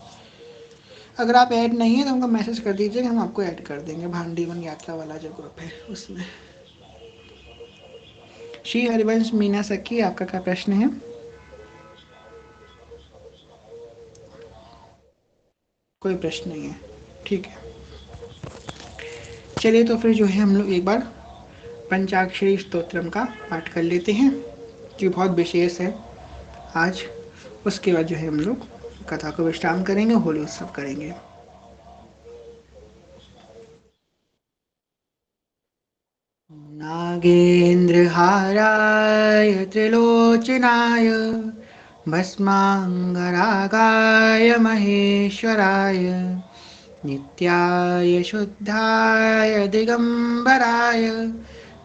अगर आप ऐड नहीं है तो हमको मैसेज कर दीजिए, हम आपको ऐड कर देंगे भांडीवन यात्रा वाला जो ग्रुप है उसमें। श्री हरिवंश मीना सखी, आपका क्या प्रश्न है? कोई प्रश्न नहीं है, ठीक है। चलिए तो फिर जो है हम लोग एक बार पंचाक्षरी स्तोत्रम का पाठ कर लेते हैं, जो बहुत विशेष है आज। उसके बाद जो है हम लोग कथा को विश्राम करेंगे, होली उत्सव करेंगे। नागेन्द्रहाराय त्रिलोचनाय भस्माङ्गरागाय महेश्वराय नित्याय शुद्धाय दिगम्बराय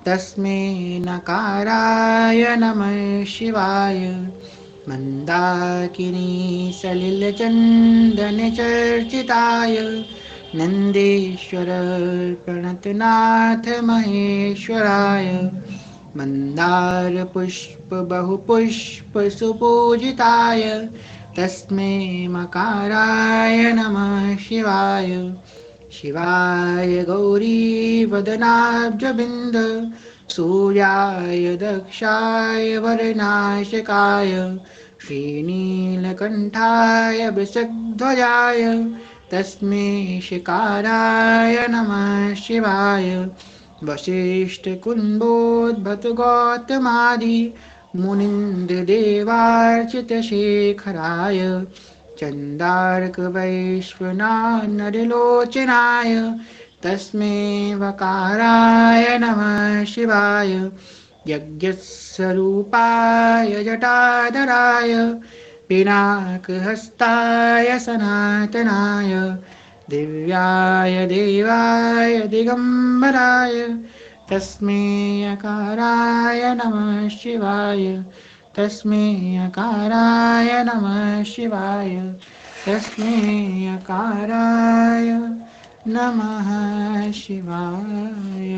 तस्मै नकाराय नमः शिवाय मन्दाकिनी सलिलचन्दनचर्चिताय नन्देश्वर प्रणतनाथ महेश्वराय मन्दारपुष्पबहुपुष्पसुपूजिताय तस्मै मकाराय नमः शिवाय शिवाय गौरीवदनाब्जबिन्द सूर्याय दक्षाय वरनाशकाय श्रीनीलकण्ठाय वृषध्वजाय तस्मै शिकाराय नमः शिवाय वसिष्ठकुण्डोद्भटगौतमादि मुनीन्द्रदेवार्चितशेखराय चन्दार्कवैश्वनानरलोचनाय तस्मै वकाराय नमः शिवाय यज्ञस्वरूपाय जटाधराय पिनाकहस्ताय सनातनाय दिव्याय देवाय दिगम्बराय तस्मै अकाराय नमः शिवाय तस्मै अकाराय नमः शिवाय तस्मै अकाराय नमः शिवाय।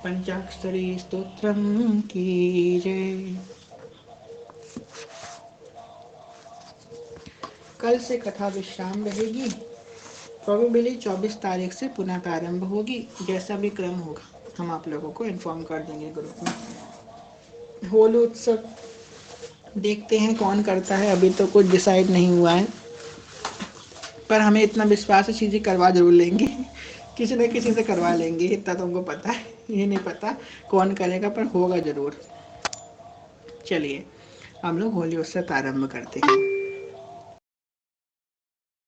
पंचाक्षरी स्तोत्रम की जय। कल से कथा विश्राम रहेगी। प्रोबेबली 24 तारीख से पुनः प्रारंभ होगी। जैसा भी क्रम होगा हम आप लोगों को इन्फॉर्म कर देंगे ग्रुप में। होली उत्सव देखते हैं कौन करता है, अभी तो कुछ डिसाइड नहीं हुआ है, पर हमें इतना विश्वास है चीज़ें करवा जरूर लेंगे। किसी न किसी से करवा लेंगे, इतना तुमको पता है। ये नहीं पता कौन करेगा, पर होगा जरूर। चलिए हम लोग होली उत्सव प्रारंभ करते हैं।